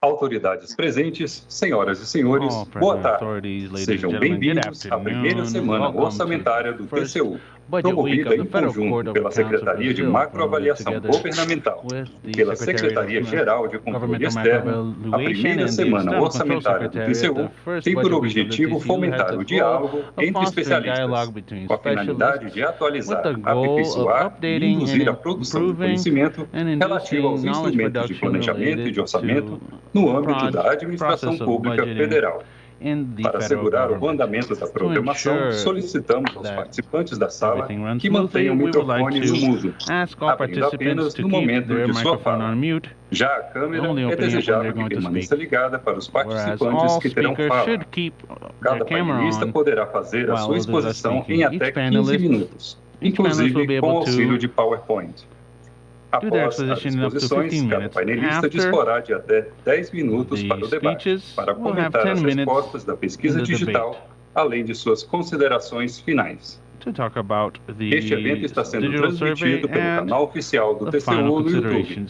Autoridades presentes, senhoras e senhores, boa tarde. Sejam bem-vindos à primeira semana orçamentária do TCU, promovida em conjunto pela Secretaria de Macroavaliação Governamental e pela Secretaria-Geral de Controle Externo. A primeira semana orçamentária do TCU tem por objetivo fomentar o diálogo entre especialistas, com a finalidade de atualizar a aperfeiçoar e induzir a produção de conhecimento relativo aos instrumentos de planejamento e de orçamento no âmbito da administração pública federal. Para assegurar o andamento da programação, solicitamos aos participantes da sala que mantenham microfones no mudo, abrindo apenas no momento de sua fala. Já a câmera é desejável que permaneça ligada para os participantes que terão fala. Cada painelista poderá fazer a sua exposição em até 15 minutos, inclusive com auxílio de PowerPoint. Após as exposições, cada painelista disporá de até 10 minutos para o debate, para comentar as respostas da pesquisa digital, além de suas considerações finais. Este evento está sendo transmitido pelo canal oficial do TCU no YouTube.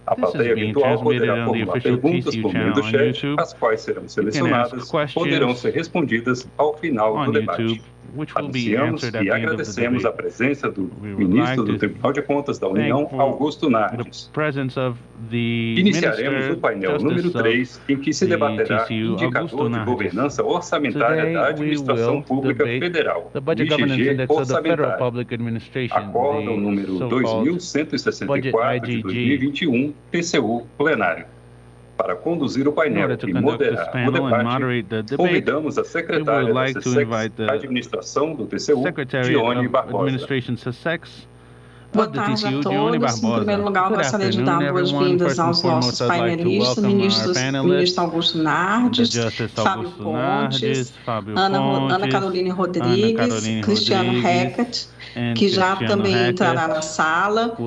A plateia virtual poderá formular perguntas por meio do chat, as quais serão selecionadas e poderão ser respondidas ao final do debate. Anunciamos e agradecemos a presença do ministro do Tribunal de Contas da União, Augusto Nardes. Iniciaremos o painel número 3, em que se debaterá Indicador de Governança Orçamentária da Administração Pública Federal, IGG Orçamentário, Acórdão número 2164 de 2021, TCU Plenário. Para conduzir o painel e moderar o debate, convidamos a secretária da SESEX Administração do TCU, Dione Barbosa. Boa tarde a todos. Em primeiro lugar, eu gostaria de dar boas-vindas aos nossos painelistas, ministro Augusto Nardes, Fábio Pontes, Ana Caroline Rodrigues, Cristiano Heckert, que já também entrará na sala.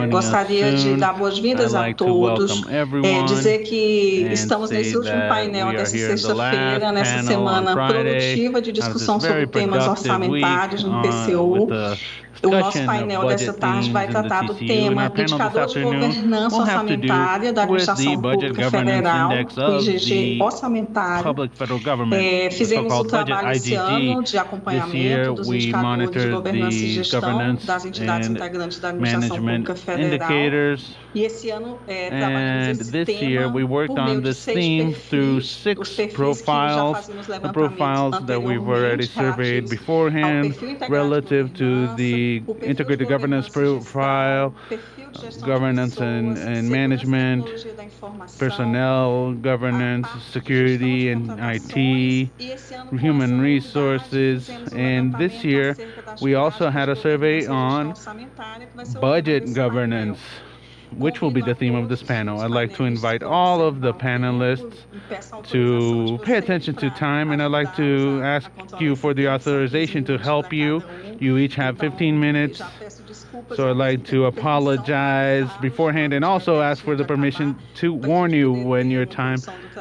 Gostaria de dar boas-vindas a todos, dizer que estamos nesse último painel dessa sexta-feira, nessa semana produtiva de discussão sobre temas orçamentários no TCU. O nosso painel dessa tarde vai tratar do tema Indicador de Governança Orçamentária da Administração Pública Federal, o IGG Orçamentário. Fizemos o trabalho esse ano de acompanhamento dos indicadores de governança e gestão das entidades integrantes da Administração Pública Federal. E esse ano trabalhamos esse tema por meio de 6 perfis, os perfis que já fazíamos levantamento anteriormente relative to the integrated governance profile, governance and management, personnel governance, security and IT, human resources, and this year we also had a survey on budget governance, which will be the theme of this panel. I'd like to invite all of the panelists to pay attention to time, and I'd like to ask you for the authorization to help you. You each have 15 minutes, so I'd like to apologize beforehand and also ask for the permission to warn you when your time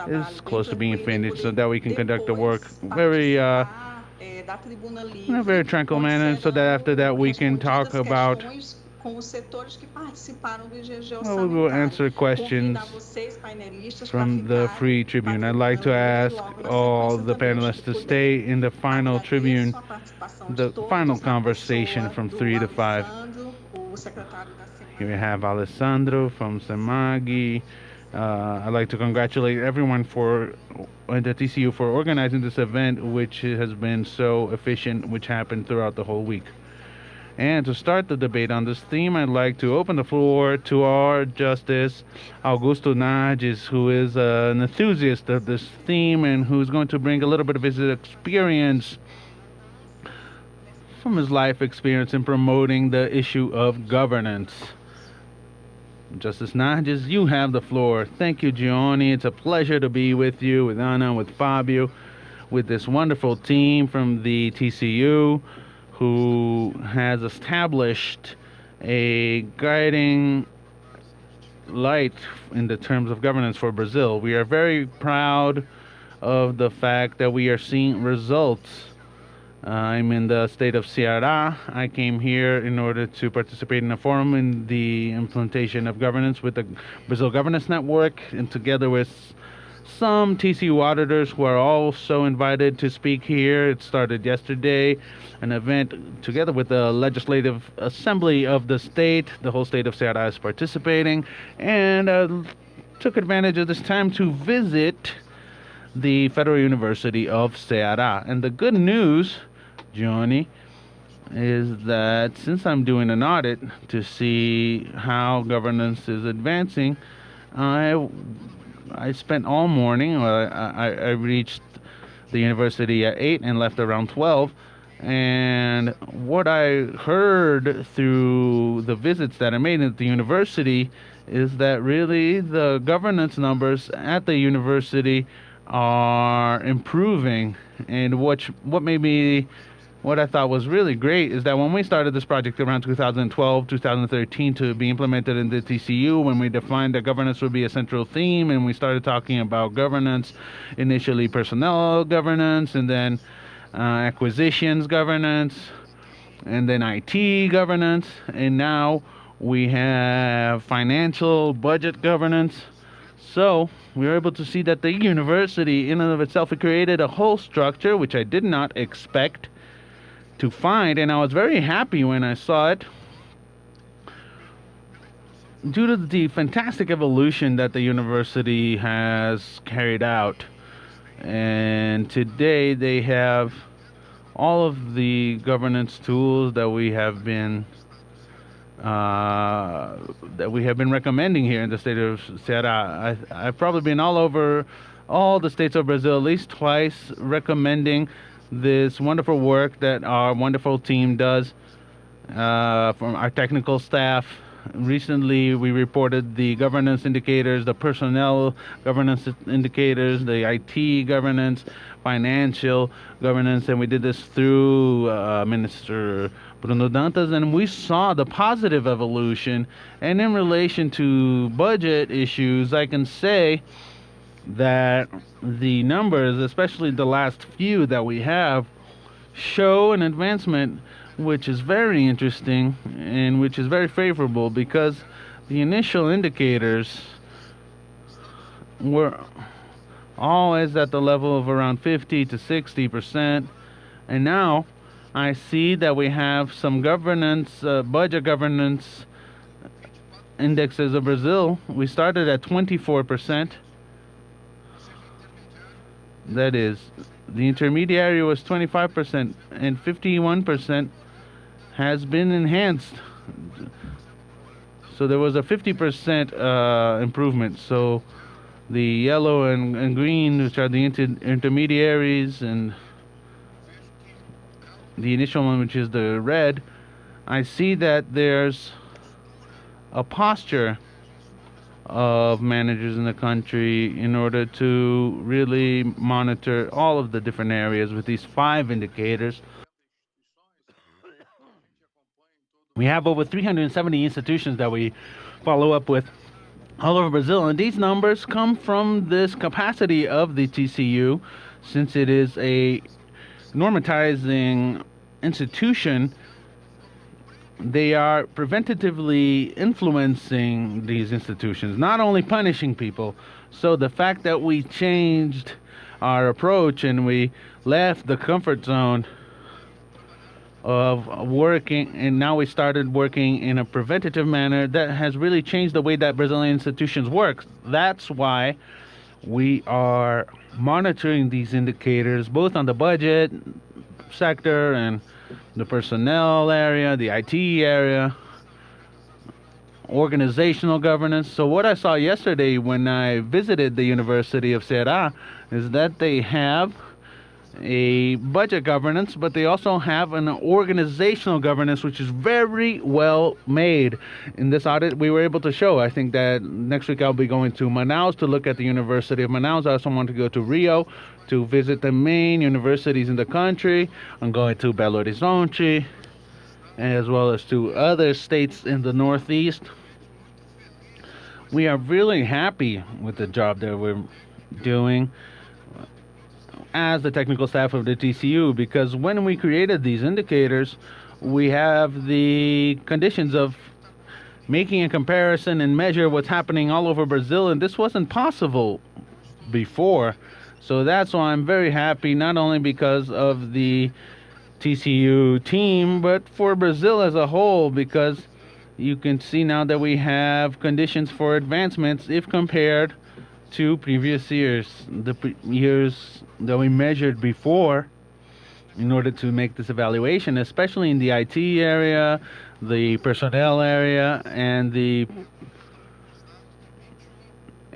is close to being finished so that we can conduct the work in a very tranquil manner, so that after that we can talk about we will answer questions from the free tribune. I'd like to ask all the panelists to stay in the final tribune, the final conversation from 3 to 5. Here we have Alessandro from Semagi. I'd like to congratulate everyone at the TCU for organizing this event, which has been so efficient, which happened throughout the whole week. And to start the debate on this theme, I'd like to open the floor to our Justice Augusto Nardes, who is an enthusiast of this theme and who's going to bring a little bit of his experience from his life experience in promoting the issue of governance. Justice Nardes, you have the floor. Thank you, Gianni. It's a pleasure to be with you, with Ana, with Fabio, with this wonderful team from the TCU, who has established a guiding light in the terms of governance for Brazil. We are very proud of the fact that we are seeing results I'm in the state of Ceará. I came here in order to participate in a forum in the implementation of governance with the Brazil Governance Network, and together with some TCU auditors who are also invited to speak here. It started yesterday, an event together with the Legislative Assembly of the state. The whole state of Ceará is participating, and took advantage of this time to visit the Federal University of Ceará. And the good news, Johnny, is that since I'm doing an audit to see how governance is advancing, I spent all morning. I reached the university at 8 and left around 12. And what I heard through the visits that I made at the university is that really the governance numbers at the university are improving. And what I thought was really great is that when we started this project around 2012, 2013 to be implemented in the TCU, when we defined that governance would be a central theme, and we started talking about governance, initially personnel governance, and then acquisitions governance, and then IT governance, and now we have financial budget governance. So we were able to see that the university in and of itself had created a whole structure which I did not expect to find, and I was very happy when I saw it due to the fantastic evolution that the university has carried out. And today they have all of the governance tools that we have been recommending here in the state of Ceará. I've probably been all over all the states of Brazil at least twice recommending this wonderful work that our wonderful team does from our technical staff. Recently, we reported the governance indicators, the personnel governance indicators, the IT governance, financial governance, and we did this through Minister Bruno Dantas, and we saw the positive evolution. And in relation to budget issues, I can say that the numbers, especially the last few that we have, show an advancement which is very interesting and which is very favorable, because the initial indicators were always at the level of around 50 to 60%, and now I see that we have some governance, budget governance indexes of Brazil. We started at 24%. That is, the intermediary was 25%, and 51% has been enhanced. So there was a 50% improvement. So the yellow and green, which are the intermediaries, and the initial one, which is the red, I see that there's a posture of managers in the country in order to really monitor all of the different areas with these 5 indicators. We have over 370 institutions that we follow up with all over Brazil, and these numbers come from this capacity of the TCU, since it is a normatizing institution. They are preventatively influencing these institutions, not only punishing people. So the fact that we changed our approach and we left the comfort zone of working, and now we started working in a preventative manner, that has really changed the way that Brazilian institutions work. That's why we are monitoring these indicators both on the budget sector and the personnel area, the IT area, organizational governance. So what I saw yesterday when I visited the University of Ceará is that they have a budget governance, but they also have an organizational governance, which is very well made. In this audit, we were able to show, I think that next week I'll be going to Manaus to look at the University of Manaus. I also want to go to Rio to visit the main universities in the country. I'm going to Belo Horizonte, as well as to other states in the Northeast. We are really happy with the job that we're doing. as the technical staff of the TCU, because when we created these indicators, we have the conditions of making a comparison and measure what's happening all over Brazil, and this wasn't possible before. So that's why I'm very happy, not only because of the TCU team, but for Brazil as a whole, because you can see now that we have conditions for advancements if compared to previous years, years that we measured before, in order to make this evaluation, especially in the IT area, the personnel area, and the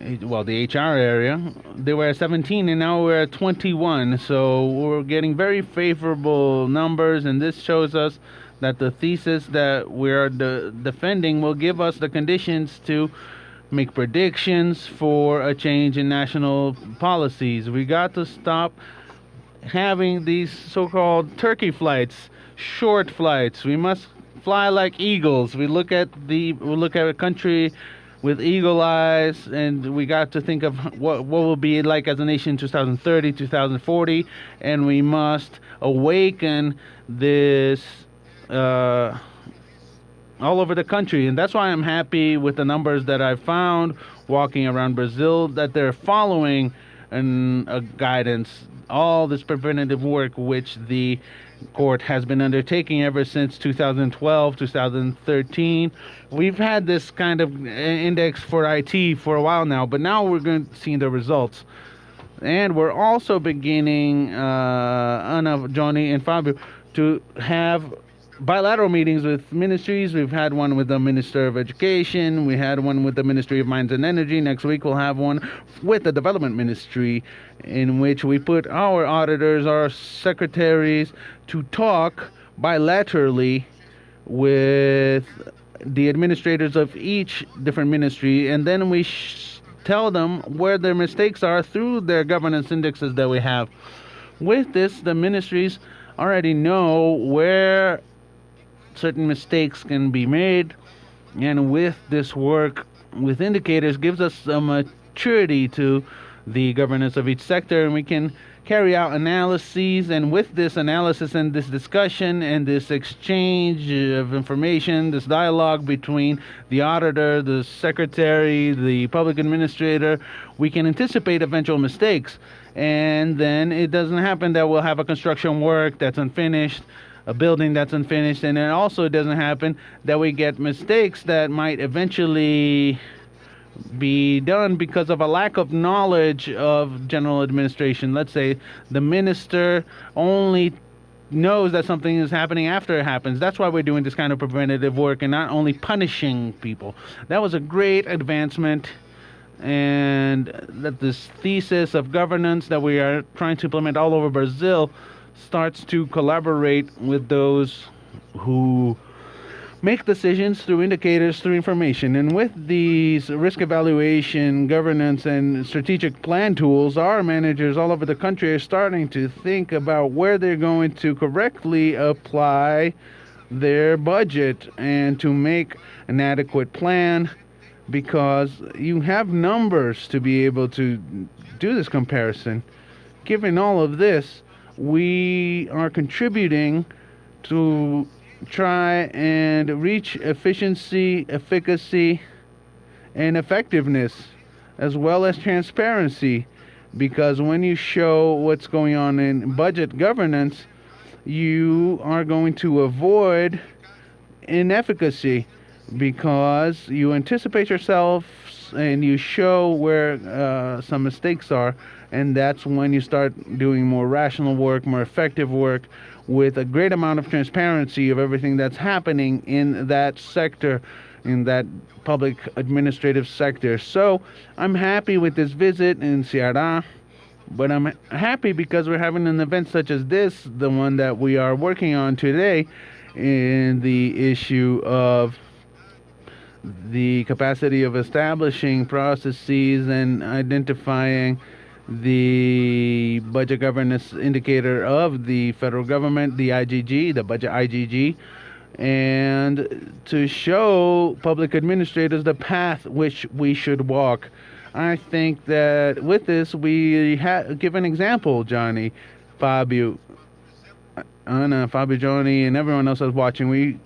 HR area. They were at 17 and now we're at 21. So we're getting very favorable numbers, and this shows us that the thesis that we're defending will give us the conditions to make predictions for a change in national policies. We got to stop having these so-called turkey flights, short flights. We must fly like eagles. We look at a country with eagle eyes, and we got to think of what will be like as a nation in 2030, 2040, and we must awaken this all over the country. And that's why I'm happy with the numbers that I've found walking around Brazil, that they're following a guidance, all this preventative work which the court has been undertaking ever since 2012, 2013. We've had this kind of index for IT for a while now, but now we're going to see the results. And we're also beginning, Ana, Johnny, and Fabio, to have bilateral meetings with ministries. We've had one with the Minister of Education. We had one with the Ministry of Mines and Energy. Next week we'll have one with the Development Ministry, in which we put our auditors, our secretaries, to talk bilaterally with the administrators of each different ministry, and then we tell them where their mistakes are through their governance indexes that we have. With this, the ministries already know where certain mistakes can be made, and with this work with indicators gives us a maturity to the governance of each sector, and we can carry out analyses. And with this analysis and this discussion and this exchange of information, this dialogue between the auditor, the secretary, the public administrator, we can anticipate eventual mistakes. And then it doesn't happen that we'll have a construction work that's unfinished, a building that's unfinished, and it also doesn't happen that we get mistakes that might eventually be done because of a lack of knowledge of general administration. Let's say the minister only knows that something is happening after it happens. That's why we're doing this kind of preventative work and not only punishing people. That was a great advancement, and that this thesis of governance that we are trying to implement all over Brazil starts to collaborate with those who make decisions through indicators, through information. And with these risk evaluation, governance, and strategic plan tools, our managers all over the country are starting to think about where they're going to correctly apply their budget and to make an adequate plan, because you have numbers to be able to do this comparison. Given all of this, we are contributing to try and reach efficiency, efficacy, and effectiveness, as well as transparency, because when you show what's going on in budget governance, you are going to avoid inefficacy, because you anticipate yourself and you show where some mistakes are, and that's when you start doing more rational work, more effective work, with a great amount of transparency of everything that's happening in that sector, in that public administrative sector. So I'm happy with this visit in Ceará, but I'm happy because we're having an event such as this, the one that we are working on today, in the issue of the capacity of establishing processes and identifying the budget governance indicator of the federal government, the IGG, the budget IGG, and to show public administrators the path which we should walk. I think that with this, we give an example, Johnny, Fabio, Ana, Fabio, Johnny, and everyone else that's watching. We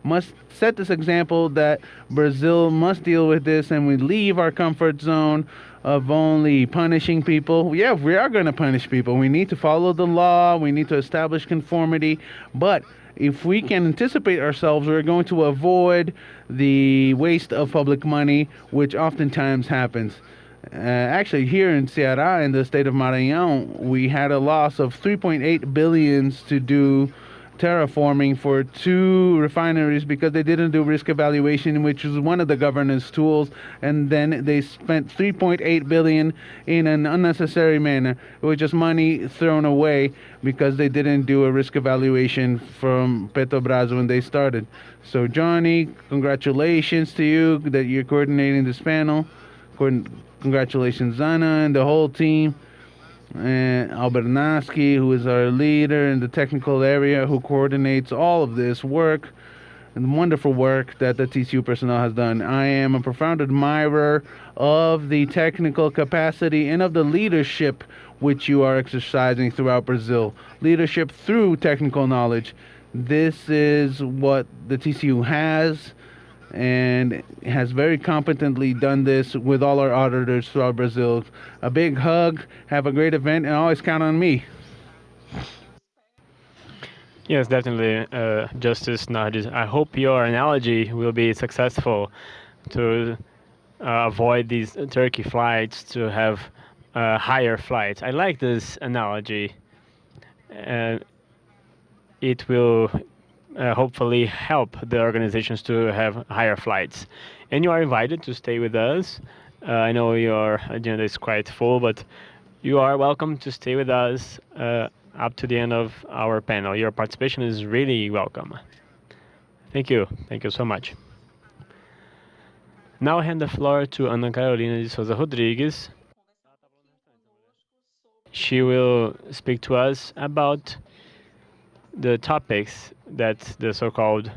must set this example that Brazil must deal with this, and we leave our comfort zone of only punishing people. Yeah, we are going to punish people. We need to follow the law. We need to establish conformity. But if we can anticipate ourselves, we're going to avoid the waste of public money, which oftentimes happens. Actually, here in Ceará, in the state of Maranhão, we had a loss of 3.8 billions to do terraforming for 2 refineries because they didn't do risk evaluation, which is one of the governance tools, and then they spent 3.8 billion in an unnecessary manner. It was just money thrown away because they didn't do a risk evaluation from Petrobras when they started. So Johnny, congratulations to you that you're coordinating this panel. Congratulations, Zana and the whole team. And Albernaski, who is our leader in the technical area, who coordinates all of this work and wonderful work that the TCU personnel has done. I am a profound admirer of the technical capacity and of the leadership which you are exercising throughout Brazil. Leadership through technical knowledge. This is what the TCU has, and has very competently done this with all our auditors throughout Brazil. A big hug, have a great event, and always count on me. Yes, definitely, Justice Nardes. I hope your analogy will be successful to avoid these Turkey flights, to have higher flights. I like this analogy. It will hopefully help the organizations to have higher flights. And you are invited to stay with us. I know your agenda is quite full, but you are welcome to stay with us up to the end of our panel. Your participation is really welcome. Thank you. Thank you so much. Now I hand the floor to Ana Carolina de Souza Rodrigues. She will speak to us about the topics that the so-called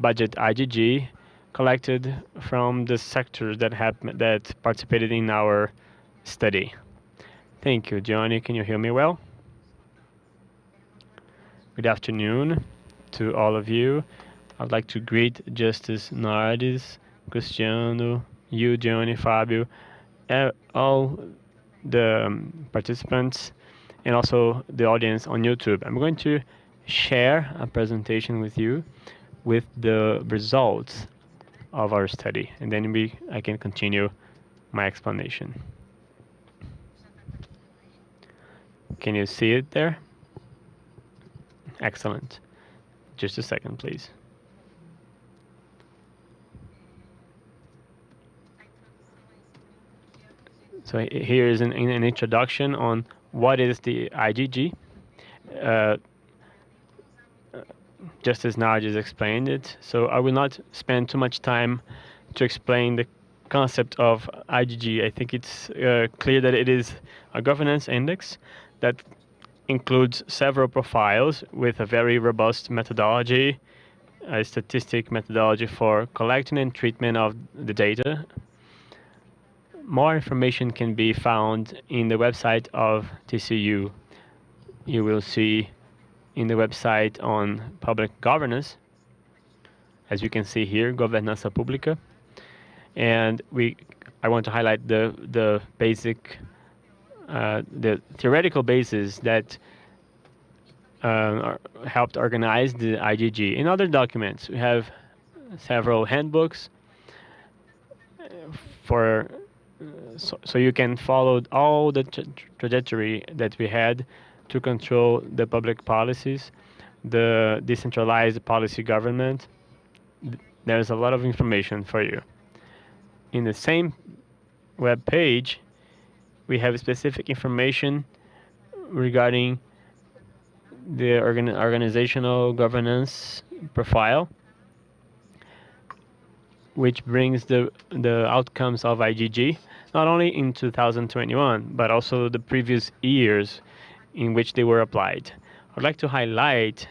budget IGG collected from the sectors that participated in our study. Thank you, Johnny. Can you hear me well? Good afternoon to all of you. I'd like to greet Justice Nardes, Cristiano, you, Johnny, Fabio, all the participants, and also the audience on YouTube. I'm going to share a presentation with you with the results of our study, and then I can continue my explanation. Can you see it there? Excellent. Just a second, please. So here is an introduction on what is the IGG. Just as Nardes explained it, so I will not spend too much time to explain the concept of IGG. I think it's clear that it is a governance index that includes several profiles with a very robust methodology, a statistic methodology for collecting and treatment of the data. More information can be found in the website of TCU. You will see in the website on public governance, as you can see here, Governança Pública. And I want to highlight the basic, the theoretical basis that helped organize the IGG. In other documents, we have several handbooks so you can follow all the trajectory that we had to control the public policies, the decentralized policy government. There's a lot of information for you. In the same web page, we have specific information regarding the organizational governance profile, which brings the outcomes of IGG, not only in 2021, but also the previous years in which they were applied. I'd like to highlight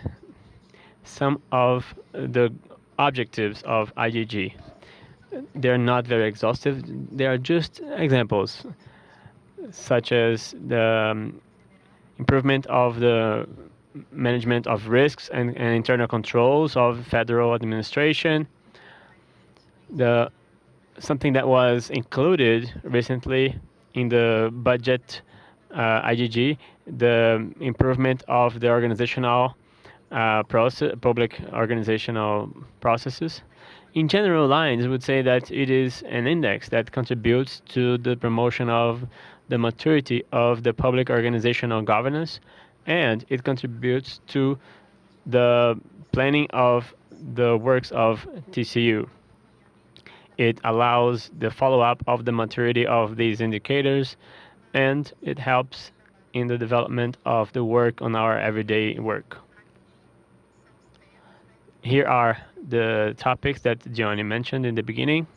some of the objectives of IGG. They're not very exhaustive. They are just examples, such as the improvement of the management of risks and internal controls of federal administration. Something that was included recently in the budget IGG, the improvement of the organizational public organizational processes. In general lines, I would say that it is an index that contributes to the promotion of the maturity of the public organizational governance, and it contributes to the planning of the works of TCU. It allows the follow-up of the maturity of these indicators, and it helps in the development of the work on our everyday work. Here are the topics that Gianni mentioned in the beginning,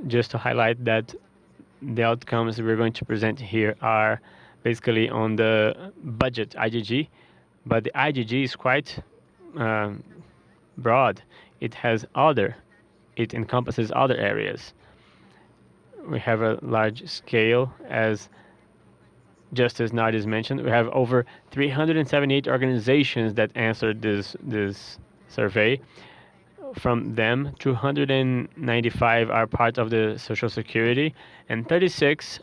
just to highlight that the outcomes we're going to present here are basically on the budget IGG, but the IGG is quite broad. It encompasses other areas. We have a large scale, as just as Nardis mentioned. We have over 378 organizations that answered this survey. From them, 295 are part of the Social Security, and 36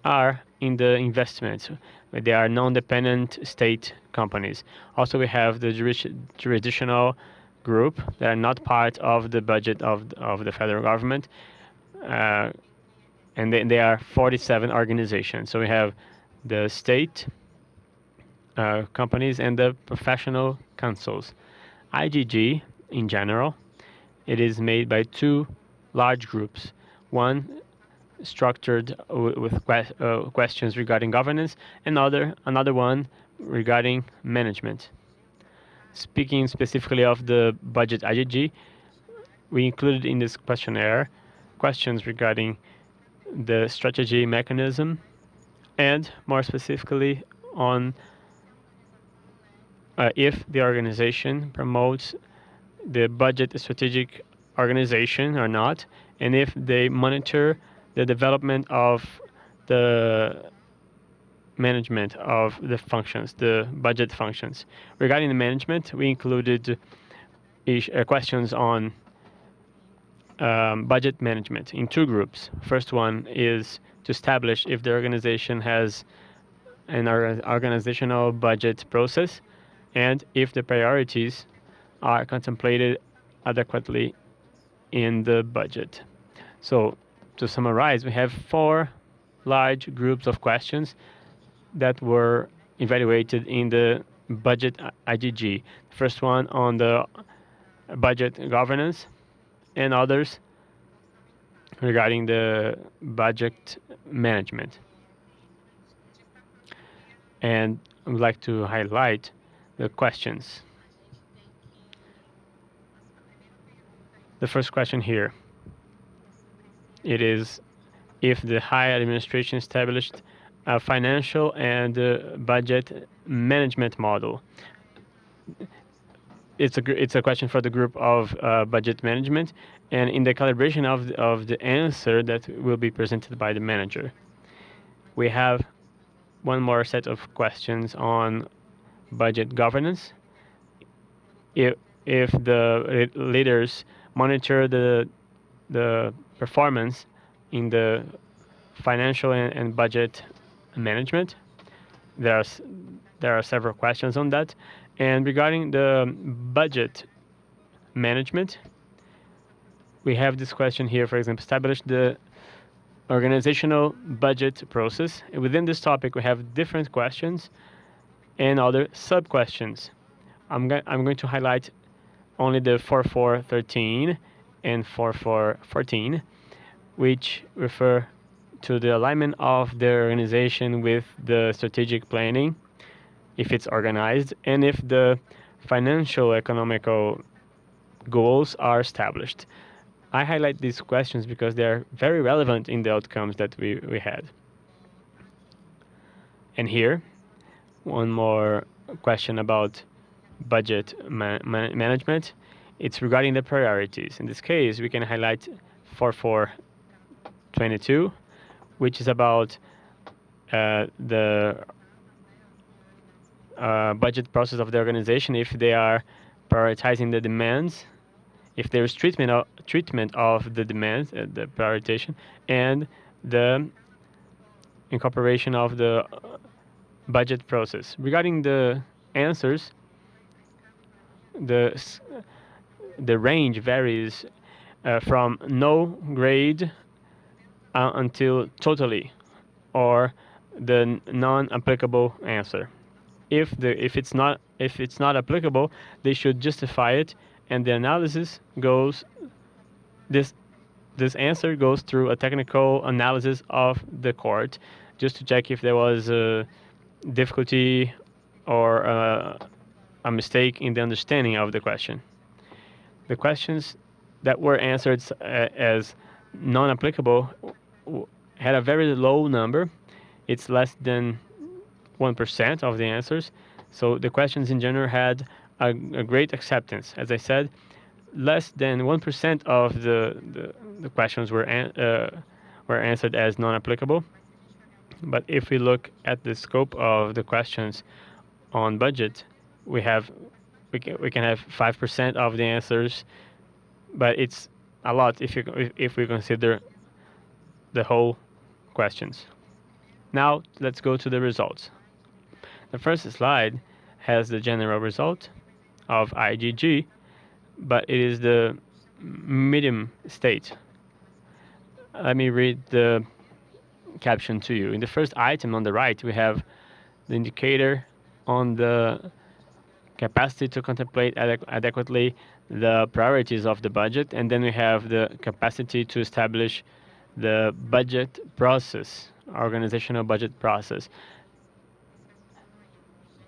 are in the investments. They are non-dependent state companies. Also, we have the jurisdictional group that are not part of the budget of the federal government, and they are 47 organizations. So we have the state companies and the professional councils. IGG, in general, it is made by two large groups. One structured with questions regarding governance, and another one regarding management. Speaking specifically of the budget IGG, we included in this questionnaire questions regarding the strategy mechanism, and more specifically on if the organization promotes the budget strategic organization or not, and if they monitor the development of the management of the functions, the budget functions. Regarding the management, we included questions on budget management in two groups. First one is to establish if the organization has an organizational budget process, and if the priorities are contemplated adequately in the budget. So, to summarize, we have four large groups of questions that were evaluated in the budget IGG. First one on the budget governance, and others regarding the budget management. And I would like to highlight the questions. The first question here, it is if the high administration established a financial and budget management model. It's a question for the group of budget management, and in the calibration of the answer that will be presented by the manager. We have one more set of questions on budget governance. If the leaders monitor the performance in the financial and budget management, there are several questions on that. And regarding the budget management, we have this question here, for example, establish the organizational budget process. Within this topic, we have different questions and other sub-questions. I'm going to highlight only the 4413 and 4414, which refer to the alignment of the organization with the strategic planning, if it's organized, and if the financial economical goals are established. I highlight these questions because they are very relevant in the outcomes that we had. And here, one more question about budget management. It's regarding the priorities. In this case, we can highlight 4422, which is about the budget process of the organization, if they are prioritizing the demands, if there is treatment of the demands, the prioritization, and the incorporation of the budget process. Regarding the answers, the range varies from no grade until totally, or the non-applicable answer. If it's not applicable, they should justify it, and the analysis goes. This answer goes through a technical analysis of the court, just to check if there was a difficulty or a mistake in the understanding of the question. The questions that were answered as non-applicable had a very low number. It's less than 1% of the answers. So the questions in general had a great acceptance. As I said, less than 1% of the questions were answered as non-applicable. But if we look at the scope of the questions on budget, we can have 5% of the answers, but it's a lot if we consider the whole questions. Now let's go to the results. The first slide has the general result of IGG, but it is the medium state. Let me read the caption to you. In the first item on the right, we have the indicator on the capacity to contemplate adequately the priorities of the budget, and then we have the capacity to establish the budget process, organizational budget process.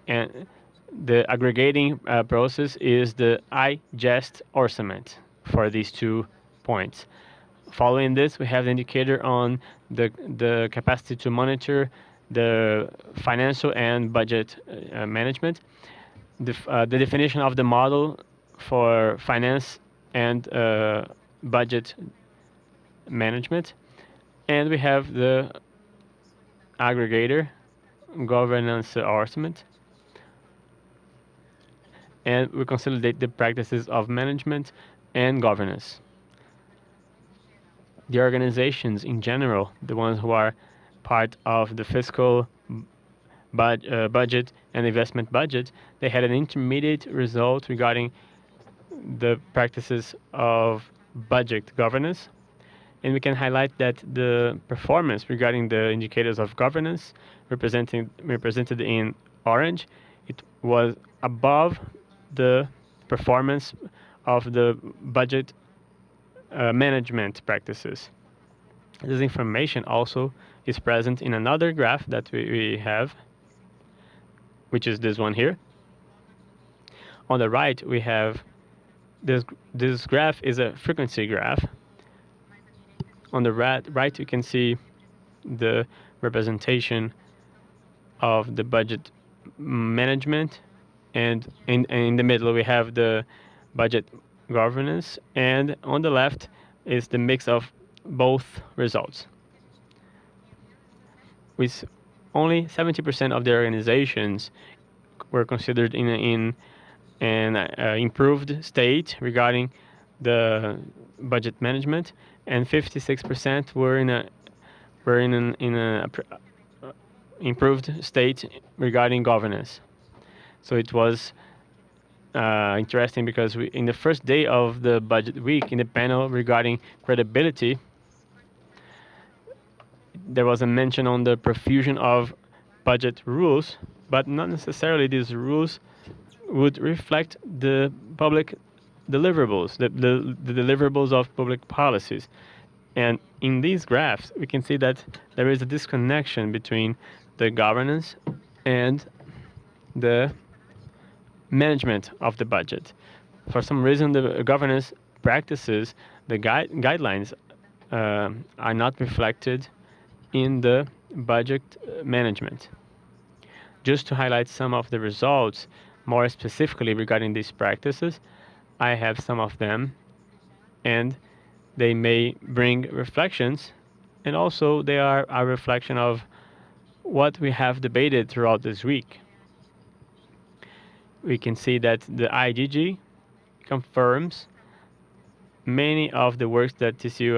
And the aggregating process is the IGEST orçament for these 2 points. Following this, we have the indicator on the capacity to monitor the financial and budget management, the definition of the model for finance and budget management, and we have the aggregator, governance orçament, and we consolidate the practices of management and governance. The organizations in general, the ones who are part of the fiscal budget and investment budget, they had an intermediate result regarding the practices of budget governance. And we can highlight that the performance regarding the indicators of governance, represented in orange, it was above the performance of the budget management practices. This information also is present in another graph that we have, which is this one here. On the right, we have this graph is a frequency graph. On the right, you can see the representation of the budget management, and in the middle we have the budget governance, and on the left is the mix of both results. With only 70% of the organizations were considered in an improved state regarding the budget management, and 56% were in an improved state regarding governance. So it was interesting because in the first day of the budget week, in the panel regarding credibility, there was a mention on the profusion of budget rules, but not necessarily these rules would reflect the public deliverables, the deliverables of public policies. And in these graphs, we can see that there is a disconnection between the governance and the management of the budget. For some reason, the governance practices, the guidelines are not reflected in the budget management. Just to highlight some of the results more specifically regarding these practices, I have some of them, and they may bring reflections, and also they are a reflection of what we have debated throughout this week. We can see that the IGG confirms many of the works that TCU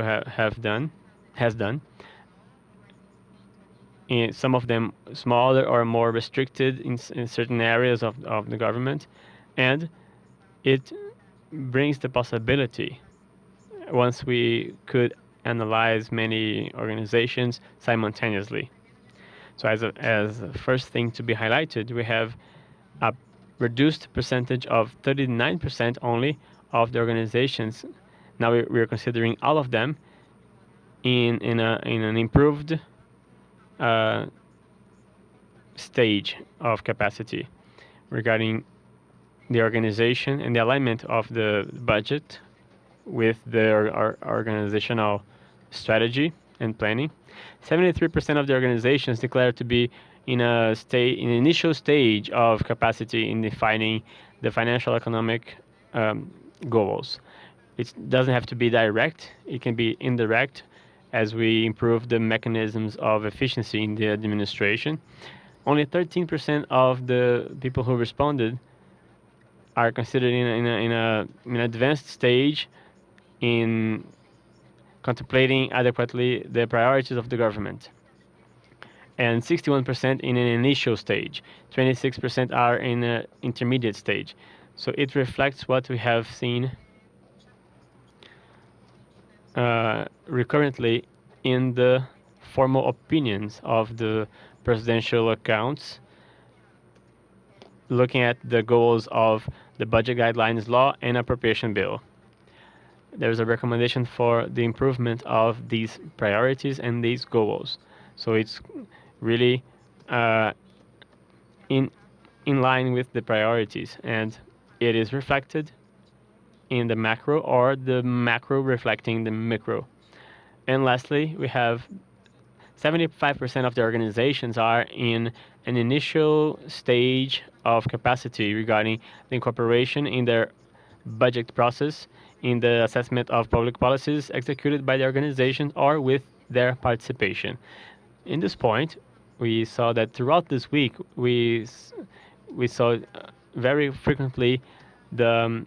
has done. In some of them smaller or more restricted in certain areas of the government, and it brings the possibility, once we could analyze many organizations simultaneously. So as a first thing to be highlighted, we have a reduced percentage of 39% only of the organizations. Now we're considering all of them in an improved stage of capacity regarding the organization and the alignment of the budget with their organizational strategy and planning. 73% of the organizations declare to be in an initial stage of capacity in defining the financial economic goals. It doesn't have to be direct, it can be indirect as we improve the mechanisms of efficiency in the administration. Only 13% of the people who responded are considered in an advanced stage in contemplating adequately the priorities of the government, and 61% in an initial stage. 26% are in an intermediate stage. So it reflects what we have seen recurrently in the formal opinions of the presidential accounts, looking at the goals of the budget guidelines law and appropriation bill. There's a recommendation for the improvement of these priorities and these goals. So it's really in line with the priorities, and it is reflected in the macro, or the macro reflecting the micro. And lastly, we have 75% of the organizations are in an initial stage of capacity regarding the incorporation in their budget process, in the assessment of public policies executed by the organization, or with their participation. In this point, we saw that throughout this week, we saw very frequently the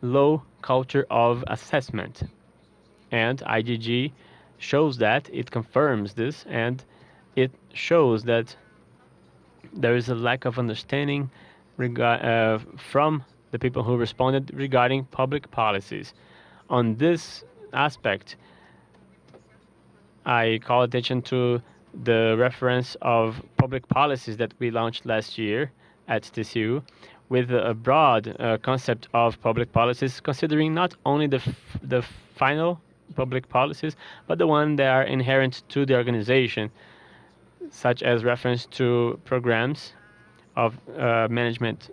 low culture of assessment. And IGG shows that, it confirms this, and it shows that there is a lack of understanding from the people who responded regarding public policies. On this aspect, I call attention to the reference of public policies that we launched last year at TCU, with a broad concept of public policies, considering not only the final public policies, but the ones that are inherent to the organization, such as reference to programs of management,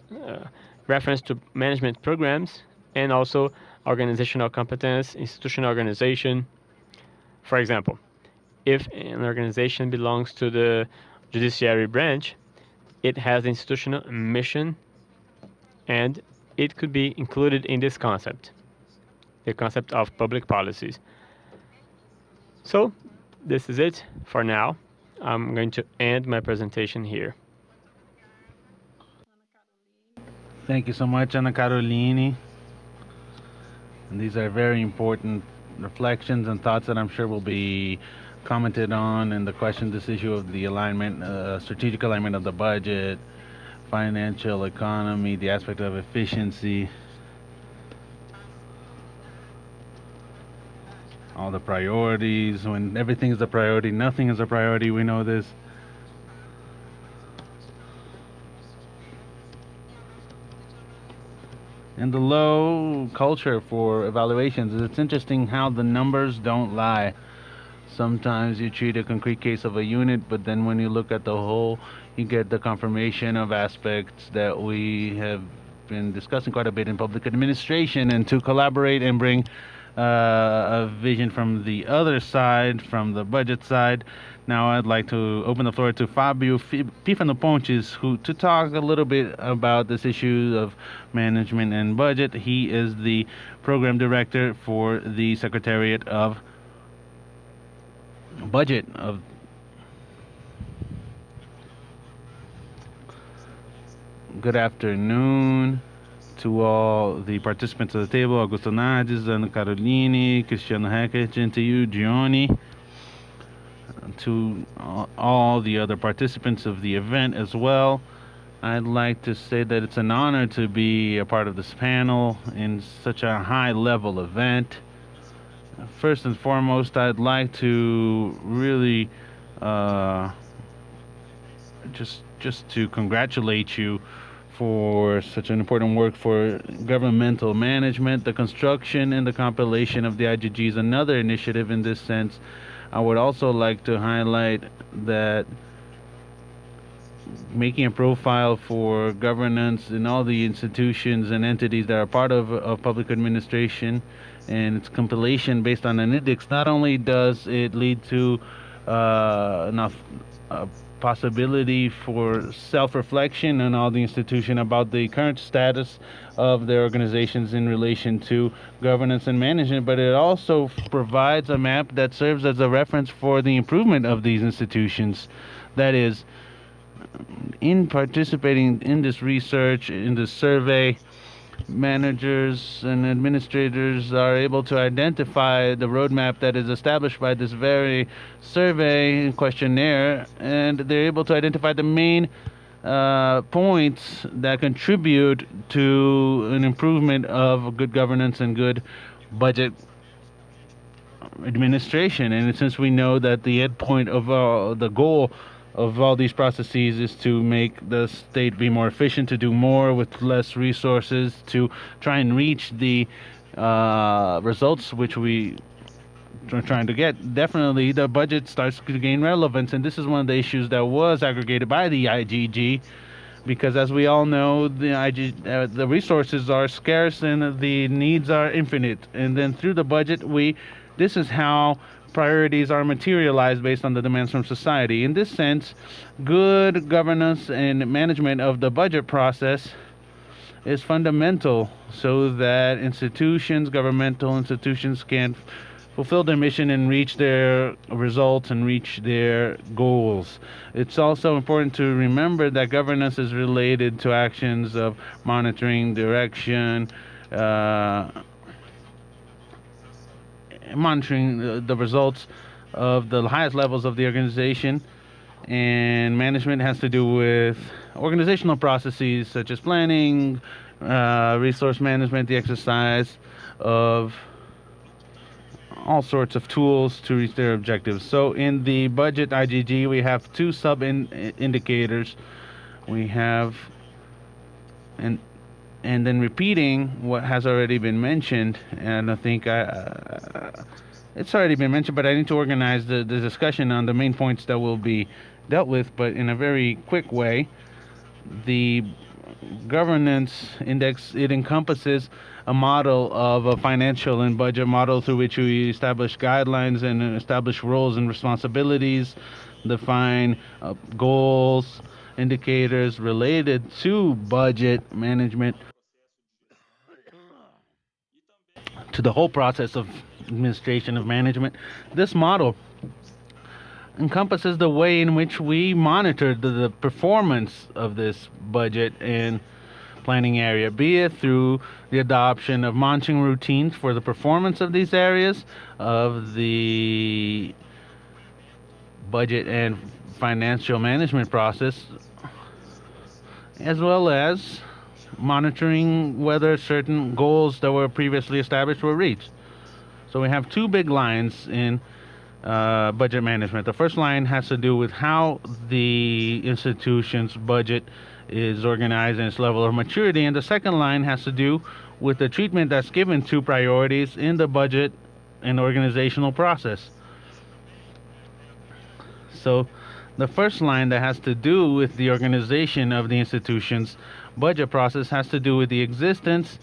reference to management programs, and also organizational competence, institutional organization. For example, if an organization belongs to the judiciary branch, it has institutional mission, and it could be included in this concept, the concept of public policies. So this is it for now. I'm going to end my presentation here. Thank you so much, Ana Caroline. And these are very important reflections and thoughts that I'm sure will be commented on in the question, this issue of the alignment, strategic alignment of the budget, financial economy, the aspect of efficiency, all the priorities. When everything is a priority, nothing is a priority. We know this. And the low culture for evaluations. It's interesting how the numbers don't lie. Sometimes you treat a concrete case of a unit, but then when you look at the whole, you get the confirmation of aspects that we have been discussing quite a bit in public administration, and to collaborate and bring a vision from the other side, from the budget side. Now I'd like to open the floor to Fábio Pifano Pontes, to talk a little bit about this issue of management and budget. He is the program director for the Secretariat of Budget of Good afternoon to all the participants of the table, Augusto Nardes, Ana Caroline, Cristiano Hackett, and to you, Gianni, to all the other participants of the event as well. I'd like to say that it's an honor to be a part of this panel in such a high-level event. First and foremost, I'd like to really just to congratulate you for such an important work for governmental management. The construction and the compilation of the IGG is another initiative in this sense. I would also like to highlight that making a profile for governance in all the institutions and entities that are part of public administration and its compilation based on an index, not only does it lead to enough possibility for self-reflection on all the institution about the current status of their organizations in relation to governance and management, but it also provides a map that serves as a reference for the improvement of these institutions. That is, in participating in this research, in this survey, managers and administrators are able to identify the roadmap that is established by this very survey and questionnaire, and they're able to identify the main points that contribute to an improvement of good governance and good budget administration. And since we know that the end point of the goal of all these processes is to make the state be more efficient, to do more with less resources, to try and reach the results which we are trying to get, definitely the budget starts to gain relevance. And this is one of the issues that was aggregated by the IGG, because as we all know, the resources are scarce and the needs are infinite. And then through the budget, this is how priorities are materialized based on the demands from society. In this sense, good governance and management of the budget process is fundamental so that governmental institutions can fulfill their mission and reach their results and reach their goals. It's also important to remember that governance is related to actions of monitoring, direction, monitoring the results of the highest levels of the organization, and management has to do with organizational processes such as planning, resource management, the exercise of all sorts of tools to reach their objectives. So in the budget IGG, we have two sub-indicators. We have, and then repeating what has already been mentioned, and I think it's already been mentioned, but I need to organize the discussion on the main points that will be dealt with, but in a very quick way. The governance index, it encompasses a model of a financial and budget model through which we establish guidelines and establish roles and responsibilities, define goals, indicators related to budget management, to the whole process of administration of management. This model encompasses the way in which we monitor the performance of this budget and planning area, be it through the adoption of monitoring routines for the performance of these areas of the budget and financial management process, as well as monitoring whether certain goals that were previously established were reached. So we have two big lines in budget management. The first line has to do with how the institution's budget is organized and its level of maturity, and the second line has to do with the treatment that's given to priorities in the budget and organizational process. So the first line that has to do with the organization of the institution's budget process has to do with the existence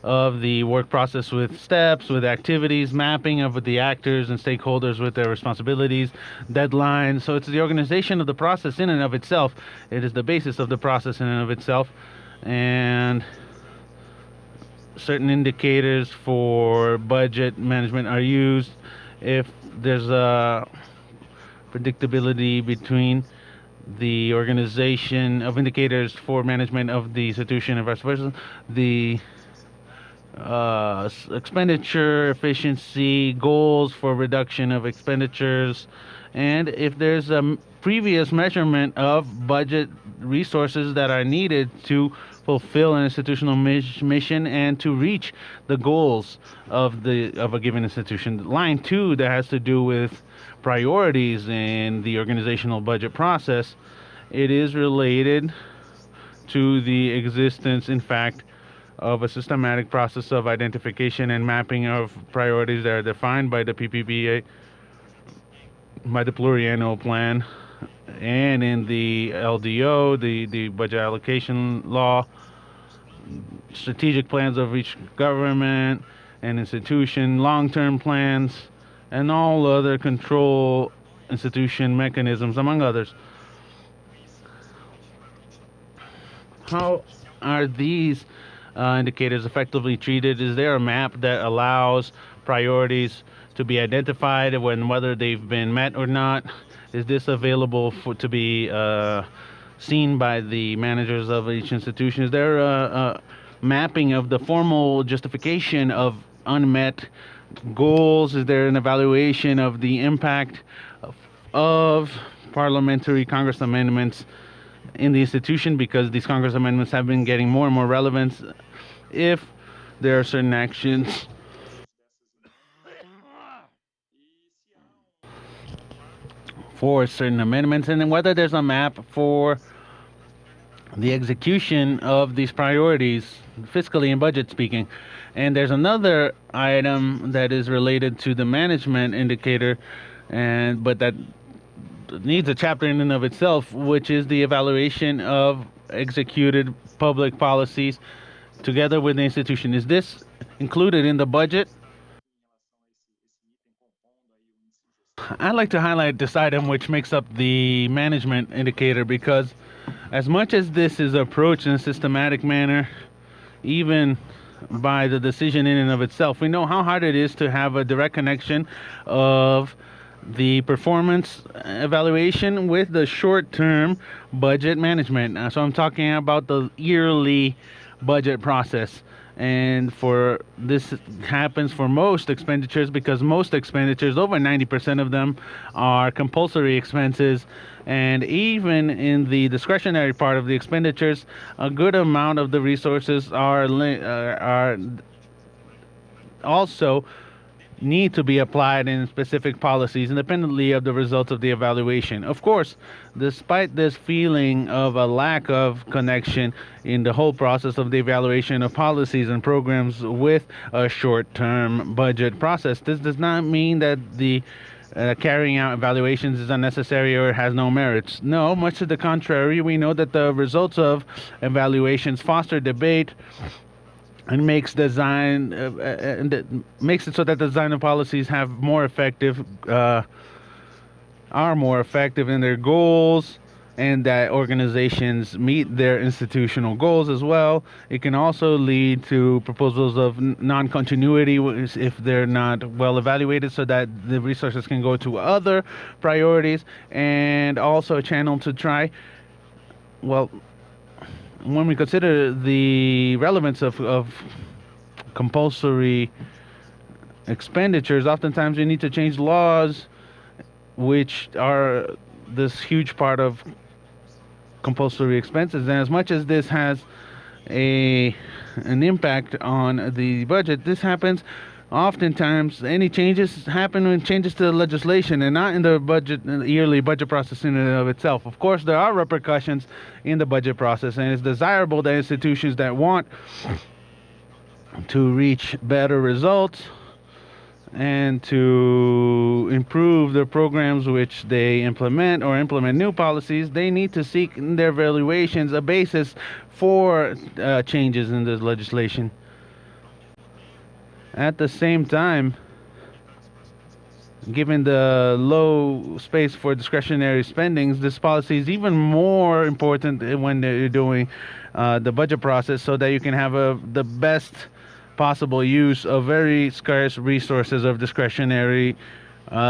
of the work process with steps, with activities, mapping of the actors and stakeholders with their responsibilities, deadlines. So it's the organization of the process in and of itself. It is the basis of the process in and of itself. And certain indicators for budget management are used if there's a predictability between the organization of indicators for management of the institution and vice versa, the expenditure efficiency, goals for reduction of expenditures, and if there's a previous measurement of budget resources that are needed to fulfill an institutional mission and to reach the goals of a given institution. Line 2 that has to do with priorities in the organizational budget process. It is related to the existence, in fact, of a systematic process of identification and mapping of priorities that are defined by the PPPA, by the pluriannual plan, and in the LDO, the budget allocation law, strategic plans of each government and institution, long-term plans, and all other control institution mechanisms, among others. How are these indicators effectively treated? Is there a map that allows priorities to be identified when whether they've been met or not? Is this available to be seen by the managers of each institution? Is there a mapping of the formal justification of unmet goals? Is there an evaluation of the impact of parliamentary Congress amendments in the institution, because these Congress amendments have been getting more and more relevance? If there are certain actions for certain amendments, and then whether there's a map for the execution of these priorities, fiscally and budget speaking. And there's another item that is related to the management indicator, but that needs a chapter in and of itself, which is the evaluation of executed public policies together with the institution. Is this included in the budget? I'd like to highlight this item, which makes up the management indicator, because as much as this is approached in a systematic manner, even by the decision in and of itself, we know how hard it is to have a direct connection of the performance evaluation with the short-term budget management. So I'm talking about the yearly budget process. And for this happens for most expenditures, because most expenditures, over 90% of them, are compulsory expenses. And even in the discretionary part of the expenditures, a good amount of the resources are also need to be applied in specific policies independently of the results of the evaluation. Of course, despite this feeling of a lack of connection in the whole process of the evaluation of policies and programs with a short-term budget process, this does not mean that the carrying out evaluations is unnecessary or has no merits. No, much to the contrary, we know that the results of evaluations foster debate and makes design makes it so that the design of policies have more effective are more effective in their goals, and that organizations meet their institutional goals as well. It can also lead to proposals of non-continuity if they're not well evaluated, so that the resources can go to other priorities, and also a channel to try, well, when we consider the relevance of compulsory expenditures, oftentimes we need to change laws, which are this huge part of compulsory expenses. And as much as this has an impact on the budget, this happens oftentimes. Any changes happen when changes to the legislation and not in the budget, in the yearly budget process in and of itself. Of course, there are repercussions in the budget process, and it's desirable that institutions that want to reach better results and to improve their programs which they implement or implement new policies, they need to seek in their evaluations a basis for changes in the legislation. At the same time, given the low space for discretionary spendings, this policy is even more important when you're doing the budget process, so that you can have the best possible use of very scarce resources of discretionary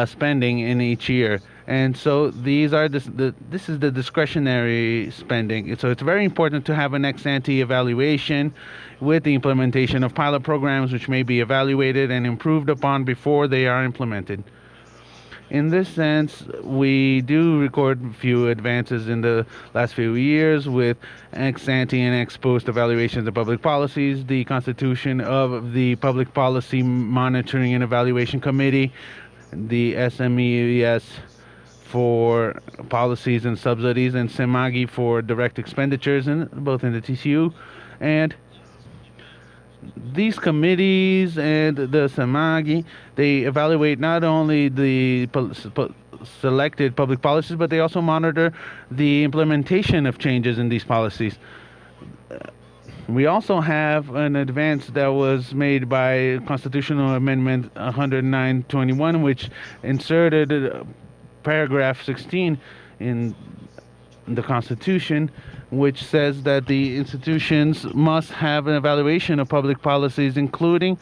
spending in each year. And so these are this is the discretionary spending. So it's very important to have an ex-ante evaluation with the implementation of pilot programs, which may be evaluated and improved upon before they are implemented. In this sense, we do record a few advances in the last few years with ex-ante and ex-post evaluations of public policies, the constitution of the Public Policy Monitoring and Evaluation Committee, the SMES for policies and subsidies, and SEMAGI for direct expenditures, both in the TCU. And these committees and the SEMAGI, they evaluate not only the selected public policies, but they also monitor the implementation of changes in these policies. We also have an advance that was made by Constitutional Amendment 109/21, which inserted paragraph 16 in the Constitution, which says that the institutions must have an evaluation of public policies, including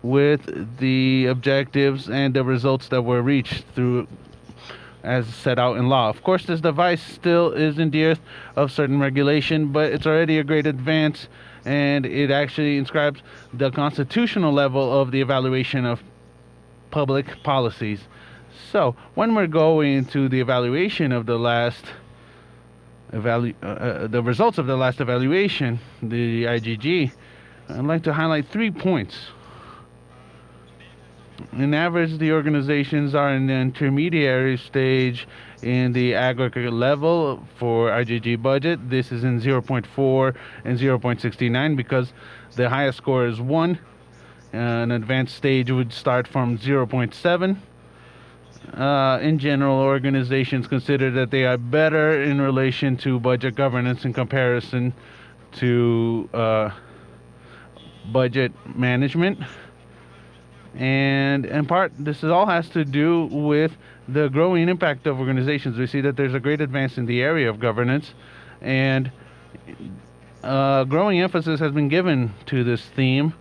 with the objectives and the results that were reached through as set out in law. Of course, this device still is in dearth of certain regulation, but it's already a great advance, and it actually inscribes the constitutional level of the evaluation of public policies. So when we're going to the evaluation of the last the results of the last evaluation, the IGG, I'd like to highlight 3 points. On average, the organizations are in the intermediary stage in the aggregate level for IGG budget. This is in 0.4 and 0.69 because the highest score is 1. An advanced stage would start from 0.7. In general, organizations consider that they are better in relation to budget governance in comparison to budget management. And in part, this all has to do with the growing impact of organizations. We see that there's a great advance in the area of governance, and growing emphasis has been given to this theme.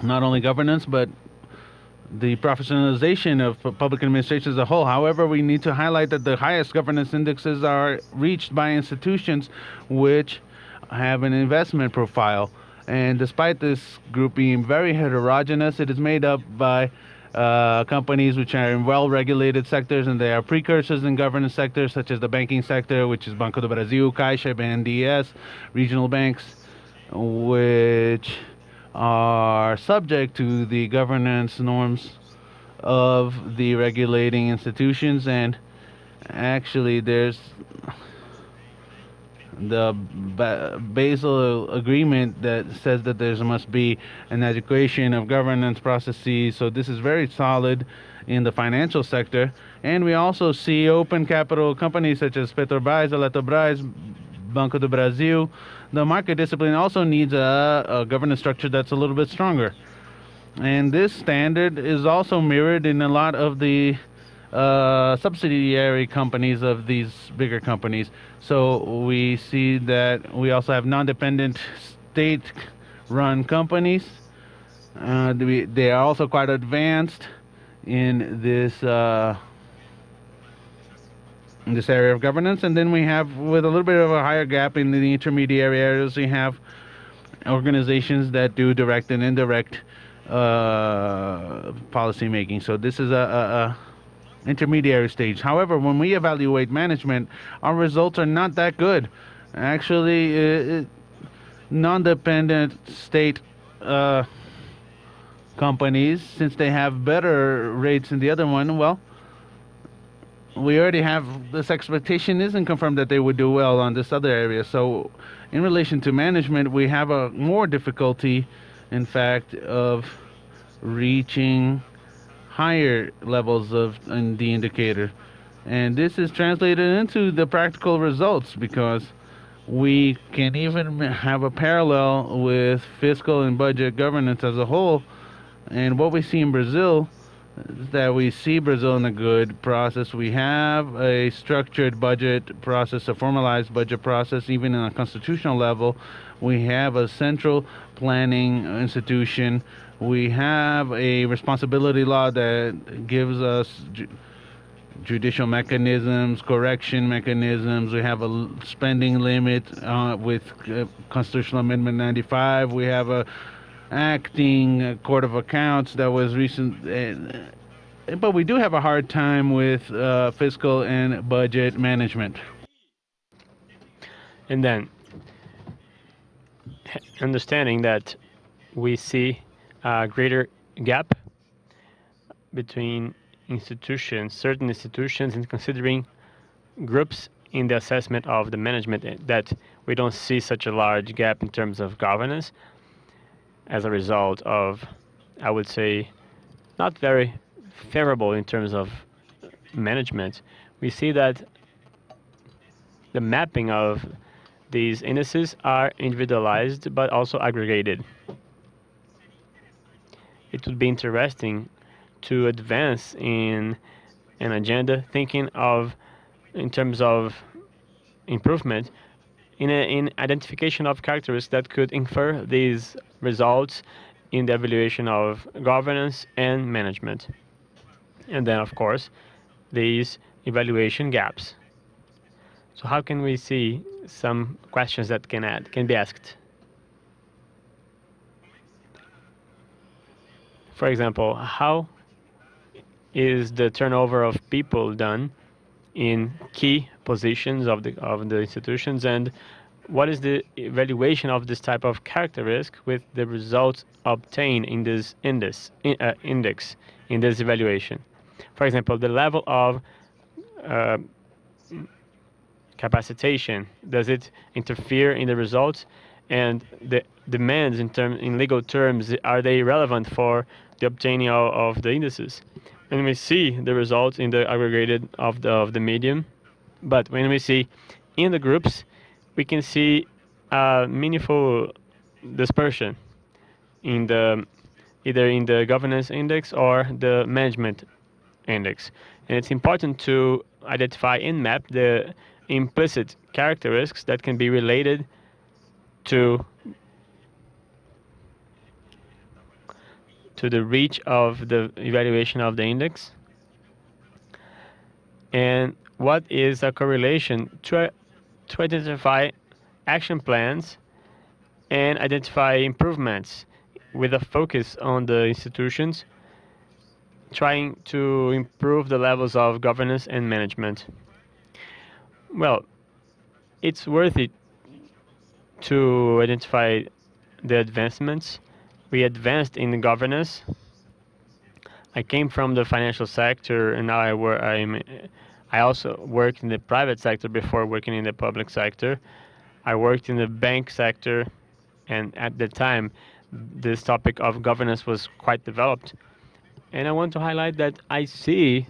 Not only governance, but the professionalization of public administration as a whole. However, we need to highlight that the highest governance indexes are reached by institutions which have an investment profile. And despite this group being very heterogeneous, it is made up by companies which are in well-regulated sectors, and they are precursors in governance sectors, such as the banking sector, which is Banco do Brasil, Caixa, BNDES, regional banks, which are subject to the governance norms of the regulating institutions. And actually there's the Basel Agreement that says that there must be an education of governance processes. So this is very solid in the financial sector. And we also see open capital companies such as Petrobras, Eletrobras, Banco do Brasil. The market discipline also needs a governance structure that's a little bit stronger. And this standard is also mirrored in a lot of the subsidiary companies of these bigger companies. So we see that we also have non-dependent state-run companies. They are also quite advanced in this area of governance. And then we have, with a little bit of a higher gap in the intermediary areas, we have organizations that do direct and indirect policy making. So this is a intermediary stage. However, when we evaluate management, our results are not that good. Actually, non-dependent state companies, since they have better rates than the other one, well, we already have this expectation isn't confirmed that they would do well on this other area. So in relation to management, we have a more difficulty, in fact, of reaching higher levels in the indicator. And this is translated into the practical results, because We can even have a parallel with fiscal and budget governance as a whole. And what we see in Brazil is that we see Brazil in a good process. We have a structured budget process, a formalized budget process, even on a constitutional level. We have a central planning institution. We have a responsibility law that gives us judicial mechanisms, correction mechanisms. We have a spending limit with Constitutional Amendment 95. We have a acting Court of Accounts that was recent. But we do have a hard time with fiscal and budget management. And then, understanding that we see a greater gap between institutions, certain institutions, and considering groups in the assessment of the management, that we don't see such a large gap in terms of governance as a result of, I would say, not very favorable in terms of management. We see that the mapping of these indices are individualized but also aggregated. It would be interesting to advance in an agenda thinking of in terms of improvement in identification of characteristics that could infer these results in the evaluation of governance and management. And then, of course, these evaluation gaps. So how can we see some questions that can be asked? For example, how is the turnover of people done in key positions of the institutions, and what is the evaluation of this type of characteristic with the results obtained in this index in this evaluation? For example, the level of capacitation, does it interfere in the results? And the demands in legal terms, are they relevant for the obtaining of the indices? And we see the results in the aggregated of the medium, but when we see in the groups, we can see meaningful dispersion in either in the governance index or the management index. And it's important to identify and map the implicit characteristics that can be related to the reach of the evaluation of the index, and what is a correlation to identify action plans and identify improvements with a focus on the institutions trying to improve the levels of governance and management. Well, it's worth it to identify the advancements. We advanced in the governance. I came from the financial sector, and now I also worked in the private sector before working in the public sector. I worked in the bank sector, and at the time, this topic of governance was quite developed. And I want to highlight that I see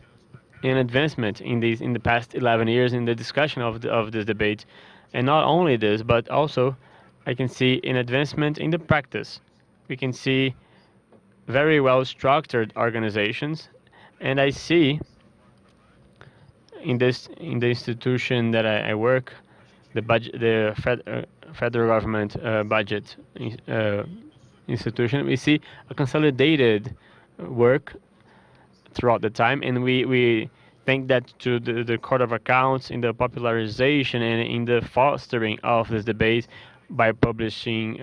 an advancement in the past 11 years in the discussion of this debate, and not only this, but also I can see an advancement in the practice. We can see very well structured organizations, and I see in the institution that I work, the federal government budget institution, we see a consolidated work throughout the time, and we think that to the Court of Accounts in the popularization and in the fostering of this debate by publishing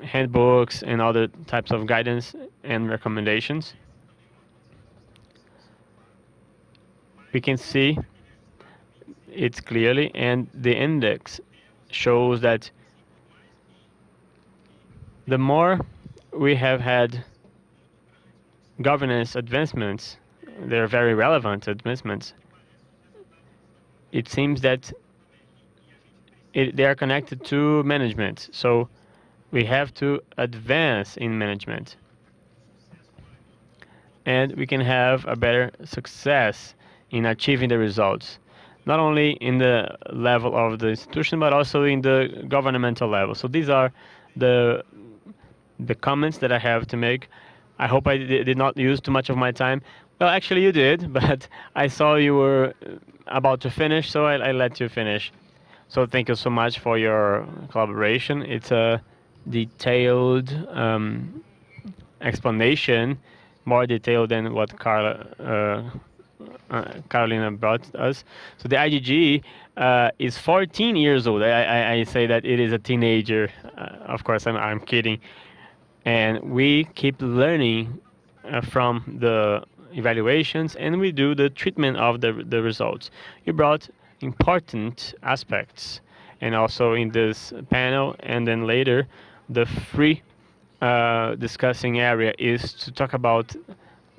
handbooks and other types of guidance and recommendations. We can see it clearly, and the index shows that the more we have had governance advancements, they're very relevant advancements, it seems that they are connected to management. So we have to advance in management, and we can have a better success in achieving the results. not only in the level of the institution, but also in the governmental level. So these are the comments that I have to make. I hope I did not use too much of my time. Well, actually you did, but I saw you were about to finish, so I let you finish. So thank you so much for your collaboration. It's a detailed explanation, more detailed than what Carolina brought us. So the IgG is 14 years old. I say that it is a teenager. Of course, I'm kidding. And we keep learning from the evaluations, and we do the treatment of the results. You brought important aspects, and also in this panel, and then later, the free discussing area is to talk about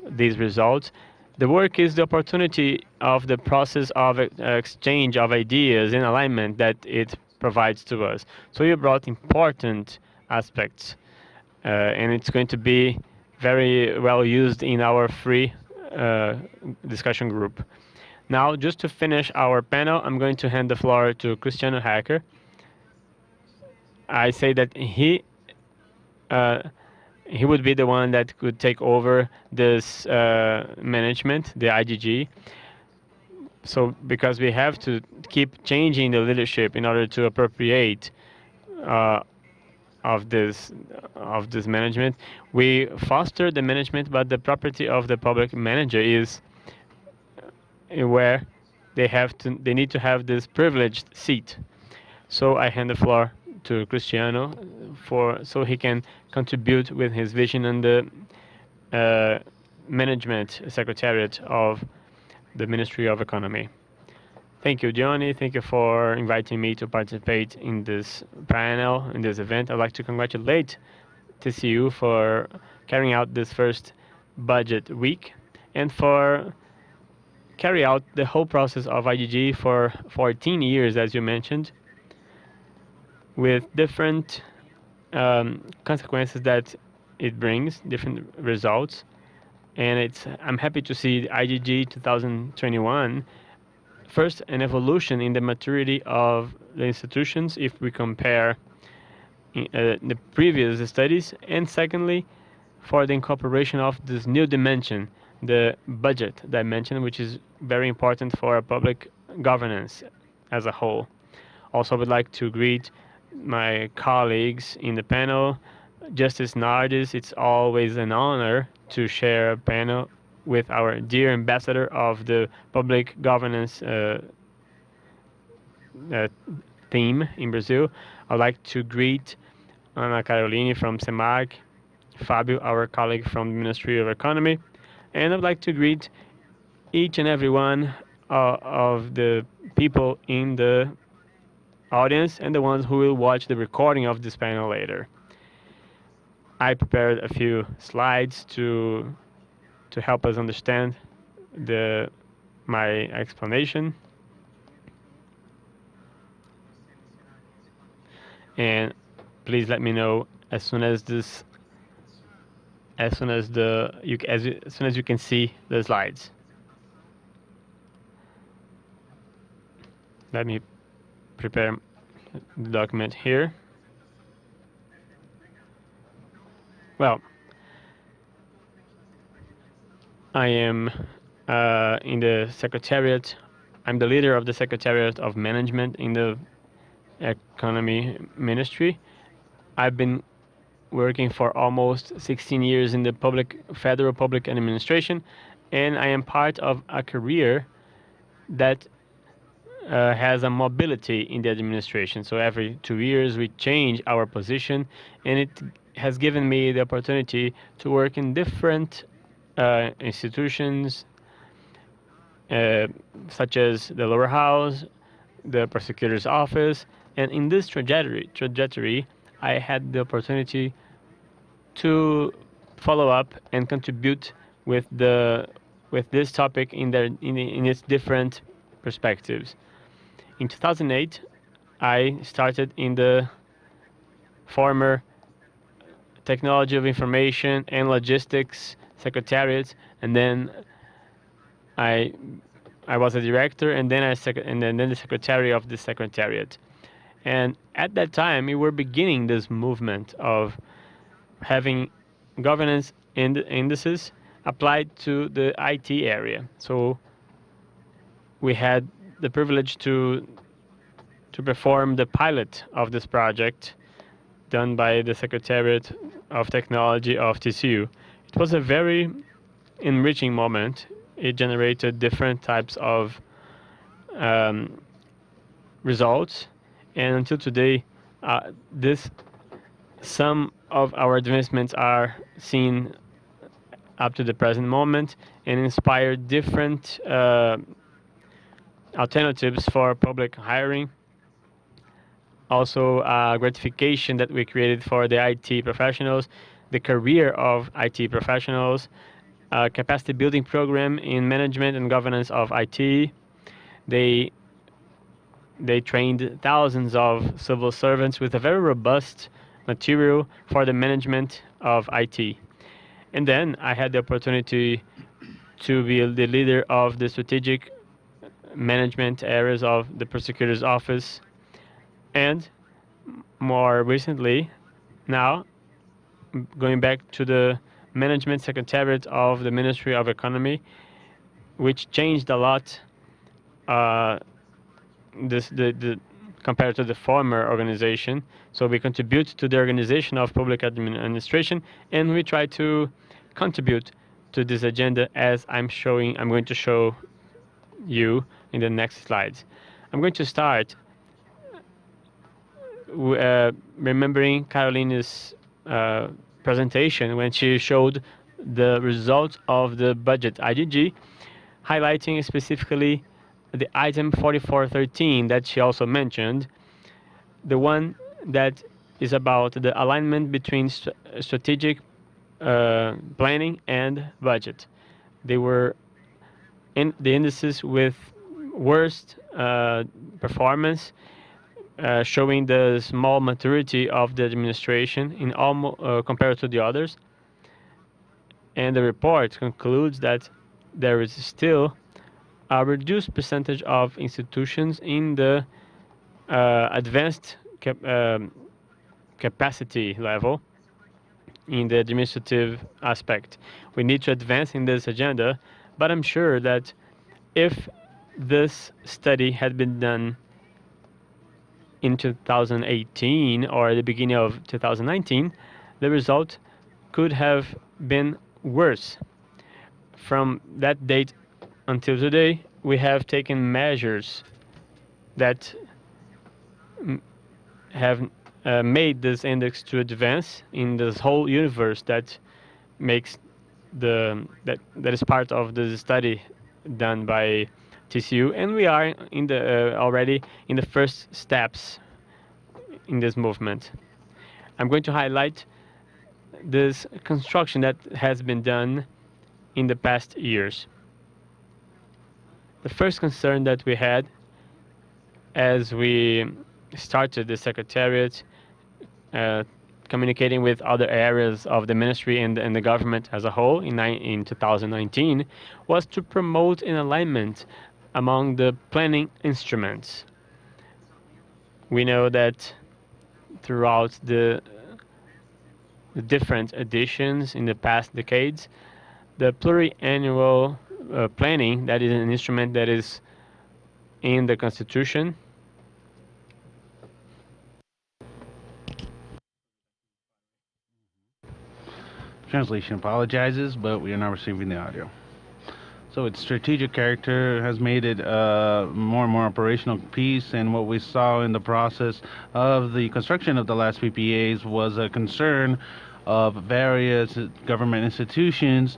these results. The work is the opportunity of the process of exchange of ideas and alignment that it provides to us. So you brought important aspects, and it's going to be very well used in our free discussion group. Now, just to finish our panel, I'm going to hand the floor to Cristiano Hacker. I say that he would be the one that could take over this management, the IgG. So because we have to keep changing the leadership in order to appropriate of this management, we foster the management, but the property of the public manager is where they need to have this privileged seat. So I hand the floor to Cristiano so he can contribute with his vision on the management secretariat of the Ministry of Economy. Thank you, Johnny. Thank you for inviting me to participate in this panel, in this event. I'd like to congratulate TCU for carrying out this first budget week and for carry out the whole process of IgG for 14 years, as you mentioned, with different consequences that it brings, different results. And I'm happy to see IgG 2021, first, an evolution in the maturity of the institutions if we compare the previous studies, and secondly, for the incorporation of this new dimension, the budget dimension, which is very important for public governance as a whole. Also, I would like to greet my colleagues in the panel. Justice Nardes, it's always an honor to share a panel with our dear ambassador of the public governance theme in Brazil. I'd like to greet Ana Caroline from CEMAG, Fabio, our colleague from the Ministry of Economy, and I'd like to greet each and every one of the people in the audience and the ones who will watch the recording of this panel later. I prepared a few slides to help us understand my explanation. And please let me know as soon as you can see the slides. Let me prepare the document here. Well, I am in the Secretariat. I'm the leader of the Secretariat of Management in the Economy Ministry. I've been working for almost 16 years in the federal public administration, and I am part of a career that has a mobility in the administration. So every 2 years we change our position, and it has given me the opportunity to work in different institutions, such as the lower house, the prosecutor's office, and in this trajectory, I had the opportunity to follow up and contribute with this topic in its different perspectives. In 2008, I started in the former Technology of Information and Logistics Secretariat, and then I I was a director, and then then the secretary of the secretariat. And at that time, we were beginning this movement of having governance indices applied to the IT area. So we had the privilege to perform the pilot of this project done by the Secretariat of Technology of TCU. It was a very enriching moment. It generated different types of results, and until today, some of our advancements are seen up to the present moment and inspire different alternatives for public hiring. Also, gratification that we created for the IT professionals, the career of IT professionals, capacity building program in management and governance of IT. They trained thousands of civil servants with a very robust material for the management of IT. And then I had the opportunity to be the leader of the strategic management areas of the prosecutor's office. And more recently, now, going back to the management secretariat of the Ministry of Economy, which changed a lot compared to the former organization. So we contribute to the organization of public administration, and we try to contribute to this agenda as I'm going to show you in the next slides. I'm going to start remembering Carolina's presentation when she showed the results of the budget IGG, highlighting specifically the item 4413 that she also mentioned, the one that is about the alignment between strategic planning and budget. They were in the indices with worst performance, showing the small maturity of the administration in compared to the others. And the report concludes that there is still a reduced percentage of institutions in the advanced capacity level in the administrative aspect. We need to advance in this agenda, but I'm sure that if this study had been done in 2018 or the beginning of 2019, the result could have been worse. From that date until today, we have taken measures that have made this index to advance in this whole universe that makes that is part of the study done by TCU, and we are in the already in the first steps in this movement. I'm going to highlight this construction that has been done in the past years. The first concern that we had as we started the secretariat, communicating with other areas of the ministry and the government as a whole in 2019, was to promote an alignment among the planning instruments. We know that throughout the different editions in the past decades, the pluriannual planning, that is an instrument that is in the Constitution. Translation apologizes, but we are not receiving the audio. So its strategic character has made it more and more operational piece, and what we saw in the process of the construction of the last PPAs was a concern of various government institutions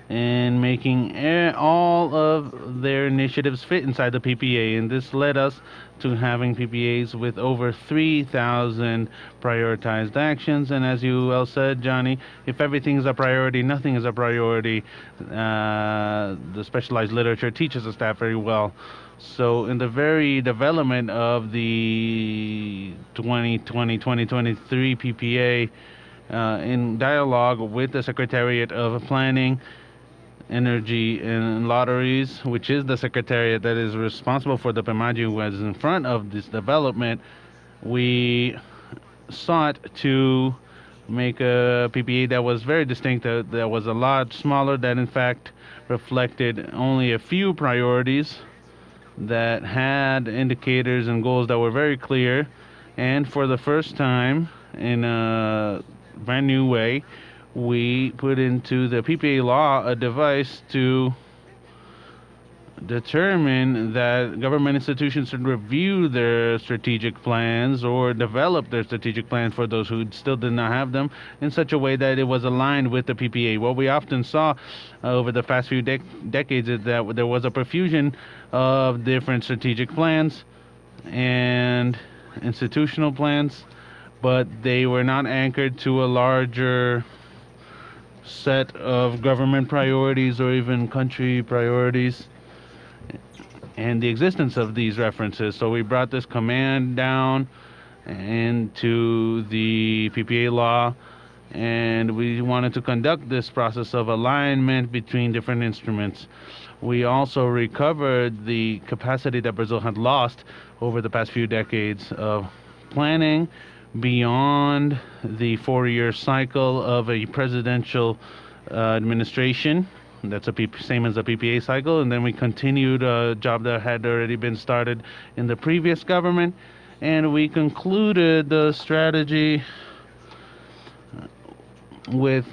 in making all of their initiatives fit inside the PPA, and this led us to having PPAs with over 3,000 prioritized actions. And as you well said, Johnny, if everything is a priority, nothing is a priority. The specialized literature teaches us that very well. So in the very development of the 2020-2023 PPA, in dialogue with the Secretariat of Planning, Energy and Lotteries, which is the secretariat that is responsible for the PEMAGI, who was in front of this development, we sought to make a PPA that was very distinct, that was a lot smaller, that in fact reflected only a few priorities, that had indicators and goals that were very clear, and for the first time in a brand new way, we put into the PPA law a device to determine that government institutions should review their strategic plans or develop their strategic plans for those who still did not have them in such a way that it was aligned with the PPA. What we often saw over the past few decades is that there was a profusion of different strategic plans and institutional plans, but they were not anchored to a larger set of government priorities or even country priorities and the existence of these references. So we brought this command down into the PPA law, and we wanted to conduct this process of alignment between different instruments. We also recovered the capacity that Brazil had lost over the past few decades of planning beyond the 4-year cycle of a presidential administration. That's same as a PPA cycle, and then we continued a job that had already been started in the previous government, and we concluded the strategy with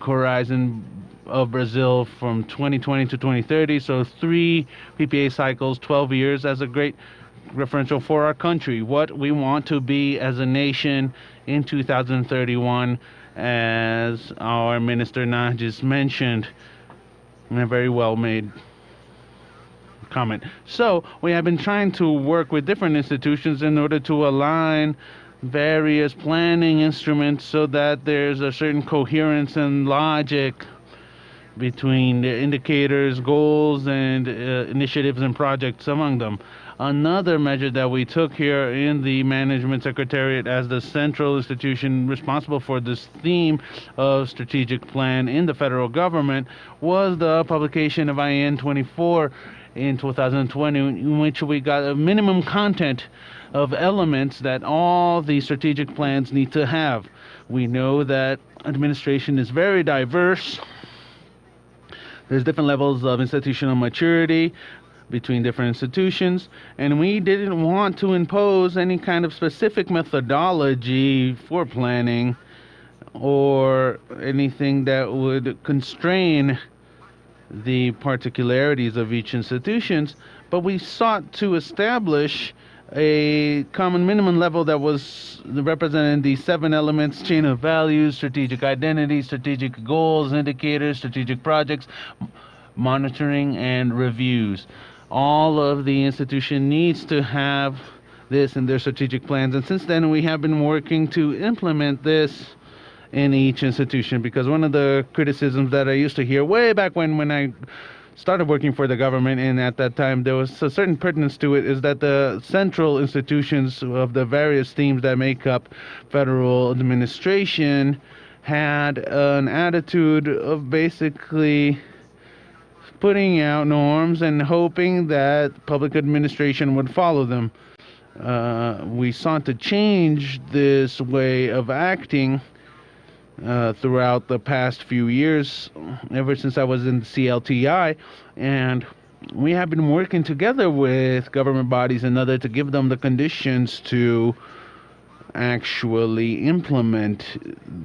Horizon of Brazil from 2020 to 2030, so 3 PPA cycles, 12 years, as a great referential for our country, what we want to be as a nation in 2031, as our Minister Narges mentioned in a very well made comment. So we have been trying to work with different institutions in order to align various planning instruments so that there's a certain coherence and logic between the indicators, goals, and initiatives and projects among them. Another measure that we took here in the Management Secretariat as the central institution responsible for this theme of strategic plan in the federal government was the publication of IN 24 in 2020, in which we got a minimum content of elements that all the strategic plans need to have. We know that administration is very diverse. There's different levels of institutional maturity between different institutions, and we didn't want to impose any kind of specific methodology for planning or anything that would constrain the particularities of each institutions, but we sought to establish a common minimum level that was representing the 7 elements: chain of values, strategic identity, strategic goals, indicators, strategic projects, monitoring, and reviews. All of the institution needs to have this in their strategic plans, and since then we have been working to implement this in each institution, because one of the criticisms that I used to hear way back when I started working for the government, and at that time there was a certain pertinence to it, is that the central institutions of the various themes that make up federal administration had an attitude of basically putting out norms and hoping that public administration would follow them. We sought to change this way of acting throughout the past few years, ever since I was in the CLTI, and we have been working together with government bodies and others to give them the conditions to actually implement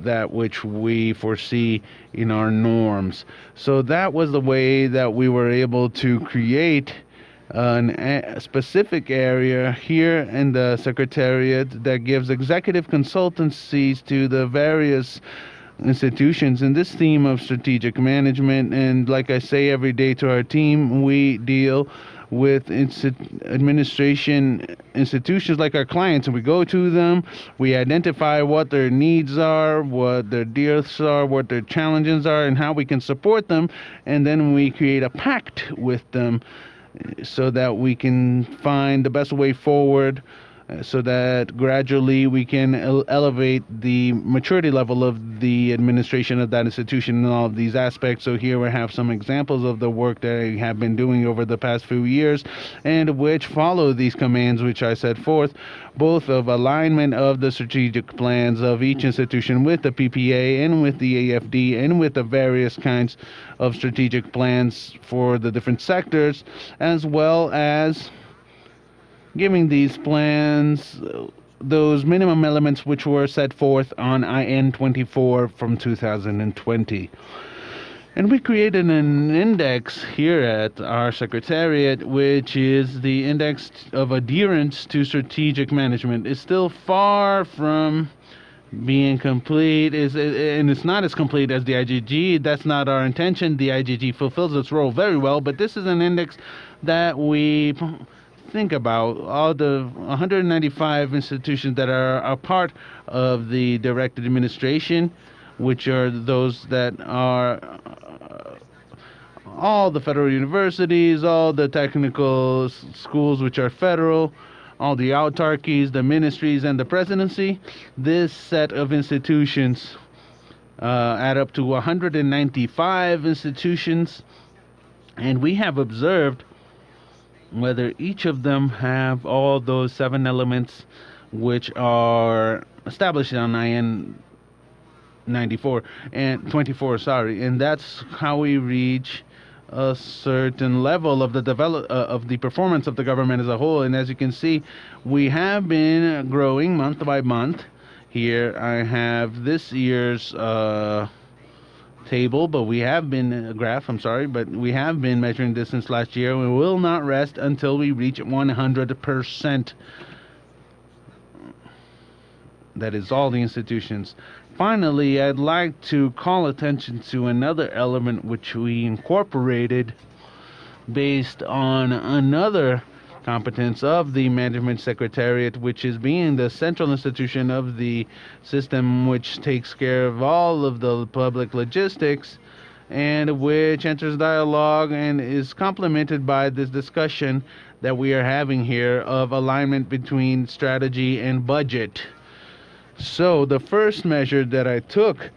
that which we foresee in our norms. So that was the way that we were able to create a specific area here in the Secretariat that gives executive consultancies to the various institutions in this theme of strategic management. And like I say every day to our team, we deal with administration institutions like our clients, and we go to them, we identify what their needs are, what their deals are, what their challenges are, and how we can support them, and then we create a pact with them so that we can find the best way forward so that gradually we can elevate the maturity level of the administration of that institution in all of these aspects. So here we have some examples of the work that I have been doing over the past few years, and which follow these commands which I set forth, both of alignment of the strategic plans of each institution with the PPA and with the AFD and with the various kinds of strategic plans for the different sectors, as well as giving these plans those minimum elements which were set forth on IN 24 from 2020. And we created an index here at our secretariat, which is the index of adherence to strategic management. It's still far from being complete, and it's not as complete as the IGG. That's not our intention. The IGG fulfills its role very well, but this is an index that we think about all the 195 institutions that are a part of the direct administration, which are those that are all the federal universities, all the technical schools which are federal, all the autarchies, the ministries, and the presidency. This set of institutions add up to 195 institutions, and we have observed whether each of them have all those 7 elements which are established on IN 94 and 24, and that's how we reach a certain level of the performance of the government as a whole. And as you can see, we have been growing month by month. Here I have this year's table, but we have been but we have been measuring this since last year. We will not rest until we reach 100%. That is all the institutions. Finally, I'd like to call attention to another element which we incorporated based on another competence of the Management Secretariat, which is being the central institution of the system which takes care of all of the public logistics and which enters dialogue and is complemented by this discussion that we are having here of alignment between strategy and budget. So the first measure that I took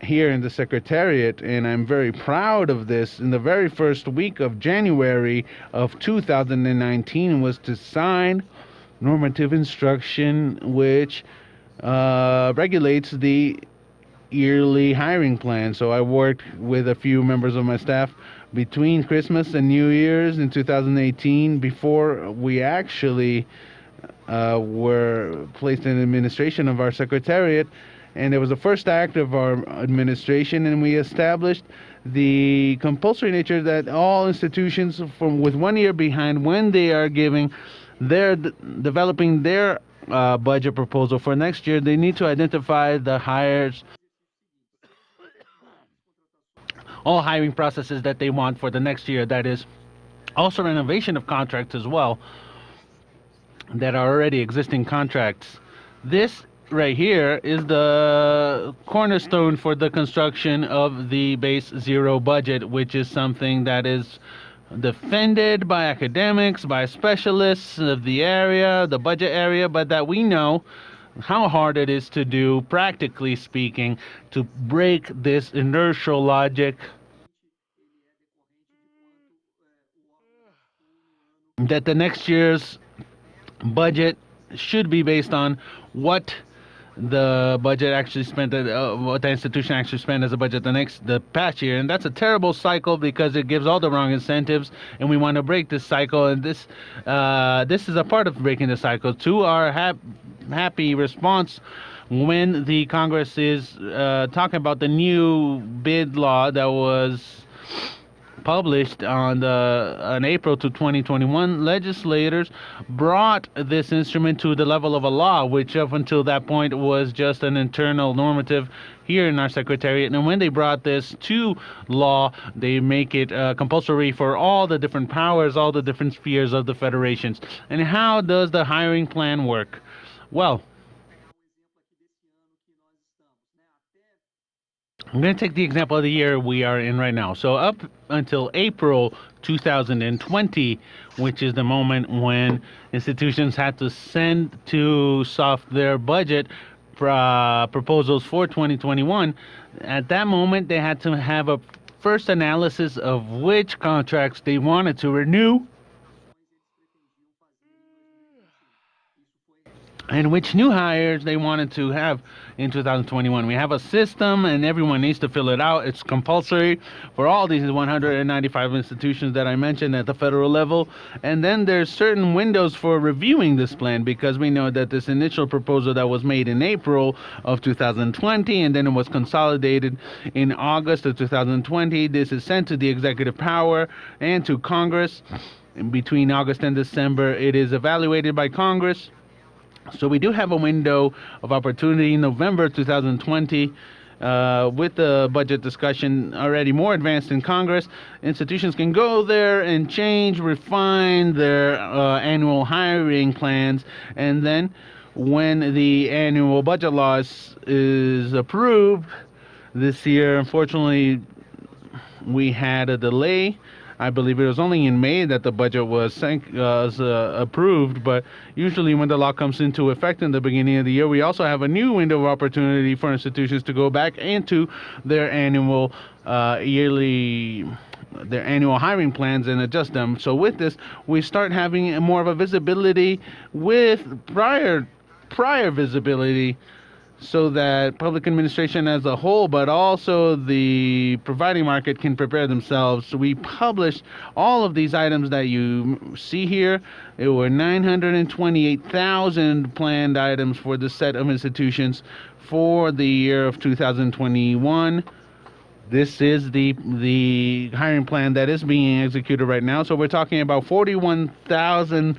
here in the Secretariat, and I'm very proud of this, in the very first week of January of 2019 was to sign normative instruction which regulates the yearly hiring plan. So I worked with a few members of my staff between Christmas and New Year's in 2018 before we actually were placed in administration of our Secretariat. And it was the first act of our administration, and we established the compulsory nature that all institutions with 1 year behind, when they are developing their budget proposal for next year, they need to identify the all hiring processes that they want for the next year. That is also renovation of contracts as well that are already existing contracts. This right here is the cornerstone for the construction of the base zero budget, which is something that is defended by academics, by specialists of the area, the budget area, but that we know how hard it is to do, practically speaking, to break this inertial logic that the next year's budget should be based on what the budget actually spent, what the institution actually spent as a budget the past year. And that's a terrible cycle because it gives all the wrong incentives, and we want to break this cycle. And this is a part of breaking the cycle. To our happy response when the Congress is talking about the new bid law that was published on April to 2021, legislators brought this instrument to the level of a law, which up until that point was just an internal normative here in our Secretariat. And when they brought this to law, they make it compulsory for all the different powers, all the different spheres of the federations. And how does the hiring plan work? Well, I'm going to take the example of the year we are in right now. So up until April 2020, which is the moment when institutions had to send to SOF their budget proposals for 2021, at that moment they had to have a first analysis of which contracts they wanted to renew and which new hires they wanted to have in 2021. We have a system and everyone needs to fill it out. It's compulsory for all these 195 institutions that I mentioned at the federal level. And then there's certain windows for reviewing this plan, because we know that this initial proposal that was made in April of 2020 and then it was consolidated in August of 2020. This is sent to the executive power and to Congress. In between August and December, it is evaluated by Congress. So we do have a window of opportunity in November 2020 with the budget discussion already more advanced in Congress. Institutions can go there and change, refine their annual hiring plans. And then when the annual budget law is approved this year, unfortunately, we had a delay. I believe it was only in May that the budget was approved, but usually when the law comes into effect in the beginning of the year, we also have a new window of opportunity for institutions to go back into their annual hiring plans and adjust them. So with this, we start having more of a visibility with prior visibility, so that public administration as a whole, but also the providing market, can prepare themselves. So we published all of these items that you see here. It were 928,000 planned items for this set of institutions for the year of 2021. This is the hiring plan that is being executed right now. So we're talking about 41,000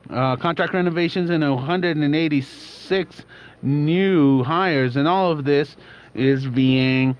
contract renovations and 186 new hires, and all of this is being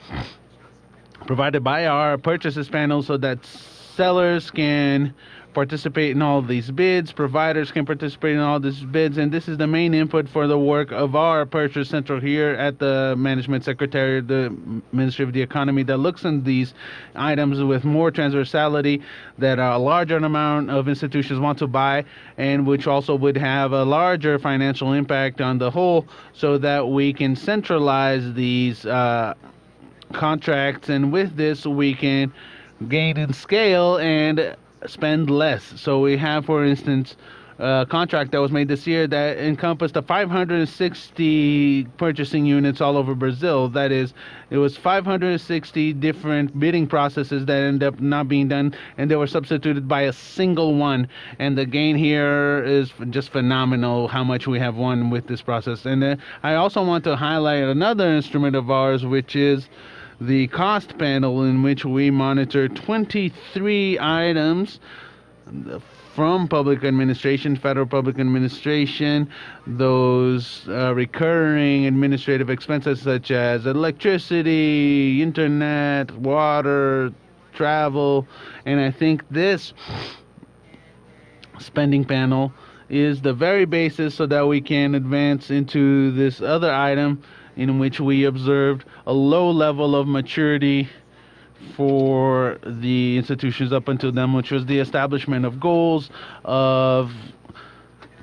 provided by our purchases panel so that sellers can participate in all of these bids, providers can participate in all these bids, and this is the main input for the work of our purchase central here at the Management Secretariat, the Ministry of the Economy, that looks in these items with more transversality that a larger amount of institutions want to buy, and which also would have a larger financial impact on the whole, so that we can centralize these contracts, and with this we can gain in scale and spend less. So we have, for instance, a contract that was made this year that encompassed the 560 purchasing units all over Brazil. That is, it was 560 different bidding processes that ended up not being done, and they were substituted by a single one. And the gain here is just phenomenal, how much we have won with this process. And I also want to highlight another instrument of ours, which is the cost panel, in which we monitor 23 items from public administration, federal public administration, those recurring administrative expenses such as electricity, internet, water, travel. And I think this spending panel is the very basis so that we can advance into this other item, in which we observed a low level of maturity for the institutions up until then, which was the establishment of goals to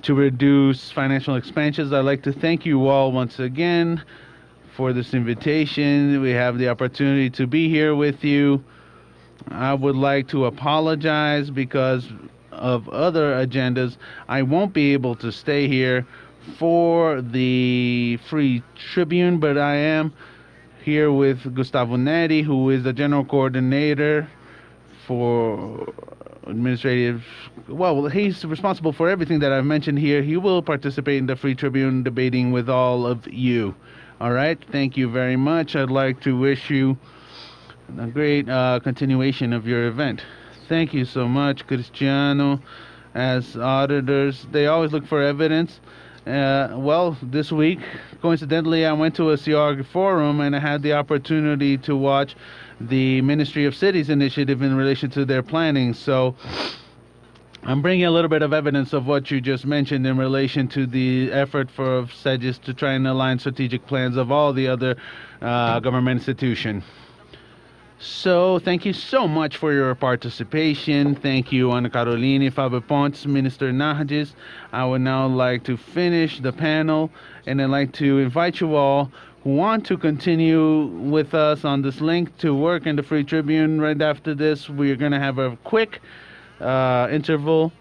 reduce financial expenses. I'd like to thank you all once again for this invitation. We have the opportunity to be here with you. I would like to apologize because of other agendas. I won't be able to stay here for the Free Tribune, but I am here with Gustavo Neri, who is the general coordinator for administrative. Well, he's responsible for everything that I've mentioned here. He will participate in the Free Tribune debating with all of you. All right, thank you very much. I'd like to wish you a great continuation of your event. Thank you so much, Cristiano. As auditors, they always look for evidence. Well, this week, coincidentally, I went to a CR forum and I had the opportunity to watch the Ministry of Cities initiative in relation to their planning. So I'm bringing a little bit of evidence of what you just mentioned in relation to the effort for SEGES to try and align strategic plans of all the other government institutions. So, thank you so much for your participation. Thank you, Ana Carolina, Fábio Pontes, Minister Nardes. I would now like to finish the panel, and I'd like to invite you all who want to continue with us on this link to work in the Free Tribune. Right after this, we're going to have a quick interval,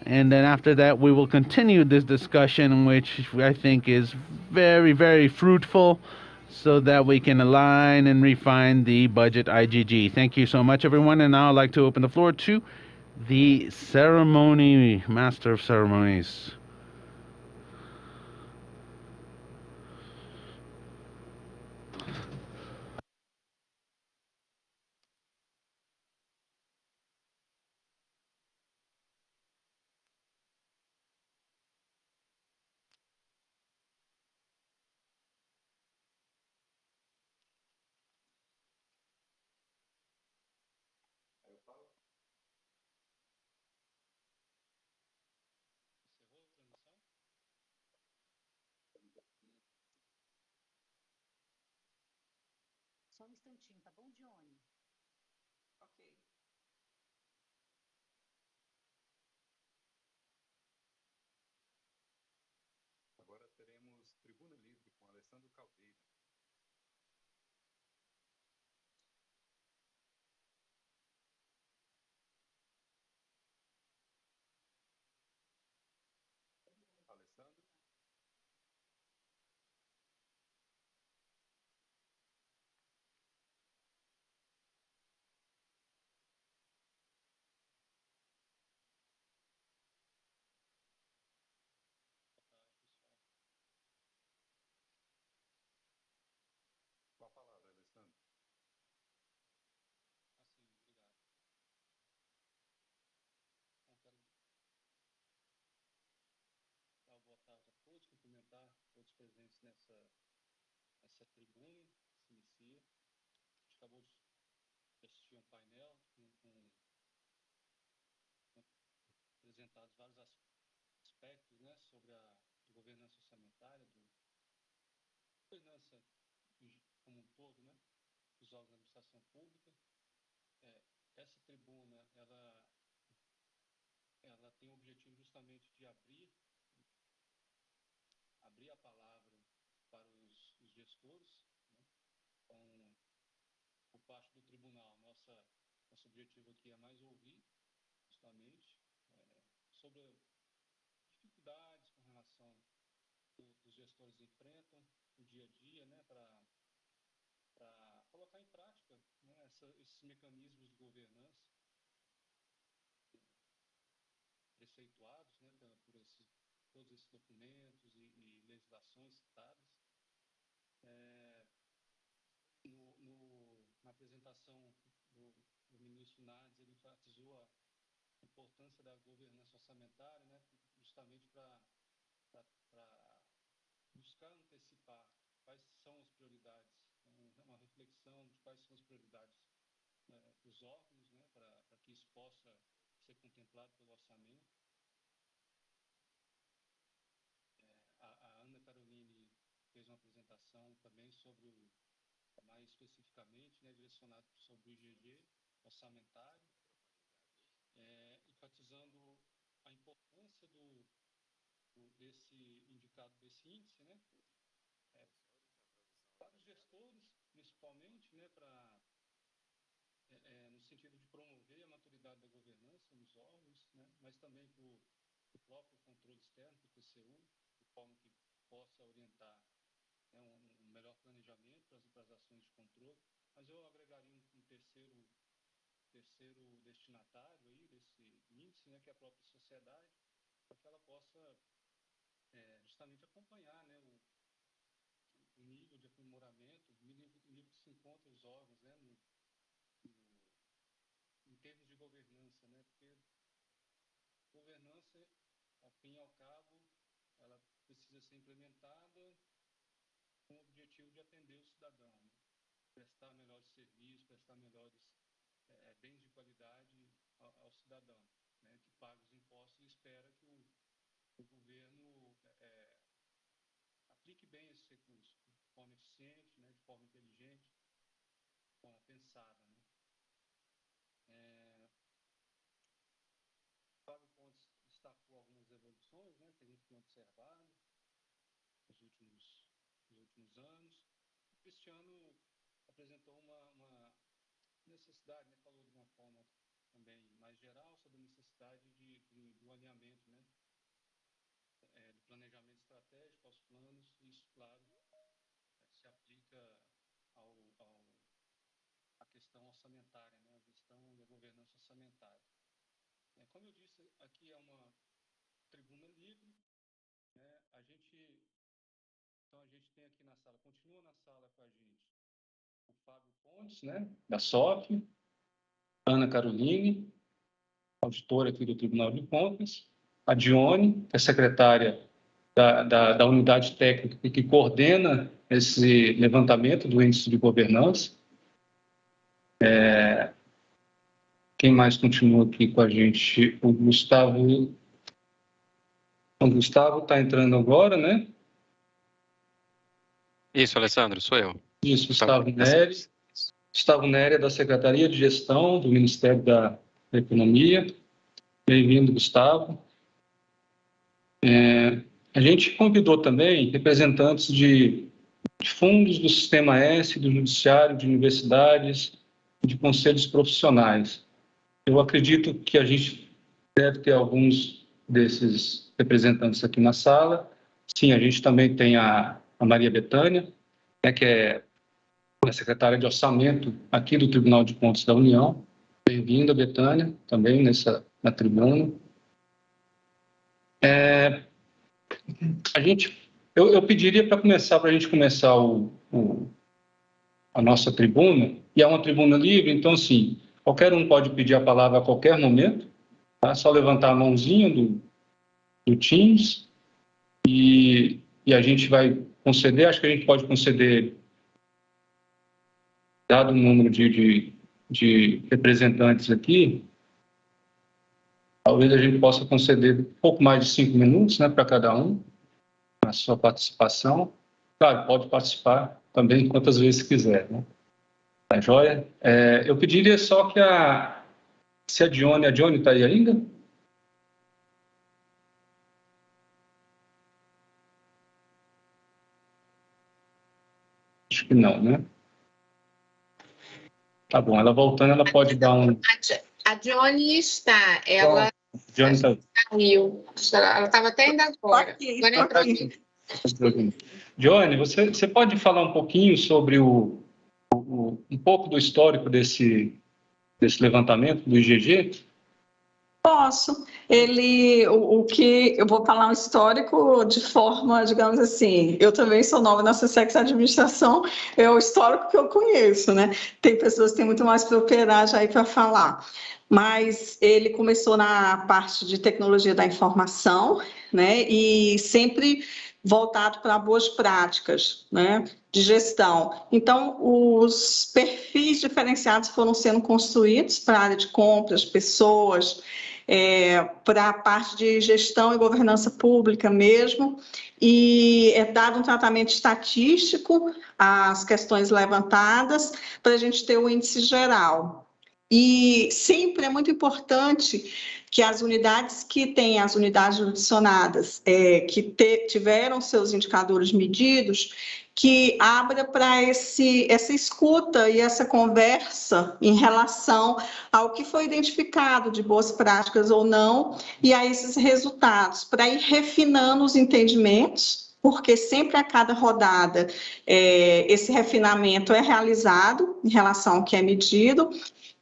and then after that, we will continue this discussion, which I think is very, very fruitful, so that we can align and refine the budget IGG. Thank you so much, everyone. And now I'd like to open the floor to the ceremony, Master of Ceremonies. Só um instantinho, tá bom, Dione? Ok. Agora teremos Tribuna Livre com Alessandro Caldeira. Alessandro. Com a palavra, Alessandro. Assim, obrigado. Bom, quero dar uma boa tarde a todos, cumprimentar todos presentes nessa tribuna que se inicia. A gente acabou de assistir um painel com apresentados vários aspectos, né, sobre a governança orçamentária, governança como um todo, né, dos órgãos da administração pública. Essa tribuna, ela tem o objetivo justamente de abrir a palavra para os gestores, né? Então, por parte do tribunal, nosso objetivo aqui é mais ouvir, justamente, sobre dificuldades com relação dos gestores enfrentam no dia a dia, né, para colocar em prática, né, esses mecanismos de governança preceituados, né, por todos esses documentos e legislações citadas. Na apresentação do ministro Nardes, ele enfatizou a importância da governança orçamentária, né, justamente para buscar antecipar quais são as prioridades, uma reflexão de quais são as prioridades dos órgãos, né, para que isso possa ser contemplado pelo orçamento. A Ana Caroline fez uma apresentação também sobre mais especificamente, né, direcionado sobre o IGG orçamentário, enfatizando a importância desse indicado, desse índice, né, para os gestores, principalmente, né, no sentido de promover a maturidade da governança nos órgãos, né, mas também para o próprio controle externo, para o TCU, de forma que possa orientar, né, um melhor planejamento para as ações de controle. Mas eu agregaria um terceiro destinatário aí desse índice, né, que é a própria sociedade, para que ela possa justamente acompanhar, né, o nível de aprimoramento, o nível que se encontra os órgãos, né, em termos de governança, né, porque governança, ao fim e ao cabo, ela precisa ser implementada com o objetivo de atender o cidadão, né, prestar melhores serviços, prestar melhores bens de qualidade ao cidadão. né, que paga os impostos e espera que o governo aplique bem esse recurso de forma eficiente, né, de forma inteligente, de forma pensada, né. O Fábio Pontes destacou algumas evoluções, né, que a gente tem observado nos últimos anos. O Cristiano apresentou uma necessidade, né, falou de uma forma também mais geral sobre a necessidade do alinhamento, né, do planejamento estratégico aos planos. Isso, claro, se aplica à questão orçamentária, né, a gestão e a governança orçamentária. Como eu disse, aqui é uma tribuna livre, né, então a gente tem aqui na sala, continua na sala com a gente o Fábio Pontes, né, da SOF, Ana Caroline, auditora aqui do Tribunal de Contas, a Dione, que é secretária da unidade técnica e que coordena esse levantamento do índice de governança. Quem mais continua aqui com a gente? O Gustavo. O Gustavo está entrando agora, né? Isso, Alessandro, sou eu. Isso, Gustavo Neri. Gustavo Neri é da Secretaria de Gestão do Ministério da Economia. Bem-vindo, Gustavo. A gente convidou também representantes de fundos do Sistema S, do Judiciário, de universidades, de conselhos profissionais. Eu acredito que a gente deve ter alguns desses representantes aqui na sala. Sim, a gente também tem a Maria Bethânia, né, que é a secretária de Orçamento aqui do Tribunal de Contas da União. Bem-vinda, Bethânia, também na tribuna. Eu pediria para a gente começar a nossa tribuna, e é uma tribuna livre, então, assim, qualquer um pode pedir a palavra a qualquer momento, tá? Só levantar a mãozinha do Teams e a gente vai conceder, acho que a gente pode conceder, dado o número de representantes aqui, talvez a gente possa conceder um pouco mais de 5 minutos, né, para cada um, na sua participação. Claro, pode participar também quantas vezes quiser, né? Tá joia? Eu pediria só que se a Dione está aí ainda? Acho que não, né? Tá bom, ela voltando, ela pode dar um... A Dione está, ela saiu. Ela estava até ainda agora. Agora entrou. Dione, você pode falar um pouquinho sobre um pouco do histórico desse levantamento do IGG? Posso. O que eu vou falar um histórico de forma, digamos assim, eu também sou nova nessa secção de administração, é o histórico que eu conheço, né? Tem pessoas que têm muito mais propriedade aí para falar. Mas ele começou na parte de tecnologia da informação, né? E sempre voltado para boas práticas, né, de gestão. Então, os perfis diferenciados foram sendo construídos para a área de compras, pessoas, para a parte de gestão e governança pública mesmo, e é dado um tratamento estatístico às questões levantadas para a gente ter o índice geral. E sempre é muito importante que as unidades que têm as unidades jurisdicionadas, que tiveram seus indicadores medidos, que abra para essa escuta e essa conversa em relação ao que foi identificado de boas práticas ou não, e a esses resultados, para ir refinando os entendimentos, porque sempre a cada rodada esse refinamento é realizado em relação ao que é medido.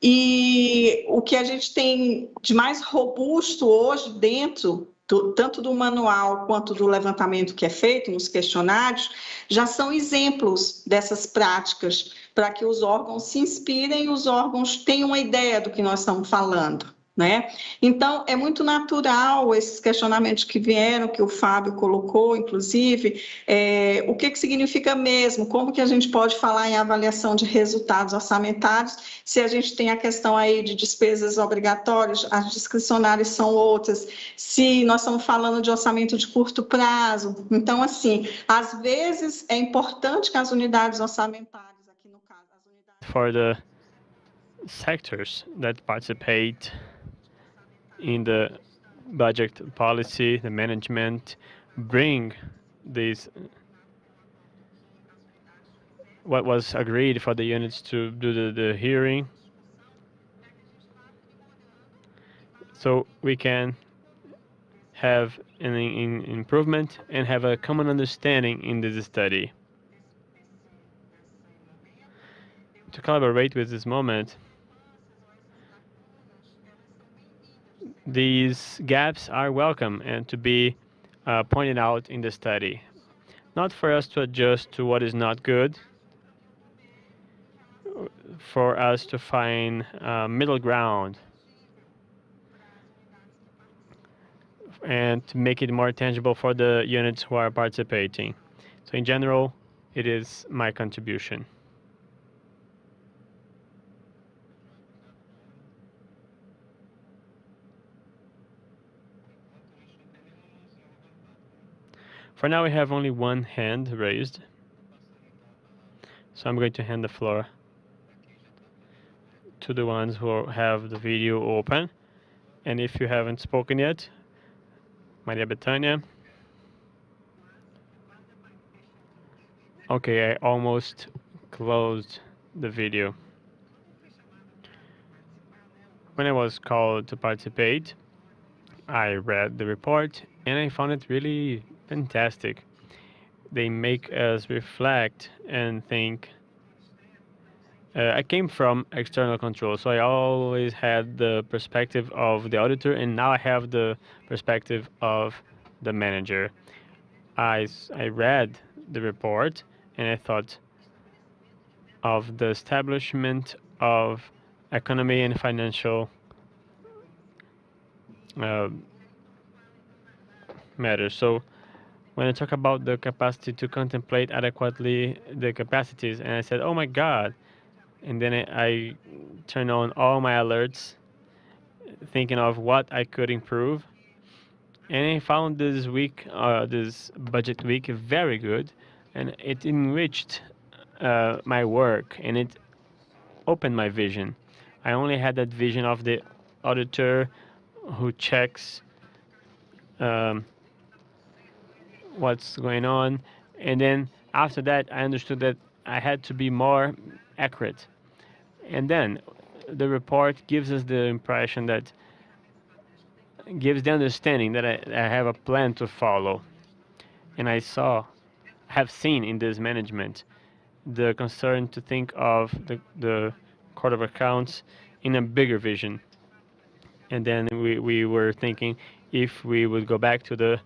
E o que a gente tem de mais robusto hoje dentro, tanto do manual quanto do levantamento que é feito nos questionários, já são exemplos dessas práticas, para que os órgãos se inspirem e os órgãos tenham uma ideia do que nós estamos falando, né? Então, é muito natural esses questionamentos que vieram, que o Fábio colocou, inclusive, o que significa mesmo, como que a gente pode falar em avaliação de resultados orçamentários, se a gente tem a questão aí de despesas obrigatórias, as discricionárias são outras, se nós estamos falando de orçamento de curto prazo. Então, assim, às vezes é importante que as unidades orçamentárias, aqui no caso, as unidades... For the sectors that participate in the budget policy, the management, bring these what was agreed for the units to do the hearing, so we can have an improvement and have a common understanding in this study. To collaborate with this moment, these gaps are welcome and to be pointed out in the study. Not for us to adjust to what is not good, for us to find middle ground and to make it more tangible for the units who are participating. So in general, it is my contribution. For now, we have only one hand raised. So I'm going to hand the floor to the ones who have the video open. And if you haven't spoken yet, Maria Bethânia. Okay, I almost closed the video. When I was called to participate, I read the report and I found it really fantastic. They make us reflect and think. I came from external control, so I always had the perspective of the auditor, and now I have the perspective of the manager. I read the report and I thought of the establishment of economy and financial matters. So when I talk about the capacity to contemplate adequately the capacities, and I said, oh my God, and then I turn on all my alerts, thinking of what I could improve. And I found this week, this budget week, very good, and it enriched my work, and it opened my vision. I only had that vision of the auditor who checks what's going on, and then after that I understood that I had to be more accurate. And then the report gives us the impression that gives the understanding that I have a plan to follow. And I have seen in this management the concern to think of the Court of Accounts in a bigger vision. And then we were thinking if we would go back to the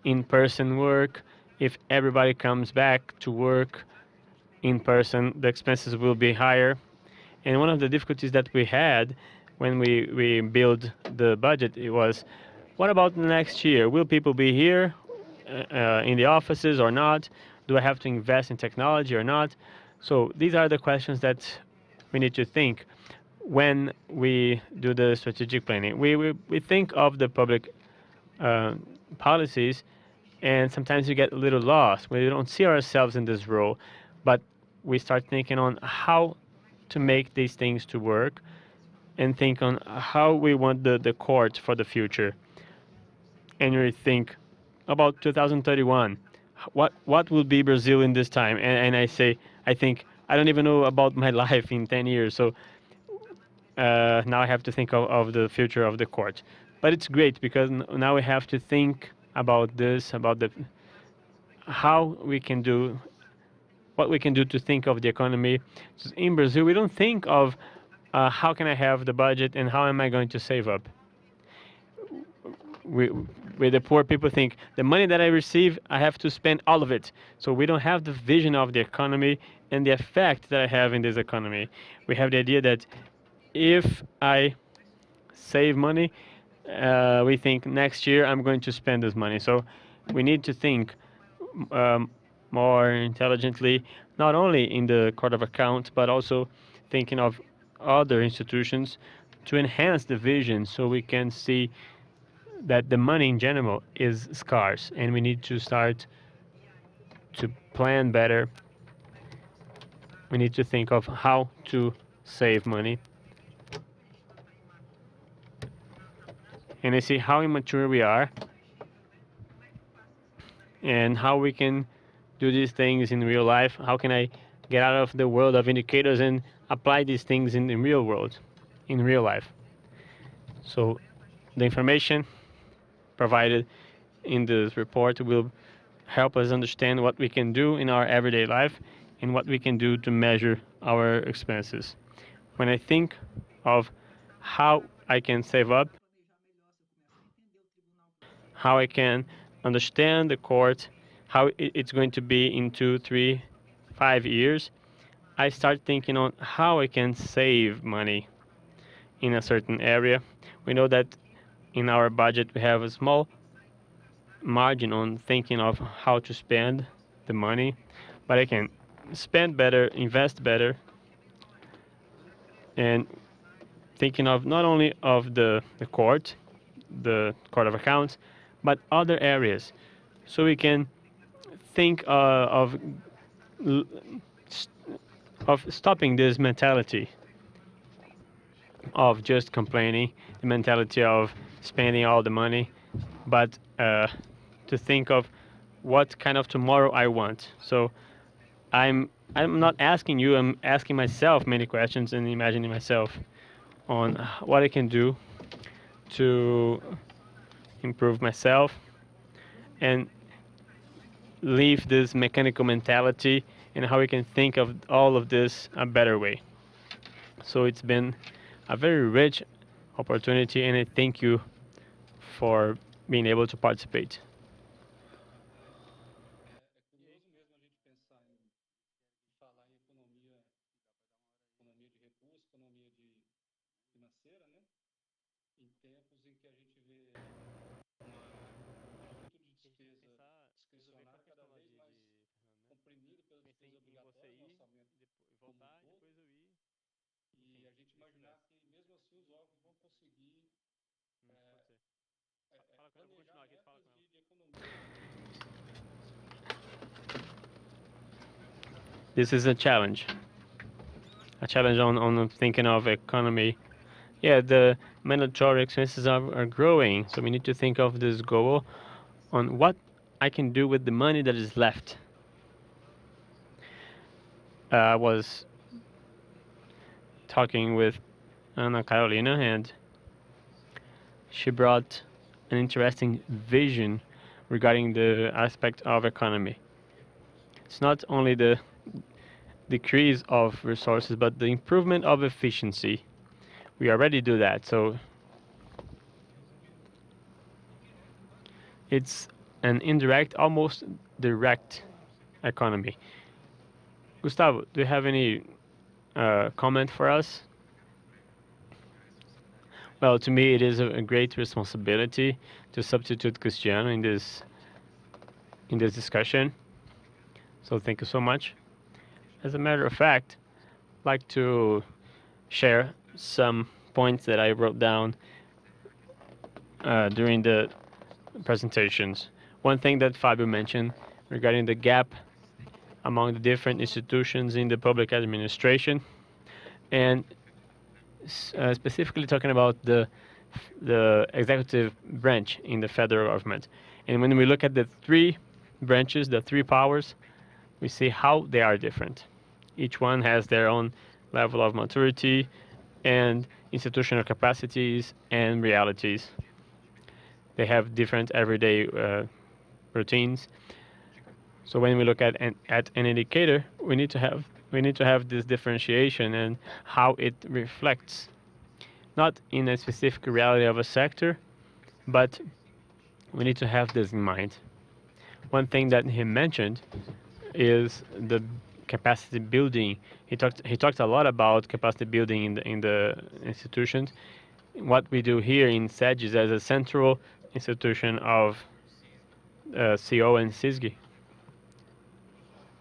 in-person work, if everybody comes back to work in person, the expenses will be higher. And one of the difficulties that we had when we build the budget, it was, what about next year? Will people be here in the offices or not? Do I have to invest in technology or not? So these are the questions that we need to think when we do the strategic planning. We think of the public policies, and sometimes we get a little lost. We don't see ourselves in this role, but we start thinking on how to make these things to work and think on how we want the court for the future. And we think about 2031, what will be Brazil in this time? And I think, I don't even know about my life in 10 years, so now I have to think of the future of the court. But it's great because now we have to think about this, about how we can do, what we can do to think of the economy. In Brazil, we don't think of how can I have the budget and how am I going to save up. We the poor people think the money that I receive, I have to spend all of it. So we don't have the vision of the economy and the effect that I have in this economy. We have the idea that if I save money, we think next year I'm going to spend this money. So we need to think more intelligently, not only in the Court of Accounts, but also thinking of other institutions to enhance the vision so we can see that the money in general is scarce and we need to start to plan better. We need to think of how to save money. And I see how immature we are and how we can do these things in real life. How can I get out of the world of indicators and apply these things in the real world, in real life? So the information provided in this report will help us understand what we can do in our everyday life and what we can do to measure our expenses. When I think of how I can save up, how I can understand the court, how it's going to be in 2, 3, 5 years, I start thinking on how I can save money in a certain area. We know that in our budget we have a small margin on thinking of how to spend the money, but I can spend better, invest better, and thinking of not only of the court of accounts, but other areas. So we can think of stopping this mentality of just complaining, the mentality of spending all the money, but to think of what kind of tomorrow I want. So I'm not asking you, I'm asking myself many questions and imagining myself on what I can do to improve myself and leave this mechanical mentality and how we can think of all of this a better way. So it's been a very rich opportunity and I thank you for being able to participate. Curioso mesmo a gente pensar em falar em economia de recursos, economia financeira, né? Em tempos em que a gente vê um aumento de despesa discricionária cada vez mais comprimido pela despesa obrigatória no orçamento como um todo. E a gente imaginar que mesmo assim os órgãos vão conseguir planejar metas de economia. This is a challenge on thinking of economy. Yeah, the mandatory expenses are growing, so we need to think of this goal on what I can do with the money that is left. I was talking with Ana Carolina and she brought an interesting vision regarding the aspect of economy. It's not only the decrease of resources, but the improvement of efficiency. We already do that, so it's an indirect, almost direct economy. Gustavo, do you have any comment for us? Well, to me, it is a great responsibility to substitute Cristiano in this discussion. So thank you so much. As a matter of fact, I'd like to share some points that I wrote down during the presentations. One thing that Fabio mentioned regarding the gap among the different institutions in the public administration, and specifically talking about the executive branch in the federal government. And when we look at the three branches, the three powers, we see how they are different. Each one has their own level of maturity and institutional capacities and realities. They have different everyday routines. So when we look at an indicator, we need to have this differentiation and how it reflects, not in a specific reality of a sector, but we need to have this in mind. One thing that he mentioned is the capacity building. He talked a lot about capacity building in the institutions, what we do here in SEGES as a central institution of CO and SISGI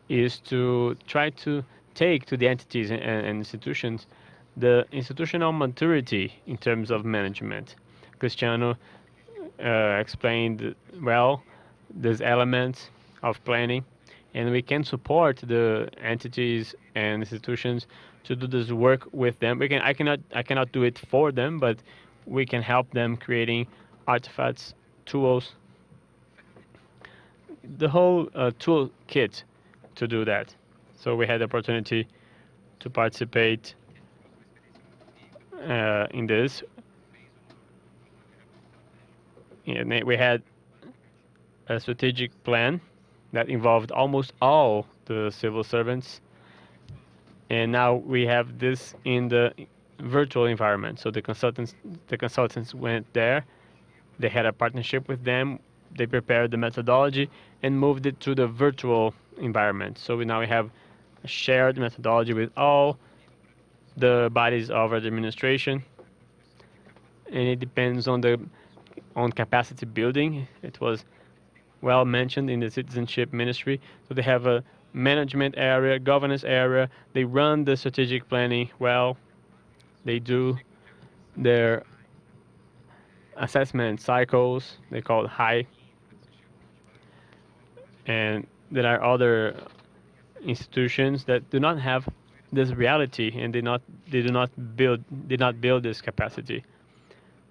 is to try to take to the entities and institutions the institutional maturity in terms of management. Cristiano explained well these elements of planning, and we can support the entities and institutions to do this work with them. I cannot do it for them, but we can help them creating artifacts, tools, the whole toolkit to do that. So we had the opportunity to participate in this. And we had a strategic plan that involved almost all the civil servants. And now we have this in the virtual environment. So the consultants went there. They had a partnership with them. They prepared the methodology and moved it to the virtual environment. So now we have a shared methodology with all the bodies of our administration. And it depends on capacity building. It was well mentioned in the citizenship ministry. So they have a management area, governance area. They run the strategic planning well. They do their assessment cycles. They call it high. And there are other institutions that do not have this reality, and did not build this capacity.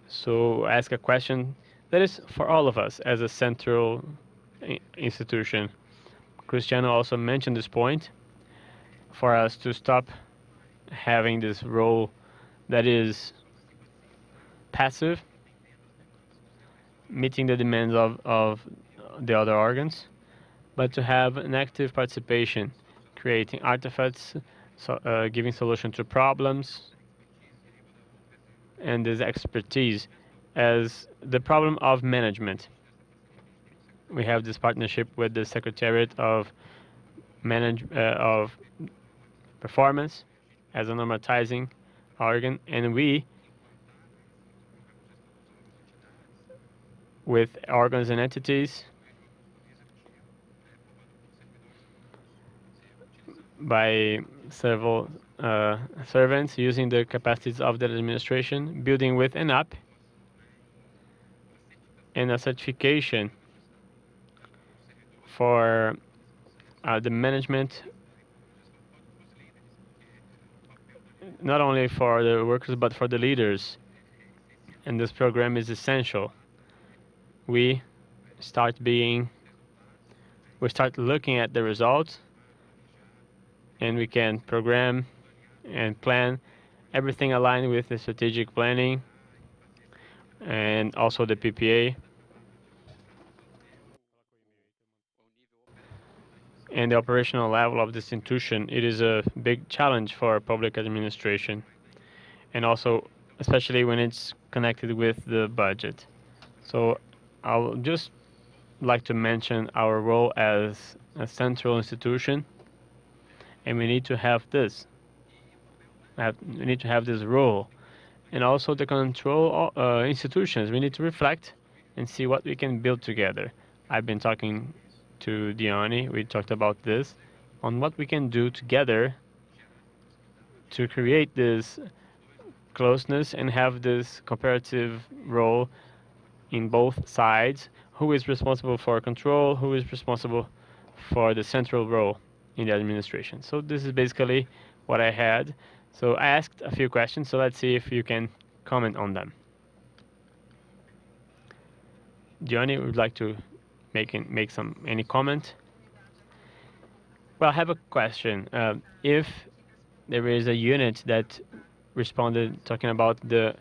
So ask a question that is for all of us as a central institution. Cristiano also mentioned this point for us to stop having this role that is passive, meeting the demands of the other organs, but to have an active participation, creating artifacts, giving solution to problems, and this expertise as the problem of management. We have this partnership with the Secretariat of Performance as a normatizing organ, and we, with organs and entities, by several servants using the capacities of the administration, building with an app and a certification for the management, not only for the workers but for the leaders. And this program is essential. We start looking at the results, and we can program and plan everything aligned with the strategic planning and also the PPA. And the operational level of this institution, it is a big challenge for public administration, and also especially when it's connected with the budget. So I'll just like to mention our role as a central institution, and we need to have this. We need to have this role, and also the control institutions. We need to reflect and see what we can build together. I've been talking to Dione. We talked about this on what we can do together to create this closeness and have this comparative role in both sides. Who is responsible for control? Who is responsible for the central role in the administration? So this is basically what I had. So I asked a few questions, so let's see if you can comment on them. Johnny, would like to make any comment? Well, I have a question. If there is a unit that responded talking about the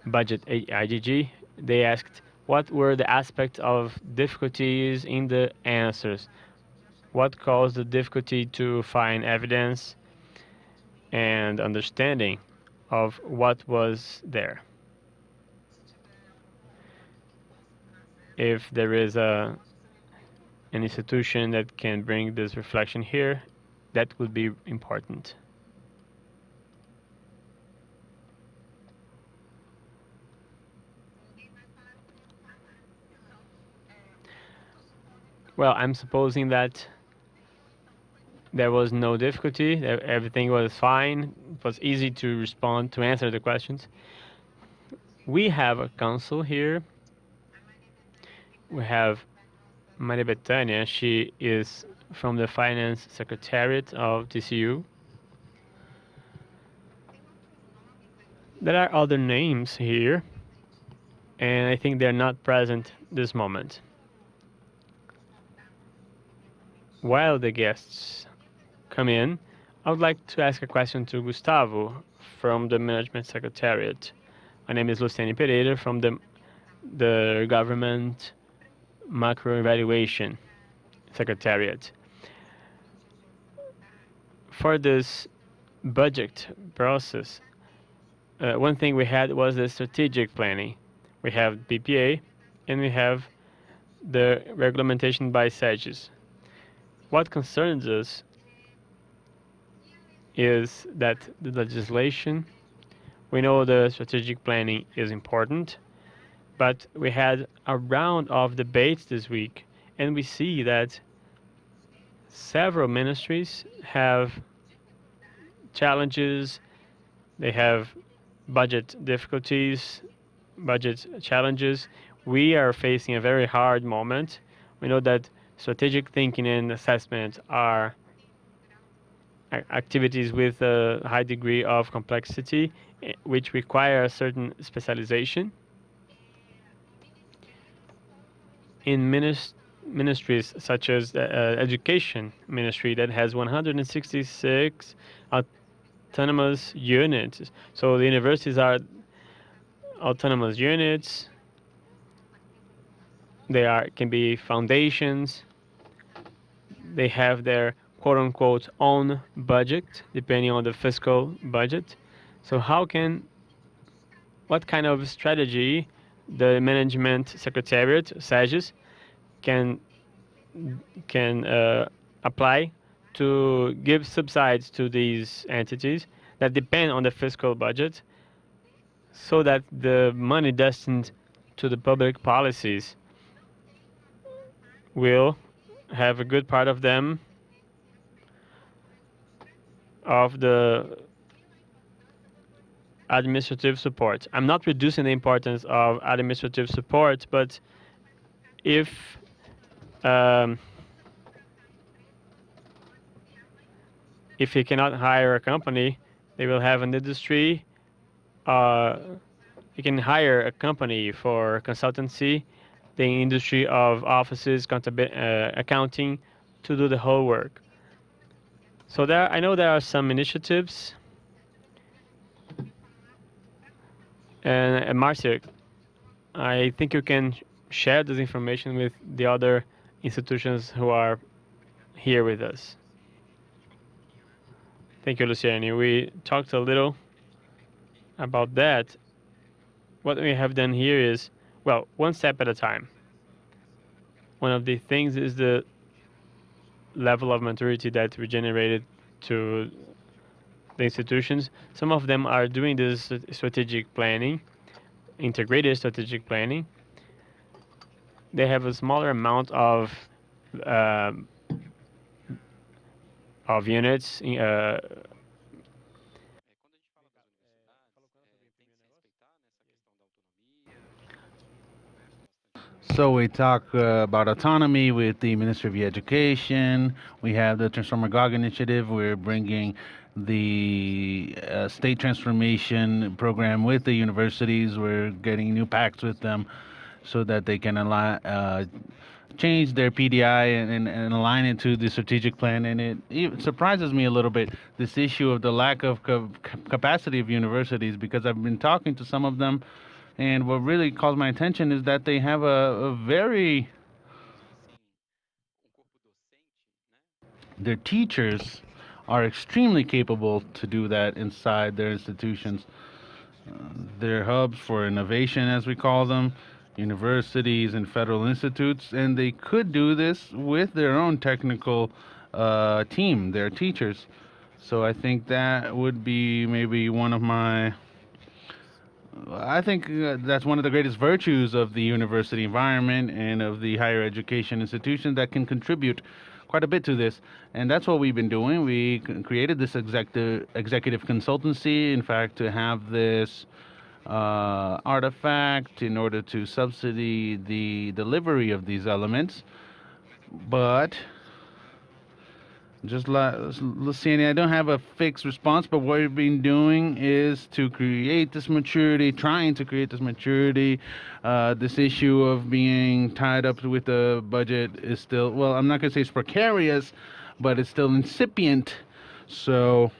budget IGG, they asked what were the aspects of difficulties in the answers. What caused the difficulty to find evidence and understanding of what was there? If there is an institution that can bring this reflection here, that would be important. Well, I'm supposing that there was no difficulty, everything was fine, it was easy to respond, to answer the questions. We have a council here. We have Maria Bethânia, she is from the Finance Secretariat of TCU. There are other names here, and I think they're not present this moment. While the guests come in, I would like to ask a question to Gustavo from the Management Secretariat. My name is Luciane Pereira from the Government Macro Evaluation Secretariat. For this budget process, one thing we had was the strategic planning. We have BPA and we have the regulation by SEGES. What concerns us is that the legislation, we know the strategic planning is important, but we had a round of debates this week, and we see that several ministries have challenges, they have budget difficulties, budget challenges. We are facing a very hard moment. We know that strategic thinking and assessment are activities with a high degree of complexity, which require a certain specialization. In ministries such as the education ministry that has 166 autonomous units. So the universities are autonomous units. They can be foundations. They have their quote-unquote own budget, depending on the fiscal budget. So what kind of strategy the Management Secretariat, SEGES, can apply to give subsidies to these entities that depend on the fiscal budget, so that the money destined to the public policies will have a good part of them of the administrative support. I'm not reducing the importance of administrative support, but if he cannot hire a company, they will have an industry. He can hire a company for consultancy, the industry of offices, accounting, to do the whole work. So I know there are some initiatives. And Marcia, I think you can share this information with the other institutions who are here with us. Thank you, Luciane. We talked a little about that. What we have done here is, well, one step at a time. One of the things is the level of maturity that we generated to the institutions. Some of them are doing this strategic planning, integrated strategic planning. They have a smaller amount of units. So we talk about autonomy with the Ministry of Education. We have the Transformer initiative. We're bringing the state transformation program with the universities. We're getting new pacts with them so that they can change their PDI and align it to the strategic plan. And it surprises me a little bit, this issue of the lack of capacity of universities, because I've been talking to some of them, and what really calls my attention is that they have their teachers are extremely capable to do that inside their institutions. They're hubs for innovation, as we call them, universities and federal institutes, and they could do this with their own technical team, their teachers. So I think that would be maybe one of my I think that's one of the greatest virtues of the university environment and of the higher education institution that can contribute quite a bit to this. And that's what we've been doing. We created this executive consultancy, in fact, to have this artifact in order to subsidy the delivery of these elements. But just Luciani, I don't have a fixed response, but what we've been doing is to create this maturity, trying to create this maturity. This issue of being tied up with the budget is still, well, I'm not going to say it's precarious, but it's still incipient. So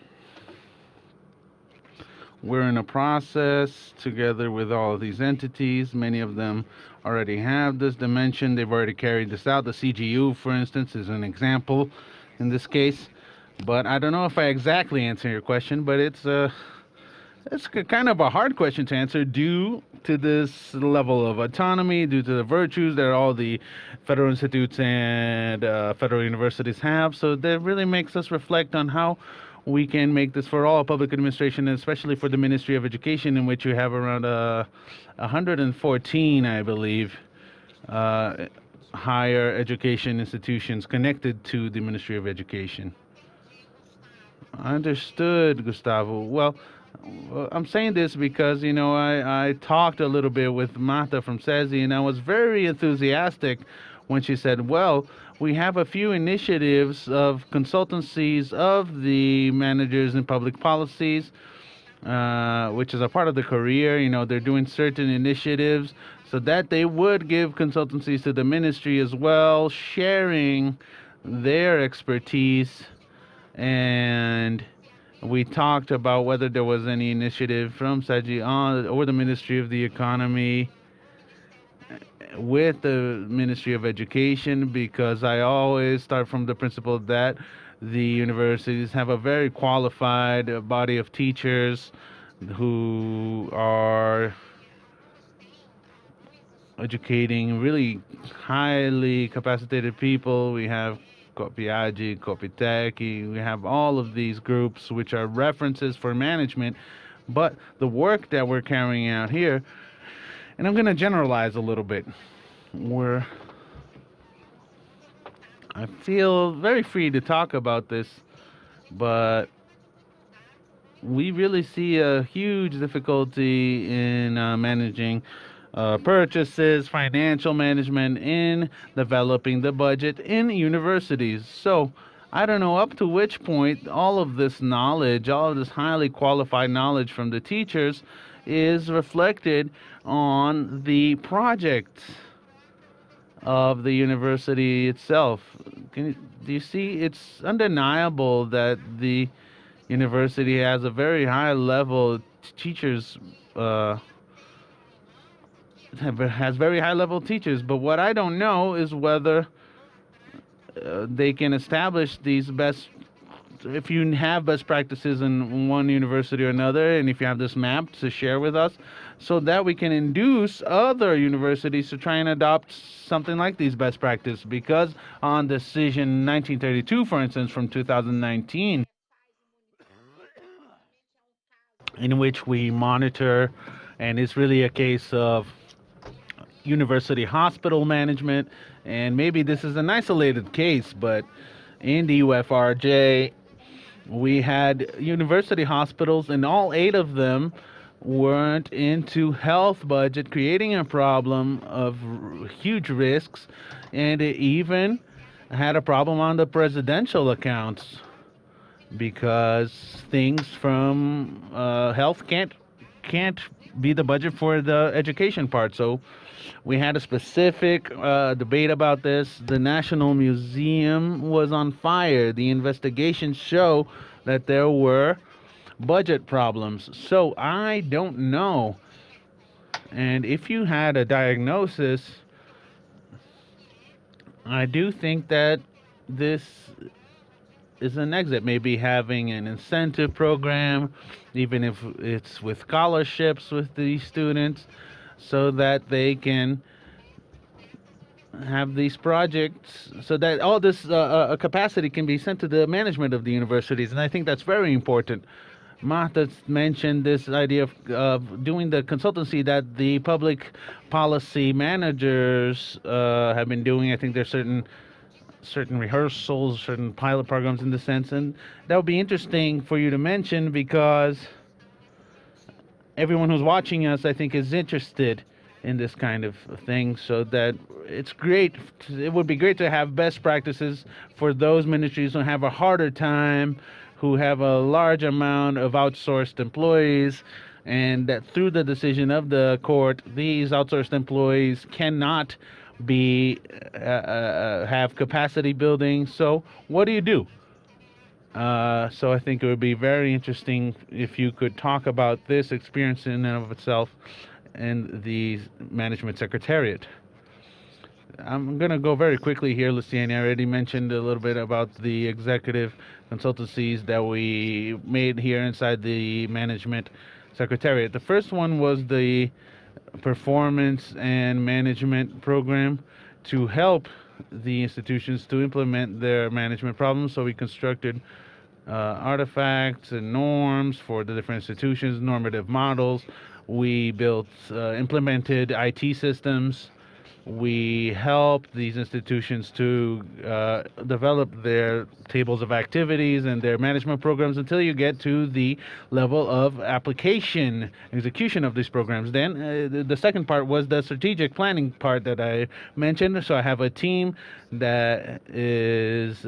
we're in a process together with all of these entities. Many of them already have this dimension. They've already carried this out. The CGU, for instance, is an example in this case. But I don't know if I exactly answer your question, but it's kind of a hard question to answer due to this level of autonomy, due to the virtues that all the federal institutes and federal universities have. So that really makes us reflect on how we can make this for all public administration, and especially for the Ministry of Education, in which you have around 114, I believe, higher education institutions connected to the Ministry of Education. Understood, Gustavo. Well, I'm saying this because, I talked a little bit with Marta from SESI, and I was very enthusiastic when she said, well, we have a few initiatives of consultancies of the managers in public policies, which is a part of the career. They're doing certain initiatives so that they would give consultancies to the ministry as well, sharing their expertise. And we talked about whether there was any initiative from SEGI or the Ministry of the Economy with the Ministry of Education, because I always start from the principle that the universities have a very qualified body of teachers who are educating really highly capacitated people. We have Copiagi, Copitec, we have all of these groups which are references for management. But the work that we're carrying out here, and I'm going to generalize a little bit, I feel very free to talk about this, but we really see a huge difficulty in managing purchases, financial management, in developing the budget in universities. So I don't know up to which point all of this knowledge, all of this highly qualified knowledge from the teachers is reflected on the projects of the university itself. Do you see? It's undeniable that the university has a very high level teachers, has very high level teachers, but what I don't know is whether they can establish these if you have best practices in one university or another, and if you have this map to share with us, so that we can induce other universities to try and adopt something like these best practices. Because on decision 1932, for instance, from 2019, in which we monitor, and it's really a case of university hospital management, and maybe this is an isolated case, but in the UFRJ, we had university hospitals, and all 8 of them weren't into health budget, creating a problem of huge risks, and it even had a problem on the presidential accounts, because things from health can't be the budget for the education part. So we had a specific debate about this. The National Museum was on fire. The investigations show that there were budget problems. So I don't know. And if you had a diagnosis, I do think that this is an exit. Maybe having an incentive program, even if it's with scholarships with these students, so that they can have these projects, so that all this capacity can be sent to the management of the universities. And I think that's very important Martha mentioned this idea of doing the consultancy that the public policy managers have been doing. I think there's certain rehearsals, certain pilot programs in the sense, and that would be interesting for you to mention because everyone who's watching us, I think, is interested in this kind of thing, so that it's great. It would be great to have best practices for those ministries who have a harder time, who have a large amount of outsourced employees, and that through the decision of the court, these outsourced employees cannot be have capacity building. So what do you do? So I think it would be very interesting if you could talk about this experience in and of itself and the management secretariat. I'm going to go very quickly here, Luciane. I already mentioned a little bit about the executive consultancies that we made here inside the management secretariat. The first one was the performance and management program to help the institutions to implement their management problems. So we constructed artifacts and norms for the different institutions, normative models. We built, implemented IT systems. We helped these institutions to develop their tables of activities and their management programs until you get to the level of execution of these programs. Then the second part was the strategic planning part that I mentioned. So I have a team that is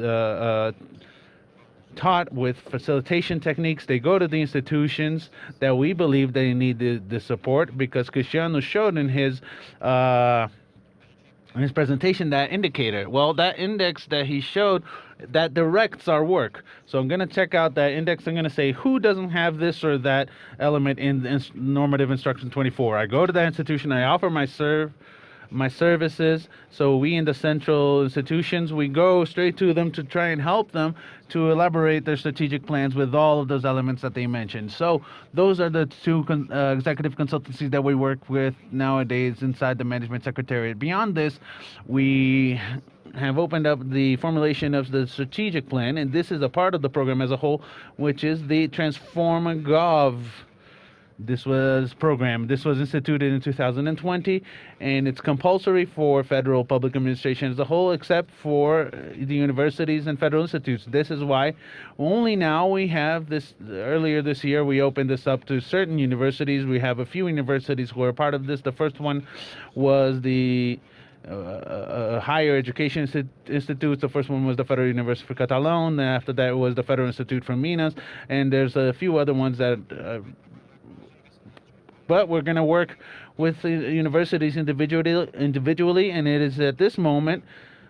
taught with facilitation techniques. They go to the institutions that we believe they need the support, because Cristiano showed in his presentation that indicator. Well, that index that he showed, that directs our work. So I'm going to check out that index. I'm going to say who doesn't have this or that element in normative instruction 24. I go to that institution, I offer my services. So we in the central institutions, we go straight to them to try and help them to elaborate their strategic plans with all of those elements that they mentioned. So those are the two executive consultancies that we work with nowadays inside the management secretariat. Beyond this, we have opened up the formulation of the strategic plan, and this is a part of the program as a whole, which is the Transform Gov. This was instituted in 2020, and it's compulsory for federal public administration as a whole, except for the universities and federal institutes. This is why only now we have this. Earlier this year, we opened this up to certain universities. We have a few universities who are part of this. The first one was the higher education institutes. The first one was the Federal University for Catalan. And after that was the Federal Institute for Minas, and there's a few other ones that. But we're going to work with the universities individually, and it is at this moment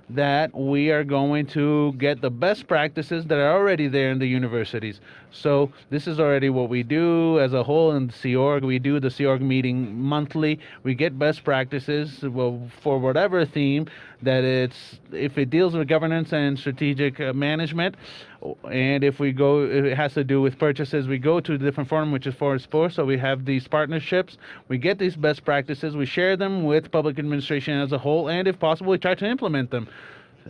that we are going to get the best practices that are already there in the universities. So this is already what we do as a whole in the C-Org. We do the C-Org meeting monthly. We get best practices for whatever theme that if it deals with governance and strategic management, and if it has to do with purchases, we go to the different forum, which is for sports. So we have these partnerships. We get these best practices. We share them with public administration as a whole, and if possible, we try to implement them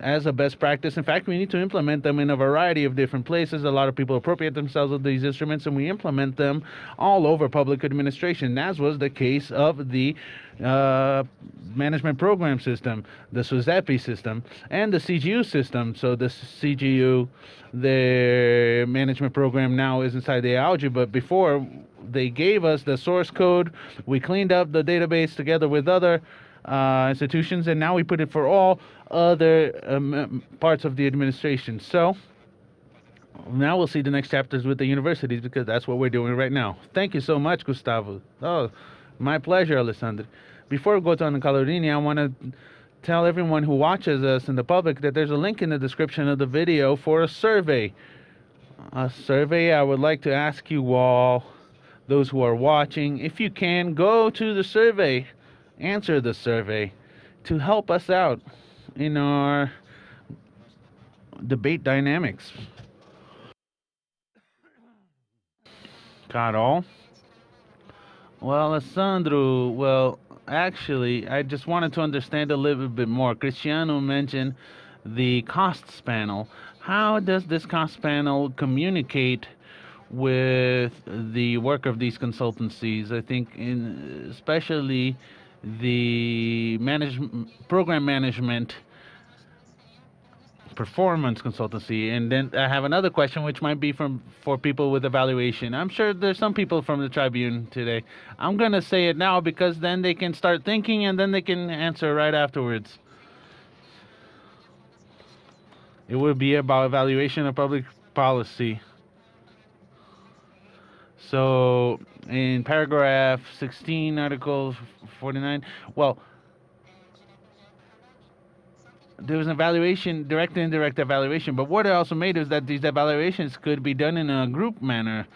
as a best practice. In fact, we need to implement them in a variety of different places. A lot of people appropriate themselves of these instruments, and we implement them all over public administration, as was the case of the management program system, the SUSEPI system, and the CGU system. So the CGU, the management program now is inside the ALGE, but before they gave us the source code, we cleaned up the database together with other institutions, and now we put it for all other parts of the administration. So now we'll see the next chapters with the universities, because that's what we're doing right now. Thank you so much, Gustavo. Oh, my pleasure, Alessandro. Before we go to Ana Calorini, I want to tell everyone who watches us in the public that there's a link in the description of the video for a survey. I would like to ask you all, those who are watching, if you can, go to the survey, answer the survey to help us out in our debate dynamics. Carol? Well, Alessandro, actually, I just wanted to understand a little bit more. Cristiano mentioned the costs panel. How does this cost panel communicate with the work of these consultancies. I think especially the program management performance consultancy. And then I have another question, which might be for people with evaluation. I'm sure there's some people from the Tribune today. I'm going to say it now because then they can start thinking and then they can answer right afterwards. It would be about evaluation of public policy. So in paragraph 16, article 49, well, there was an evaluation, direct and indirect evaluation, but what it also made is that these evaluations could be done in a group manner.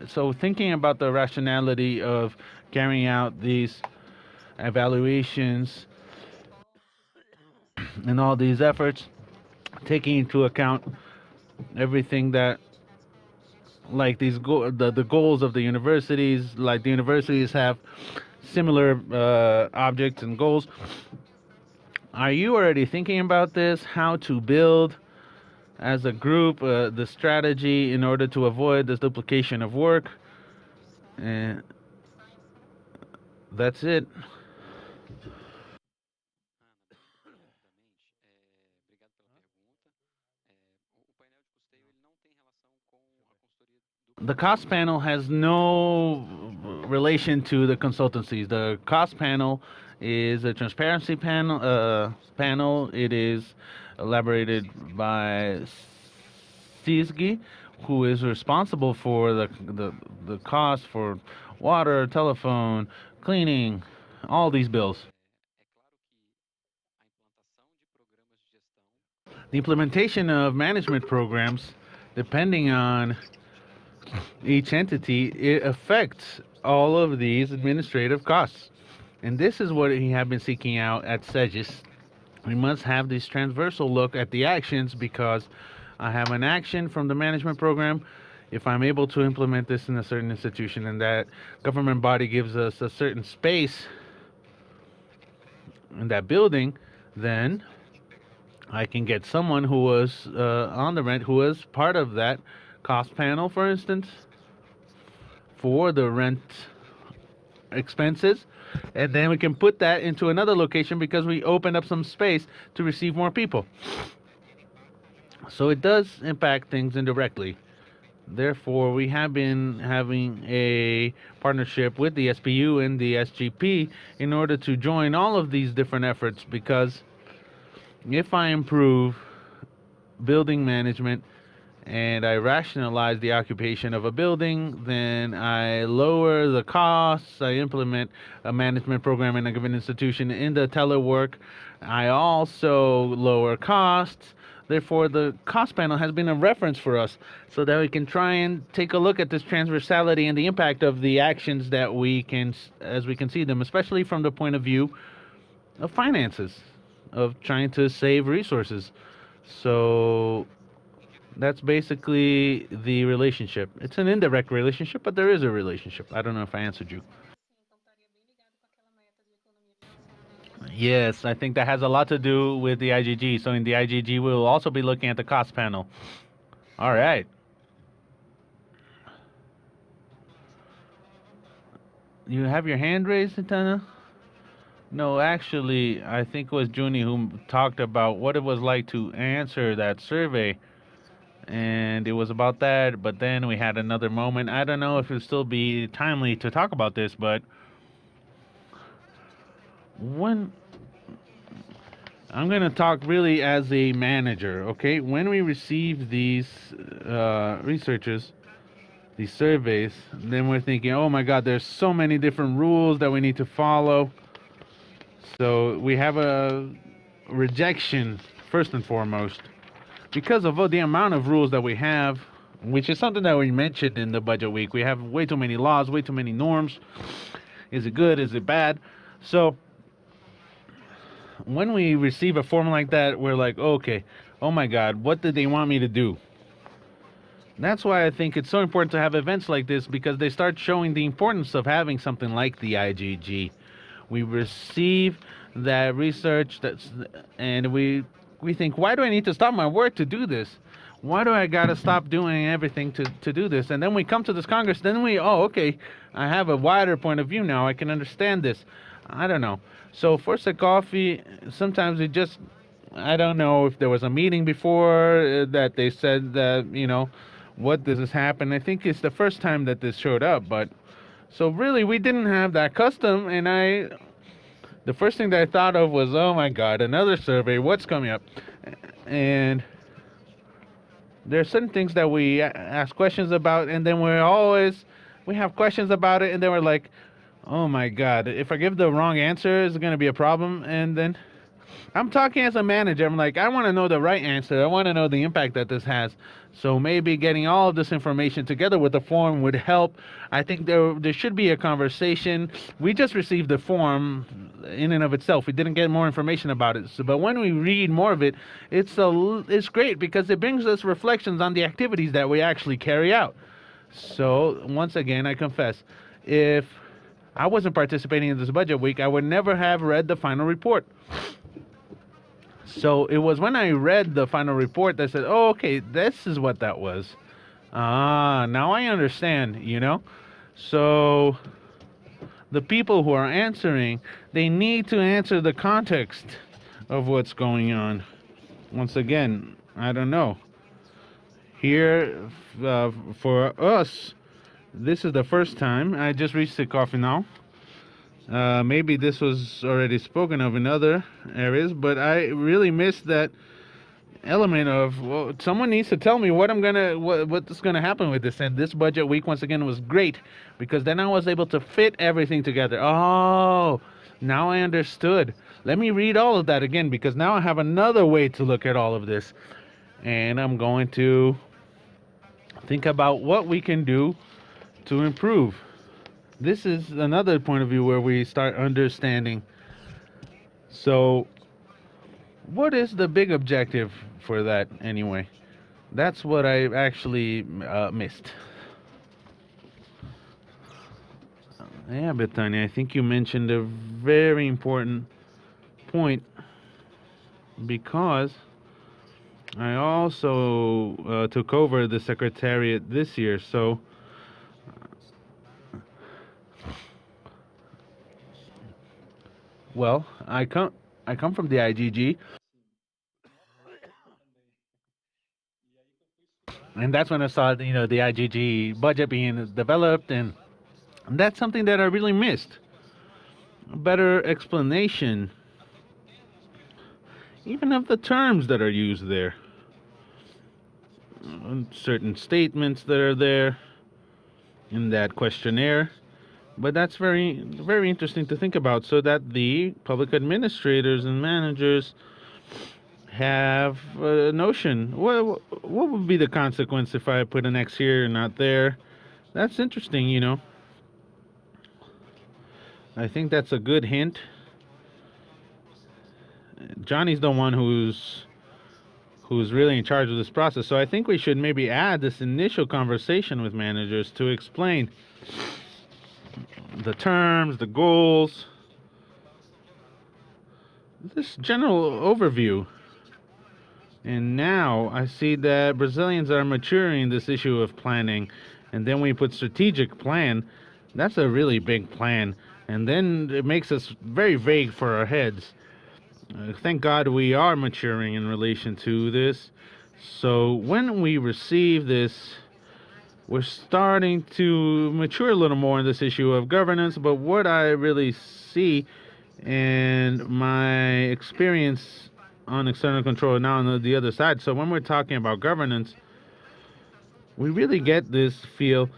So thinking about the rationality of carrying out these evaluations and all these efforts, taking into account everything that, like the goals of the universities, like the universities have similar objects and goals. Are you already thinking about this? How to build as a group the strategy in order to avoid this duplication of work? And that's it. The cost panel has no relation to the consultancies. The cost panel is a transparency panel. It is elaborated by CISG, who is responsible for the cost for water, telephone, cleaning, all these bills. The implementation of management programs, depending on each entity, it affects all of these administrative costs. And this is what we have been seeking out at SEGIS. We must have this transversal look at the actions, because I have an action from the management program. If I'm able to implement this in a certain institution and that government body gives us a certain space in that building, then I can get someone who was on the rent, who was part of that cost panel, for instance, for the rent expenses, and then we can put that into another location because we opened up some space to receive more people. So it does impact things indirectly. Therefore, we have been having a partnership with the SPU and the SGP in order to join all of these different efforts, because if I improve building management and I rationalize the occupation of a building, then I lower the costs. I implement a management program in a given institution in the telework. I also lower costs. Therefore, the cost panel has been a reference for us so that we can try and take a look at this transversality and the impact of the actions that we can, as we can see them, especially from the point of view of finances, of trying to save resources. So that's basically the relationship. It's an indirect relationship, but there is a relationship. I don't know if I answered you. Yes, I think that has a lot to do with the IGG. So in the IGG, we'll also be looking at the cost panel. All right. You have your hand raised, Santana? No, actually, I think it was Junie who talked about what it was like to answer that survey. And it was about that, but then we had another moment. I don't know if it'll still be timely to talk about this, but when I'm going to talk really as a manager, okay? When we receive these researchers, these surveys, then we're thinking, oh my God, there's so many different rules that we need to follow. So we have a rejection, first and foremost, because of the amount of rules that we have, which is something that we mentioned in the budget week. We have way too many laws, way too many norms. Is it good? Is it bad? So when we receive a form like that, we're like, okay, oh my God, what did they want me to do? That's why I think it's so important to have events like this, because they start showing the importance of having something like the IGG. We receive that research, and we think, why do I need to stop my work to do this? Why do I gotta stop doing everything to do this? And then we come to this Congress, then okay, I have a wider point of view now. I can understand this. I don't know. So for coffee, sometimes I don't know if there was a meeting before that they said that, what this has happened. I think it's the first time that this showed up, but so really we didn't have that custom, and the first thing that I thought of was, oh my God, another survey, what's coming up? And there are certain things that we ask questions about, and then we have questions about it, and then we're like, oh my God, if I give the wrong answer, is it going to be a problem? And then I'm talking as a manager. I'm like, I want to know the right answer. I want to know the impact that this has. So maybe getting all of this information together with the form would help. I think there should be a conversation. We just received the form in and of itself. We didn't get more information about it. But when we read more of it, it's great because it brings us reflections on the activities that we actually carry out. So once again, I confess, if I wasn't participating in this budget week, I would never have read the final report. So it was when I read the final report that I said, oh, okay, this is what that was. Now I understand, So the people who are answering, they need to answer the context of what's going on. Once again, I don't know. Here, for us, this is the first time. I just reached the coffee now. Maybe this was already spoken of in other areas, but I really missed that element of, well, someone needs to tell me what's gonna happen with this. And this budget week, once again, was great because then I was able to fit everything together. Oh, now I understood. Let me read all of that again because now I have another way to look at all of this, and I'm going to think about what we can do to improve. This is another point of view where we start understanding. So, what is the big objective for that anyway? That's what I actually missed. Yeah, Bethany, I think you mentioned a very important point because I also took over the secretariat this year, so well, I come from the IGG, and that's when I saw the IGG budget being developed, and that's something that I really missed. A better explanation, even of the terms that are used there, certain statements that are there in that questionnaire. But that's very, very interesting to think about, so that the public administrators and managers have a notion. What would be the consequence if I put an X here and not there? That's interesting, I think that's a good hint. Johnny's the one who's really in charge of this process, so I think we should maybe add this initial conversation with managers to explain the terms, the goals, this general overview. And now I see that Brazilians are maturing this issue of planning, and then we put strategic plan. That's a really big plan, and then it makes us very vague for our heads. Thank God we are maturing in relation to this. So when we receive this, we're starting to mature a little more in this issue of governance. But what I really see and my experience on external control now on the other side. So when we're talking about governance, we really get this feel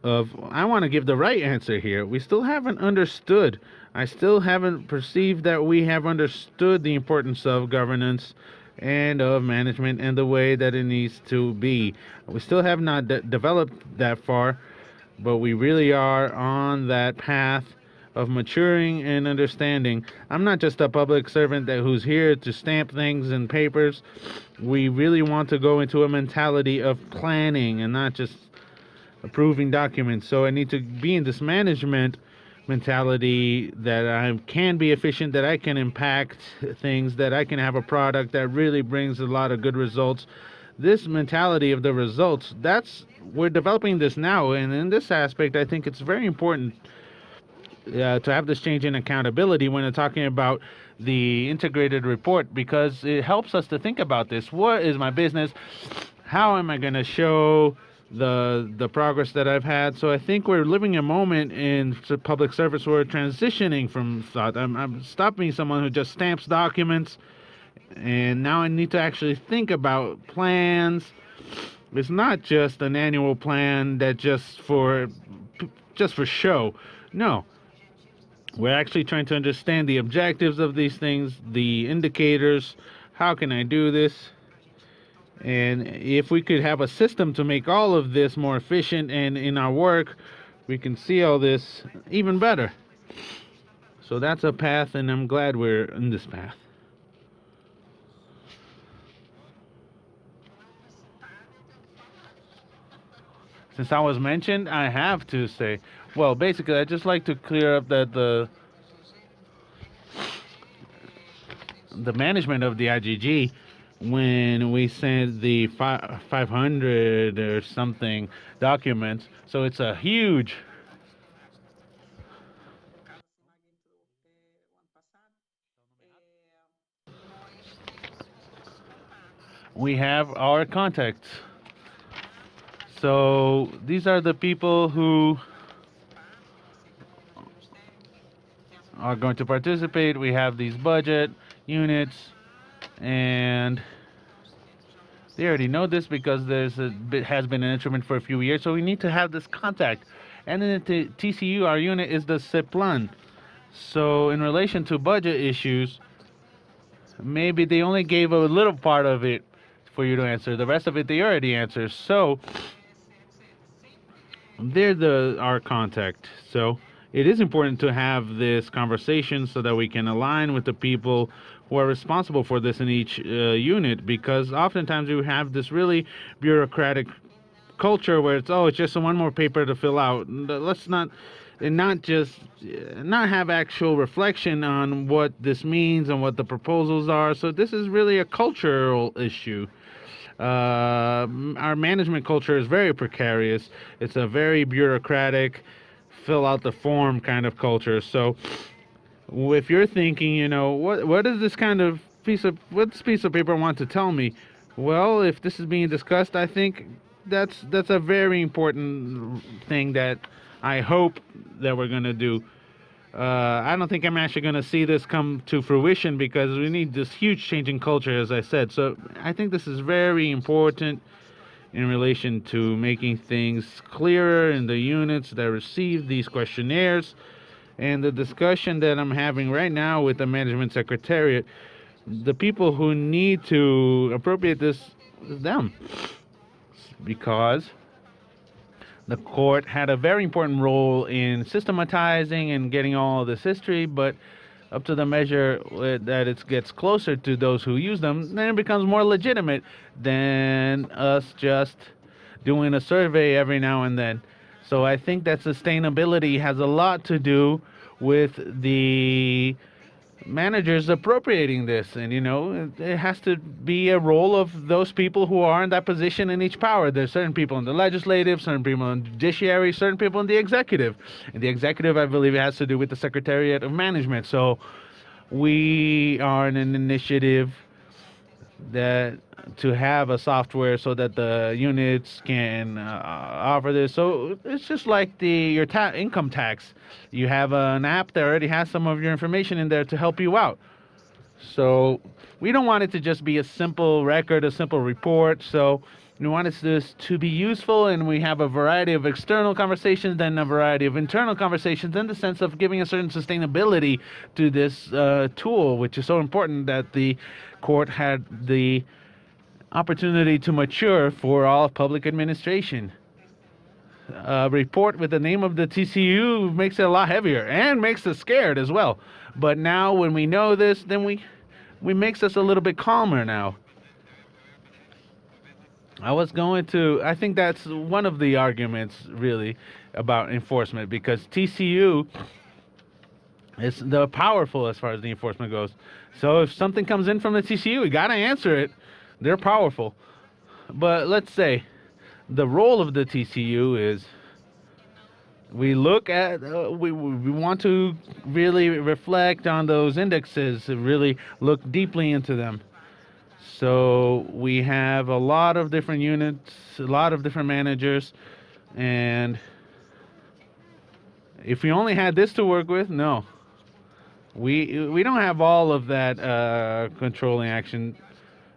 of, I want to give the right answer here. We still haven't understood. I still haven't perceived that we have understood the importance of governance and of management and the way that it needs to be. We still have not developed that far, but we really are on that path of maturing and understanding. I'm not just a public servant who's here to stamp things in papers. We really want to go into a mentality of planning and not just approving documents. So I need to be in this management mentality that I can be efficient, that I can impact things, that I can have a product that really brings a lot of good results, this mentality of the results, we're developing this now, and in this aspect, I think it's very important to have this change in accountability when we're talking about the integrated report, because it helps us to think about this. What is my business? How am I going to show the progress that I've had? So I think we're living a moment in public service where we're transitioning from thought. I'm stopping someone who just stamps documents, and now I need to actually think about plans. It's not just an annual plan that just for show. No. We're actually trying to understand the objectives of these things, the indicators. How can I do this? And if we could have a system to make all of this more efficient and in our work, we can see all this even better. So that's a path, and I'm glad we're in this path. Since I was mentioned, I have to say, well, basically, I'd just like to clear up that the management of the IGG, when we send the 500 or something documents, so it's a huge. We have our contacts. So these are the people who are going to participate. We have these budget units, and they already know this because has been an instrument for a few years. So we need to have this contact. And then the TCU, our unit, is the CEPLAN. So in relation to budget issues, maybe they only gave a little part of it for you to answer. The rest of it they already answered. So they're our contact. So it is important to have this conversation so that we can align with the people who are responsible for this in each unit, because oftentimes we have this really bureaucratic culture where it's just one more paper to fill out. Let's not have actual reflection on what this means and what the proposals are. So this is really a cultural issue. Our management culture is very precarious. It's a very bureaucratic, fill out the form kind of culture. So if you're thinking, what is this kind of piece of paper want to tell me? Well, if this is being discussed, I think that's a very important thing that I hope that we're going to do. I don't think I'm actually going to see this come to fruition because we need this huge change in culture, as I said. So I think this is very important in relation to making things clearer in the units that receive these questionnaires. And the discussion that I'm having right now with the management secretariat, the people who need to appropriate this is them. Because the court had a very important role in systematizing and getting all of this history, but up to the measure that it gets closer to those who use them, then it becomes more legitimate than us just doing a survey every now and then. So I think that sustainability has a lot to do with the managers appropriating this, and it has to be a role of those people who are in that position in each power. There's certain people in the legislative, certain people in the judiciary, certain people in the executive. And the executive, I believe, it has to do with the Secretariat of Management. So we are in an initiative to have a software so that the units can offer this. So it's just like your income tax. You have an app that already has some of your information in there to help you out. So we don't want it to just be a simple record, a simple report. So we want this to be useful, and we have a variety of external conversations, then a variety of internal conversations, in the sense of giving a certain sustainability to this tool, which is so important that the court had the opportunity to mature for all of public administration. A report with the name of the TCU makes it a lot heavier and makes us scared as well. But now when we know this, then we makes us a little bit calmer now. I think that's one of the arguments really about enforcement, because TCU is the powerful as far as the enforcement goes. So if something comes in from the TCU, we got to answer it. They're powerful. But let's say the role of the TCU is we look at, we want to really reflect on those indexes, really look deeply into them. So we have a lot of different units, a lot of different managers, and if we only had this to work with, no. We don't have all of that controlling action.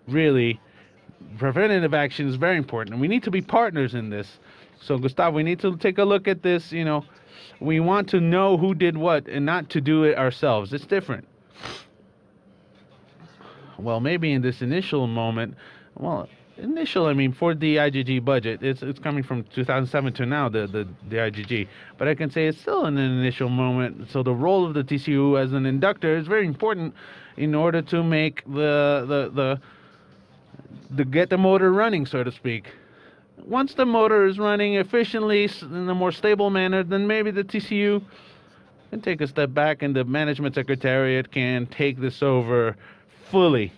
Really, preventative action is very important, and we need to be partners in this. So, Gustavo, we need to take a look at this. We want to know who did what and not to do it ourselves. It's different. Well, maybe in this initial moment, I mean, for the IGG budget, it's coming from 2007 to now, the IGG. But I can say it's still in an initial moment. So the role of the TCU as an inductor is very important in order to make the get the motor running, so to speak. Once the motor is running efficiently in a more stable manner, then maybe the TCU can take a step back and the management secretariat can take this over fully.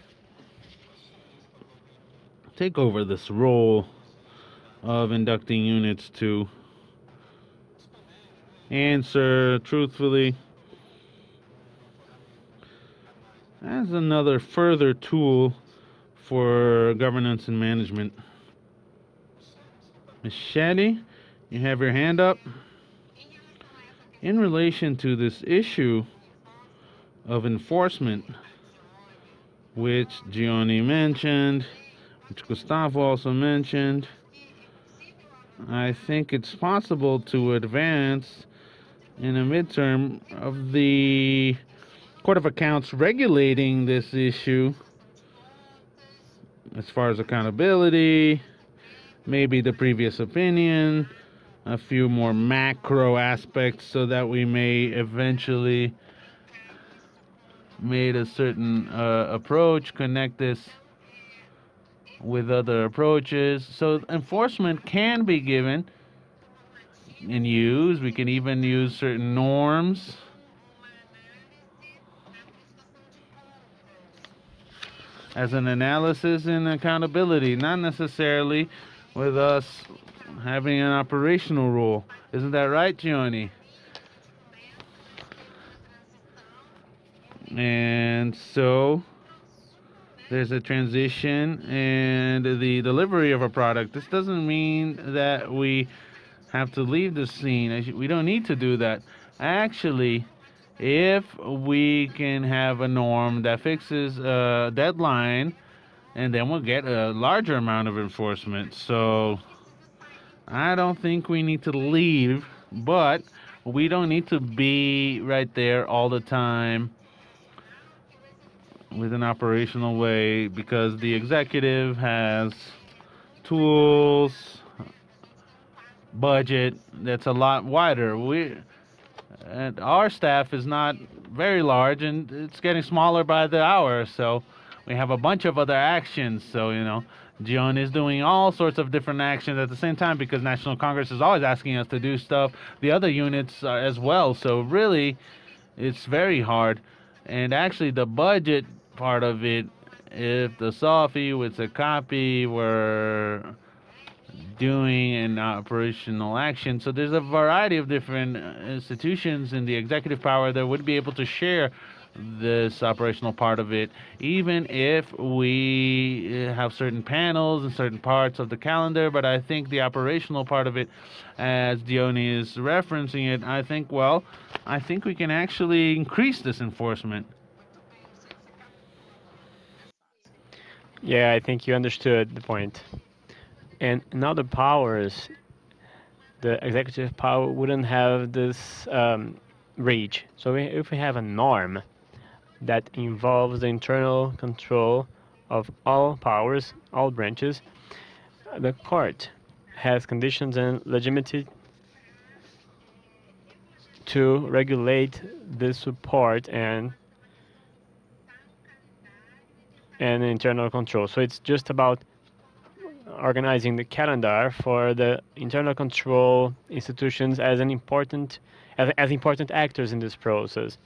Take over this role of inducting units to answer truthfully as another further tool for governance and management. Ms. Shaddy, you have your hand up. In relation to this issue of enforcement, which Gianni mentioned, which Gustavo also mentioned, I think it's possible to advance in a midterm of the Court of Accounts regulating this issue as far as accountability, maybe the previous opinion, a few more macro aspects so that we may eventually made a certain approach, connect this with other approaches. So enforcement can be given and used. We can even use certain norms. As an analysis and accountability, not necessarily with us having an operational role. Isn't that right, Gianni? And so there's a transition and the delivery of a product. This doesn't mean that we have to leave the scene. We don't need to do that. Actually, if we can have a norm that fixes a deadline, and then we'll get a larger amount of enforcement. So I don't think we need to leave, but we don't need to be right there all the time with an operational way, because the executive has tools, budget that's a lot wider. And our staff is not very large, and it's getting smaller by the hour, so we have a bunch of other actions. So, John is doing all sorts of different actions at the same time, because National Congress is always asking us to do stuff. The other units as well. So really, it's very hard. And actually, the budget part of it, if the SOFI with the copy were doing an operational action. So there's a variety of different institutions in the executive power that would be able to share this operational part of it, even if we have certain panels and certain parts of the calendar. But I think the operational part of it, as Dione is referencing it, I think we can actually increase this enforcement. Yeah, I think you understood the point. And in other powers, the executive power wouldn't have this reach. So if we have a norm that involves the internal control of all powers, all branches, the court has conditions and legitimacy to regulate the support and internal control. So it's just about organizing the calendar for the internal control institutions as important actors in this process.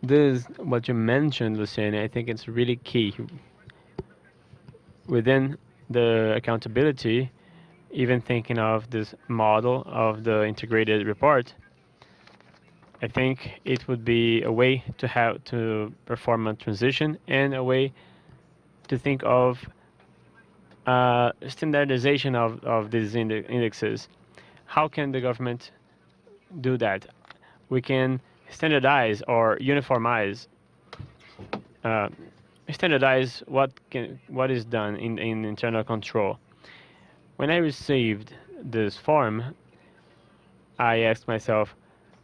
This, what you mentioned, Luciane, I think it's really key. within the accountability, even thinking of this model of the integrated report, I think it would be a way to have to perform a transition and a way to think of standardization of these indexes. How can the government do that? We can standardize or uniformize, standardize what is done in internal control. When I received this form, I asked myself,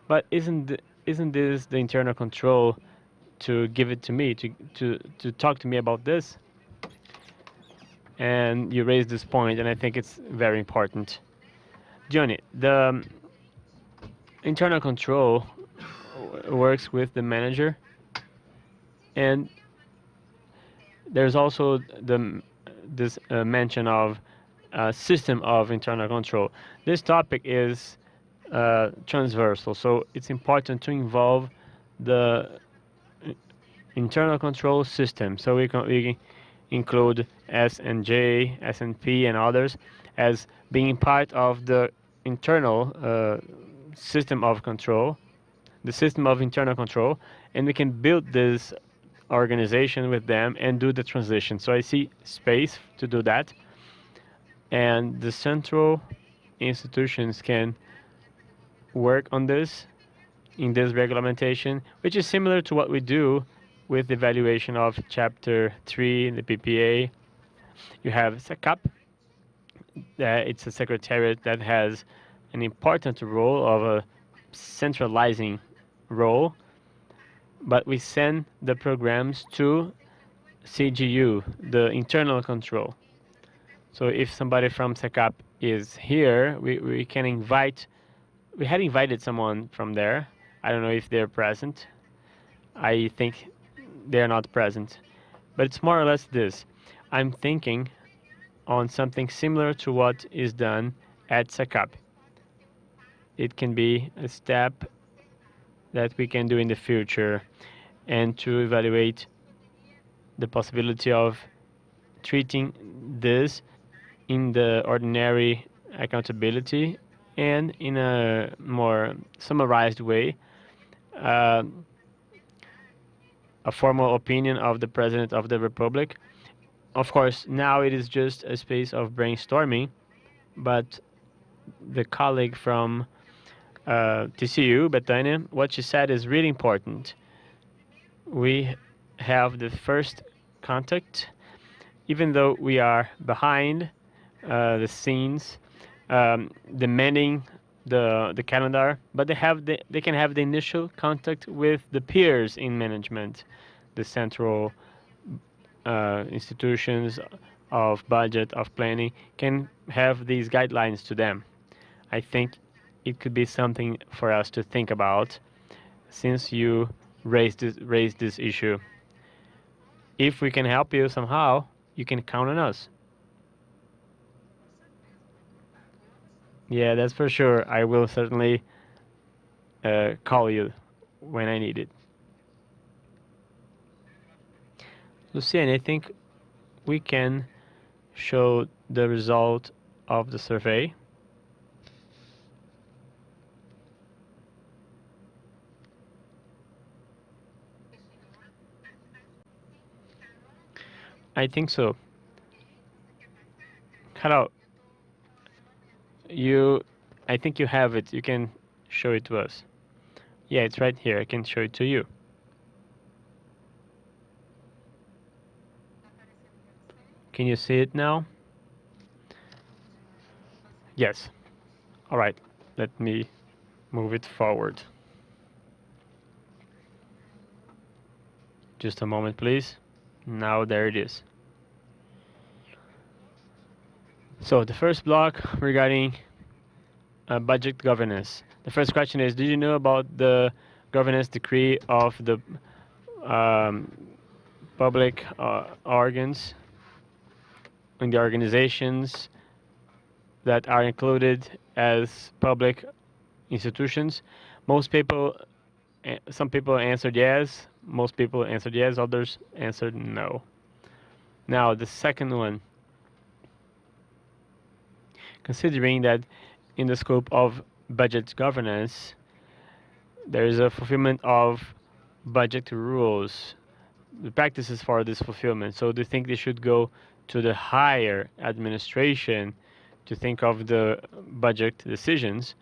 but isn't this the internal control to give it to me, to talk to me about this? And you raised this point, and I think it's very important. Johnny, the internal control works with the manager, and there's also this mention of a system of internal control. This topic is transversal, so it's important to involve the internal control system. So we include S&J, S&P, and others as being part of the internal system of control, the system of internal control, and we can build this organization with them and do the transition. So I see space to do that, and the central institutions can work on this in this regulation, which is similar to what we do with the evaluation of Chapter 3 in the PPA. You have SECAP. It's a secretariat that has an important role of a centralizing role, but we send the programs to CGU, the internal control. So if somebody from SECAP is here, we can invite. We had invited someone from there. I don't know if they're present. I think they're not present. But it's more or less this. I'm thinking on something similar to what is done at SECAP. It can be a step that we can do in the future, and to evaluate the possibility of treating this in the ordinary accountability and in a more summarized way, a formal opinion of the President of the Republic. Of course, now it is just a space of brainstorming, but the colleague from TCU, Betania, what she said is really important. We have the first contact, even though we are behind the scenes, demanding the calendar, but they can have the initial contact with the peers in management, the central institutions of budget, of planning, can have these guidelines to them. I think it could be something for us to think about, since you raised this issue. If we can help you somehow, you can count on us. Yeah, that's for sure. I will certainly call you when I need it. Luciane, I think we can show the result of the survey. I think so. Carol, I think you have it. You can show it to us. Yeah, it's right here. I can show it to you. Can you see it now? Yes. All right. Let me move it forward. Just a moment, please. Now there it is. So the first block regarding budget governance. The first question is, did you know about the governance decree of the public organs in the organizations that are included as public institutions? Most people, some people answered yes, most people answered yes, others answered no. Now the second one, considering that in the scope of budget governance, there is a fulfillment of budget rules, the practices for this fulfillment. So they think they should go to the higher administration to think of the budget decisions.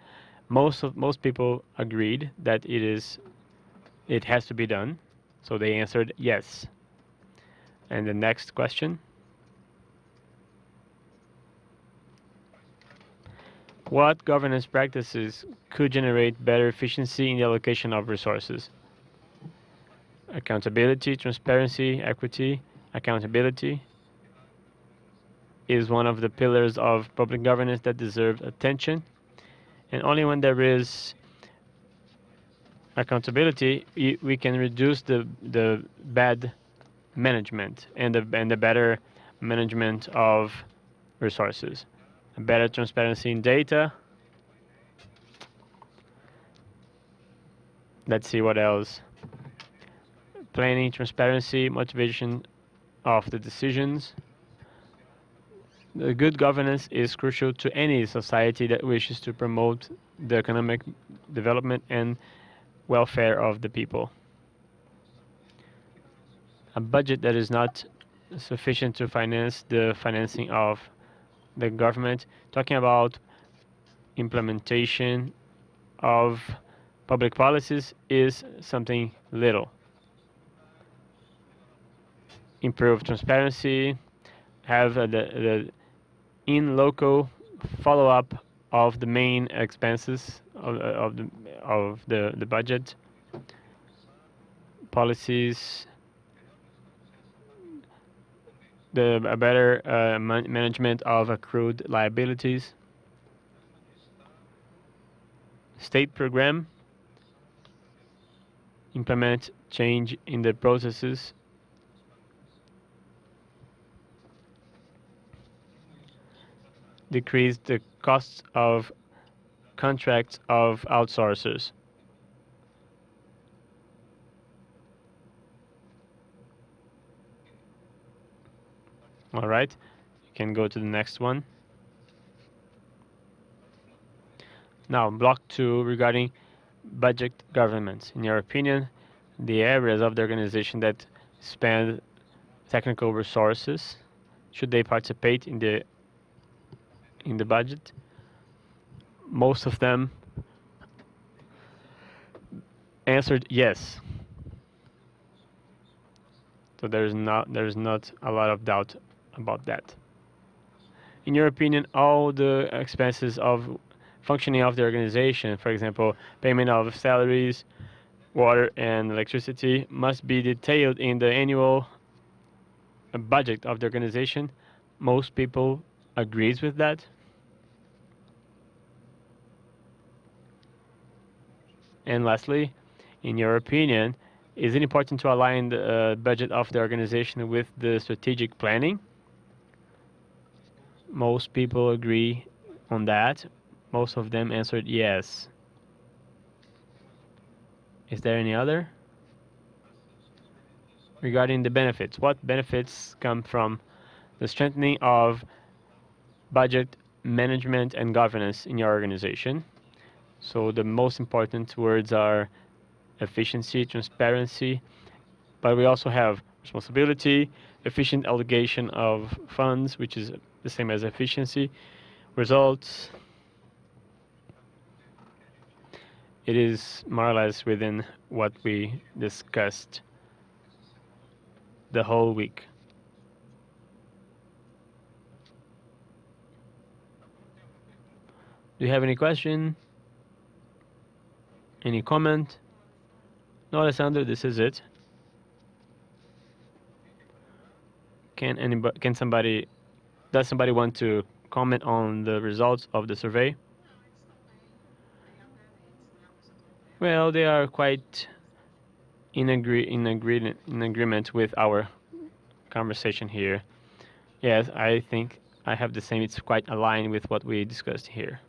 Most people agreed that it has to be done, so they answered yes. And the next question. What governance practices could generate better efficiency in the allocation of resources? Accountability, transparency, equity. Accountability is one of the pillars of public governance that deserve attention. And only when there is accountability, we can reduce the bad management and the better management of resources. A better transparency in data. Let's see what else. Planning, transparency, motivation of the decisions. The good governance is crucial to any society that wishes to promote the economic development and welfare of the people. A budget that is not sufficient to finance the financing of the government, talking about implementation of public policies, is something little. Improve transparency, have the in loco follow-up of the main expenses of the budget, policies, a better management of accrued liabilities, state program, implement change in the processes, decrease the costs of contracts of outsourcers. All right, you can go to the next one. Now, block 2 regarding budget governance. In your opinion, the areas of the organization that spend technical resources, should they participate in the budget? Most of them answered yes. So there's not a lot of doubt about that. In your opinion, all the expenses of functioning of the organization, for example, payment of salaries, water and electricity, must be detailed in the annual budget of the organization. Most people agrees with that. And lastly, in your opinion, is it important to align the budget of the organization with the strategic planning? Most people agree on that. Most of them answered yes. Is there any other? Regarding the benefits, what benefits come from the strengthening of budget management and governance in your organization? So the most important words are efficiency, transparency, but we also have responsibility, efficient allocation of funds, which is the same as efficiency, results. It is more or less within what we discussed the whole week. Do you have any question? Any comment? No, Alessandro, this is it. Does somebody want to comment on the results of the survey? Well, they are quite in agreement with our conversation here. Yes, I think I have the same. It's quite aligned with what we discussed here.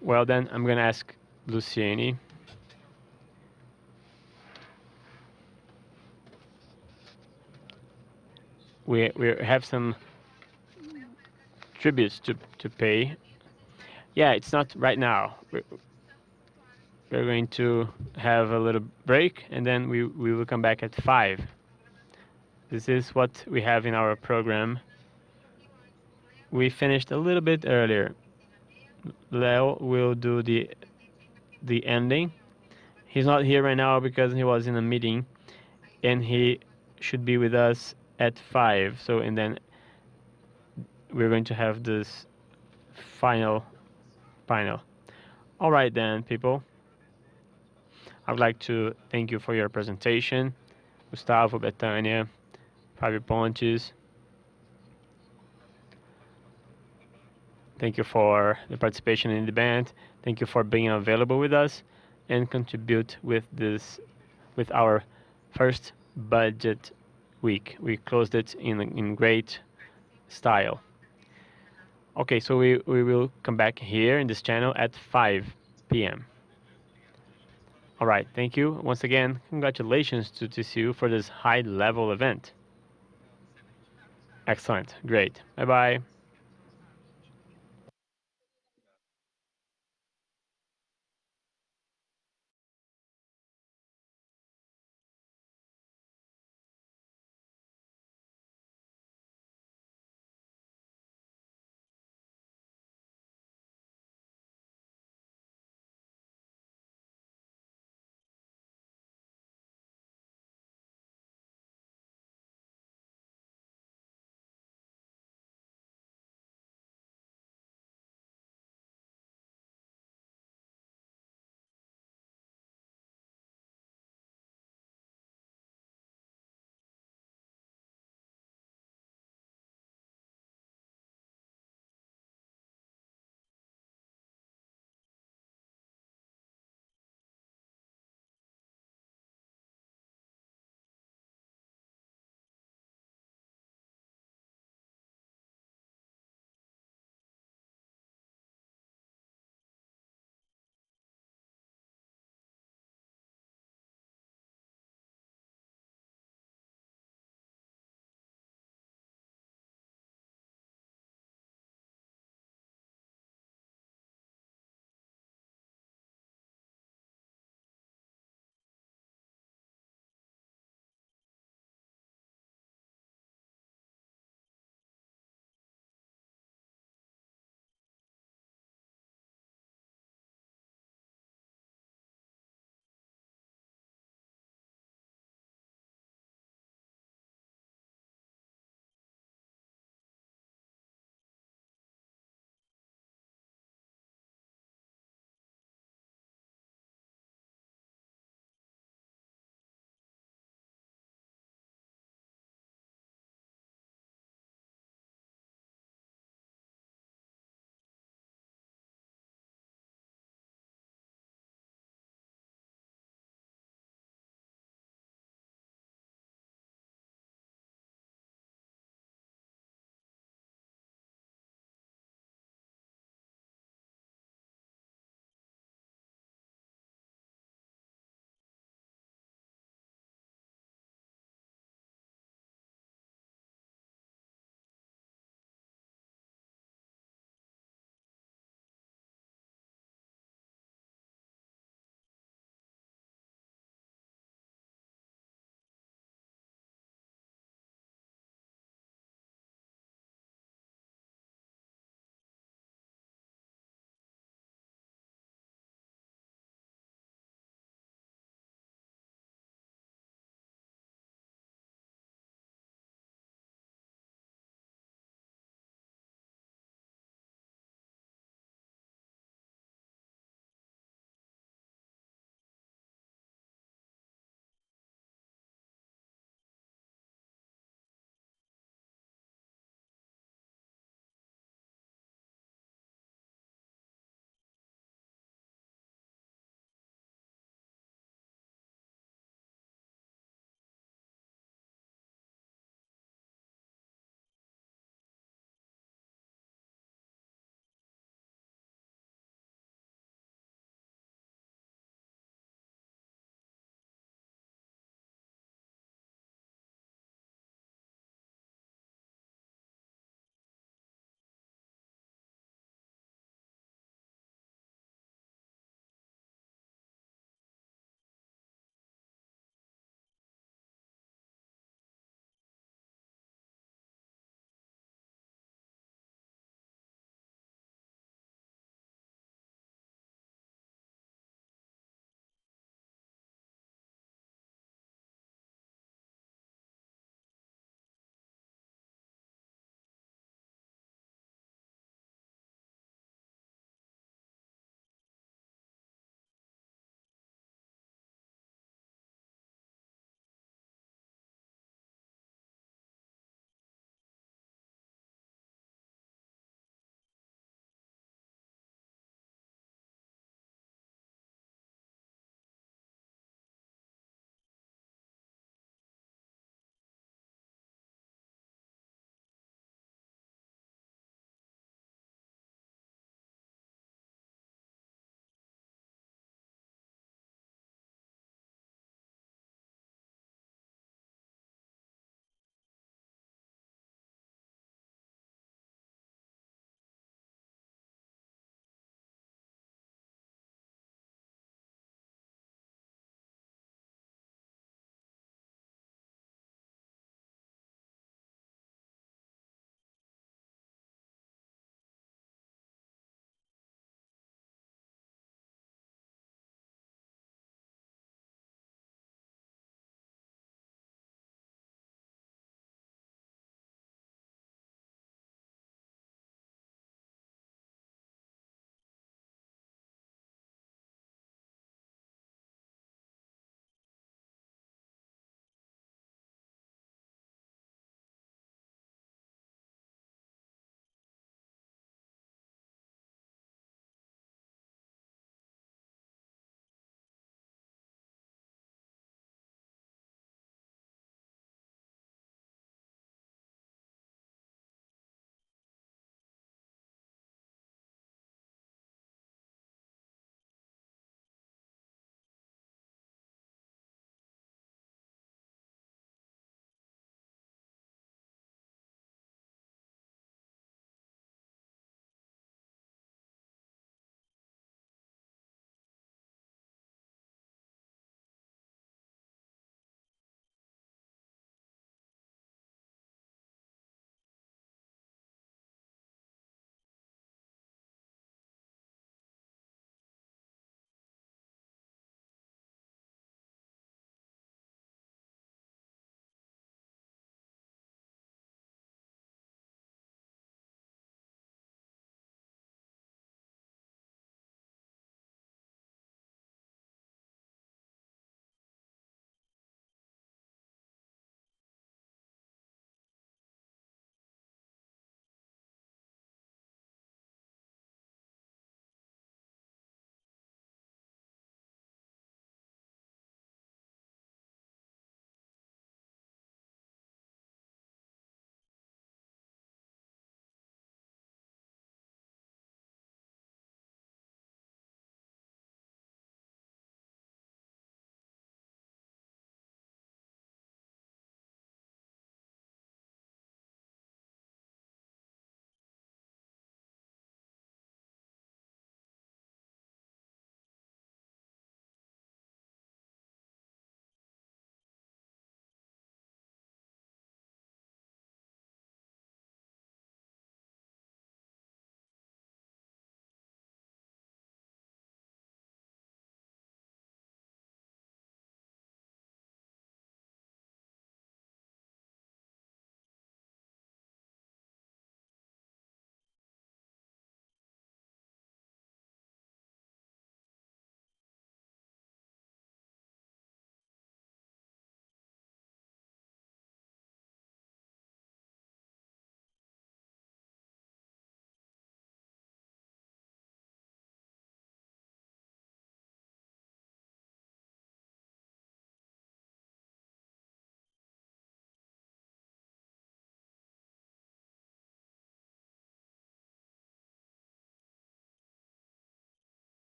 Well, then I'm going to ask Luciene. we have some tributes to pay. Yeah, it's not right now. We're going to have a little break, and then we will come back at 5. This is what we have in our program. We finished a little bit earlier. Leo will do the ending. He's not here right now because he was in a meeting, and he should be with us at 5. So, and then we're going to have this final. All right then, people. I would like to thank you for your presentation, Gustavo, Betânia, Fábio Pontes. Thank you for the participation in the band. Thank you for being available with us and contribute with our first budget week. We closed it in great style. Okay, so we will come back here in this channel at 5 p.m. All right, thank you. Once again, congratulations to TCU for this high-level event. Excellent, great. Bye-bye.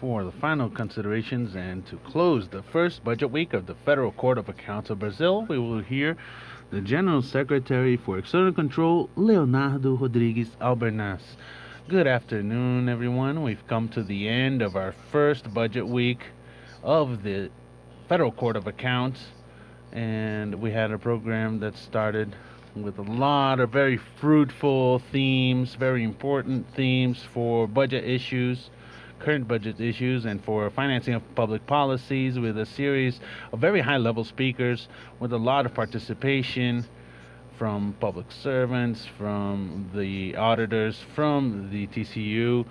for the final considerations and to close the first budget week of the Federal Court of Accounts of Brazil, we will hear the General Secretary for External Control, Leonardo Rodrigues Albernas. Good afternoon, everyone. We've come to the end of our first budget week of the Federal Court of Accounts, and we had a program that started with a lot of very fruitful themes, very important themes for budget issues, current budget issues, and for financing of public policies, with a series of very high-level speakers with a lot of participation from public servants, from the auditors, from the TCU,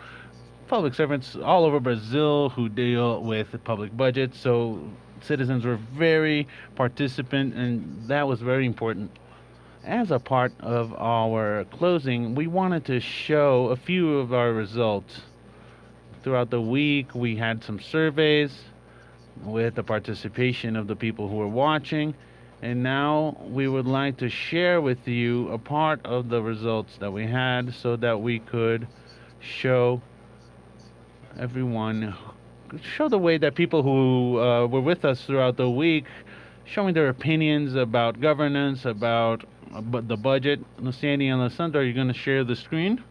public servants all over Brazil who deal with the public budget. So citizens were very participant, and that was very important. As a part of our closing, we wanted to show a few of our results. Throughout the week, we had some surveys with the participation of the people who were watching, and now we would like to share with you a part of the results that we had so that we could show everyone, show the way that people who were with us throughout the week, showing their opinions about governance, about the budget. Luciani and Alessandro, are you going to share the screen?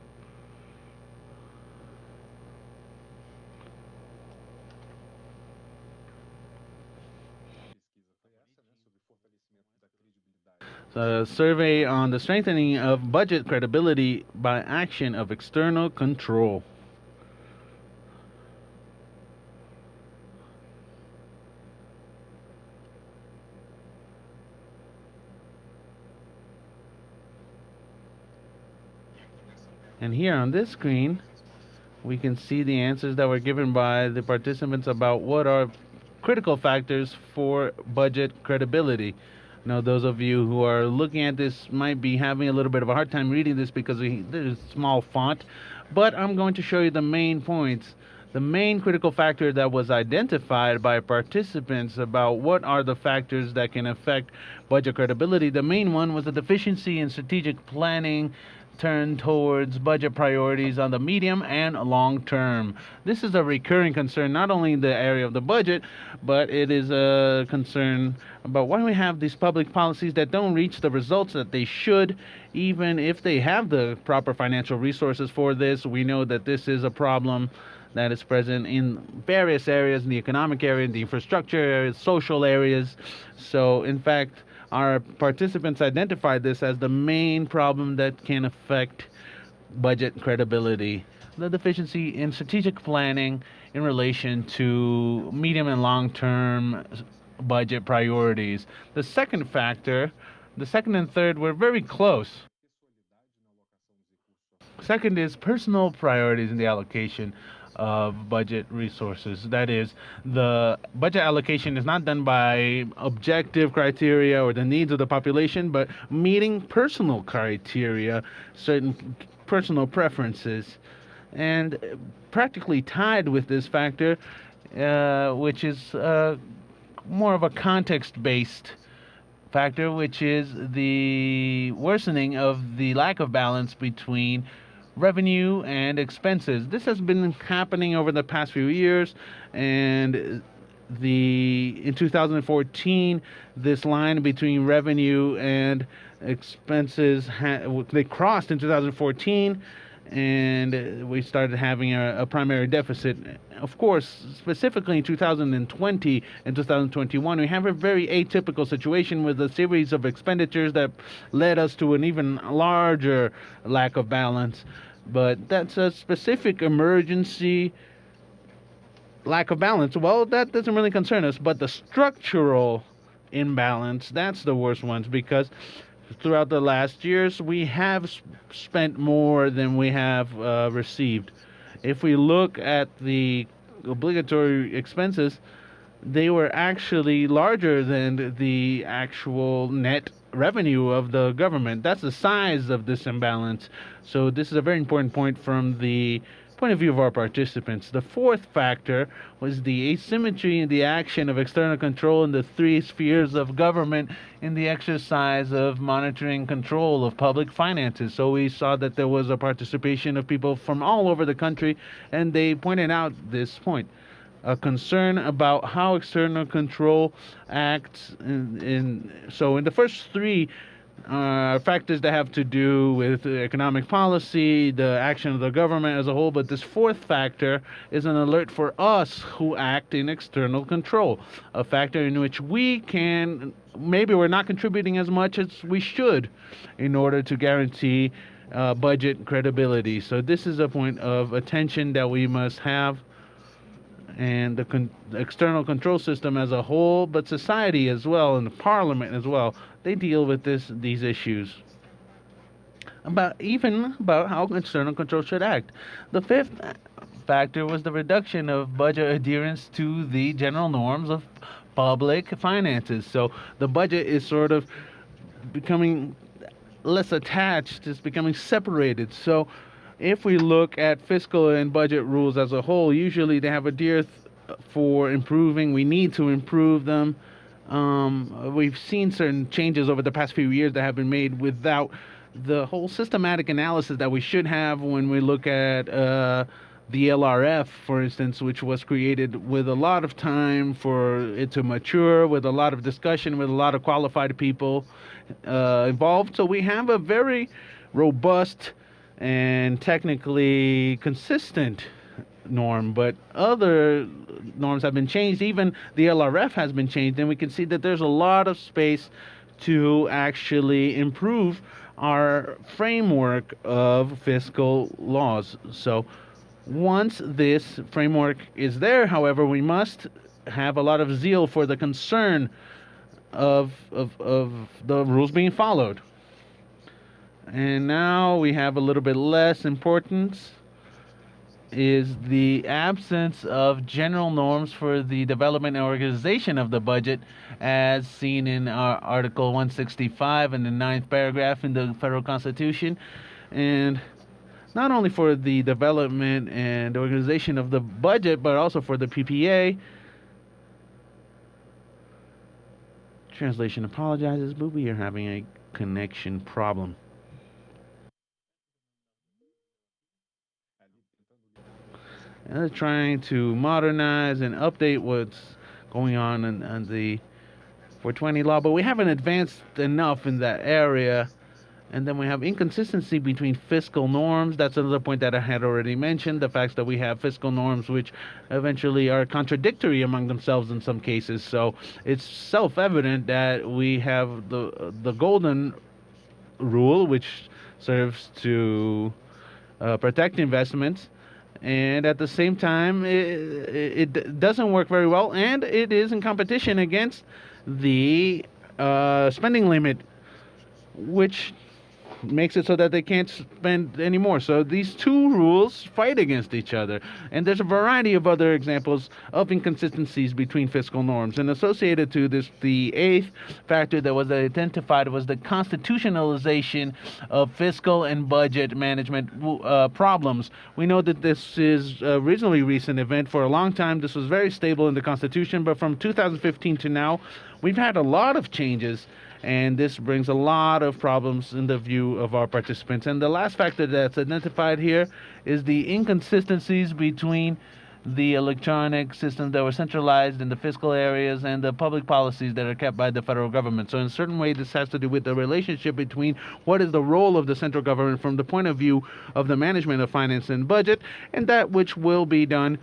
A survey on the strengthening of budget credibility by action of external control. And here on this screen, we can see the answers that were given by the participants about what are critical factors for budget credibility. Now, those of you who are looking at this might be having a little bit of a hard time reading this because there's small font, but I'm going to show you the main points. The main critical factor that was identified by participants about what are the factors that can affect budget credibility, the main one was a deficiency in strategic planning turned towards budget priorities on the medium and long term. This is a recurring concern, not only in the area of the budget, but it is a concern about why we have these public policies that don't reach the results that they should, even if they have the proper financial resources for this. We know that this is a problem that is present in various areas, in the economic area, in the infrastructure areas, social areas. So, in fact, our participants identified this as the main problem that can affect budget credibility, the deficiency in strategic planning in relation to medium and long-term budget priorities. The second factor, the second and third were very close. Second is personal priorities in the allocation of budget resources. That is, the budget allocation is not done by objective criteria or the needs of the population, but meeting personal criteria, certain personal preferences. And practically tied with this factor, which is more of a context-based factor, which is the worsening of the lack of balance between revenue and expenses. This has been happening over the past few years, and in 2014, this line between revenue and expenses they crossed in 2014, and we started having a primary deficit. Of course, specifically in 2020 and 2021, we have a very atypical situation with a series of expenditures that led us to an even larger lack of balance. But that's a specific emergency lack of balance. Well, that doesn't really concern us, but the structural imbalance, that's the worst ones, because throughout the last years, we have spent more than we have received. If we look at the obligatory expenses, they were actually larger than the actual net revenue of the government. That's the size of this imbalance. So this is a very important point from the point of view of our participants. The fourth factor was the asymmetry in the action of external control in the three spheres of government in the exercise of monitoring control of public finances. So we saw that there was a participation of people from all over the country, and they pointed out this point. a concern about how external control acts. So in the first three factors that have to do with economic policy, the action of the government as a whole, but this fourth factor is an alert for us who act in external control, a factor in which maybe we're not contributing as much as we should in order to guarantee budget credibility. So this is a point of attention that we must have, and the external control system as a whole, but society as well, and the parliament as well, they deal with these issues about how external control should act. The fifth factor was the reduction of budget adherence to the general norms of public finances. So the budget is sort of becoming less attached, it's becoming separated. So if we look at fiscal and budget rules as a whole, usually they have a dearth for improving. We need to improve them. We've seen certain changes over the past few years that have been made without the whole systematic analysis that we should have when we look at the LRF, for instance, which was created with a lot of time for it to mature, with a lot of discussion, with a lot of qualified people involved. So we have a very robust and technically consistent norm, but other norms have been changed. Even the LRF has been changed, and we can see that there's a lot of space to actually improve our framework of fiscal laws. So once this framework is there, however, we must have a lot of zeal for the concern of the rules being followed. And now we have a little bit less importance is the absence of general norms for the development and organization of the budget, as seen in Article 165 in the 9th paragraph in the Federal Constitution. And not only for the development and organization of the budget, but also for the PPA. Translation apologizes, but we are having a connection problem. And they're trying to modernize and update what's going on in the 420 law, but we haven't advanced enough in that area. And then we have inconsistency between fiscal norms. That's another point that I had already mentioned, the fact that we have fiscal norms which eventually are contradictory among themselves in some cases. So it's self-evident that we have the golden rule, which serves to protect investments, and at the same time it doesn't work very well, and it is in competition against the spending limit, which makes it so that they can't spend anymore. So these two rules fight against each other. And there's a variety of other examples of inconsistencies between fiscal norms. And associated to this, the eighth factor that was identified was the constitutionalization of fiscal and budget management problems. We know that this is a reasonably recent event. For a long time, this was very stable in the Constitution, but from 2015 to now, we've had a lot of changes, and this brings a lot of problems in the view of our participants. And the last factor that's identified here is the inconsistencies between the electronic systems that were centralized in the fiscal areas and the public policies that are kept by the federal government. So in a certain way, this has to do with the relationship between what is the role of the central government from the point of view of the management of finance and budget, and that which will be done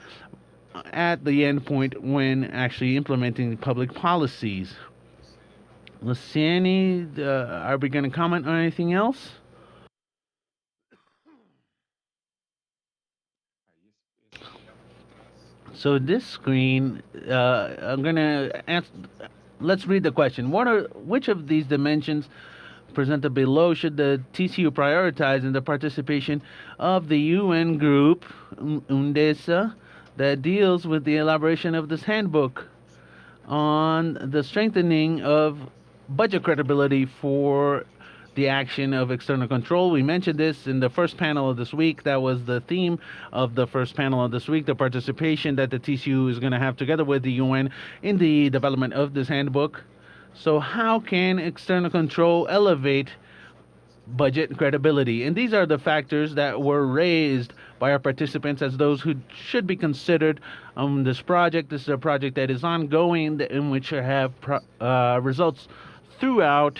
at the end point when actually implementing public policies. Luciani, are we going to comment on anything else? So this screen, I'm going to ask. Let's read the question. Which of these dimensions presented below should the TCU prioritize in the participation of the UN group, UNDESA, that deals with the elaboration of this handbook on the strengthening of budget credibility for the action of external control? We mentioned this in the first panel of this week. That was the theme of the first panel of this week, the participation that the TCU is going to have together with the UN in the development of this handbook. So how can external control elevate budget credibility. And these are the factors that were raised by our participants as those who should be considered on this project. This is a project that is ongoing, in which I have results throughout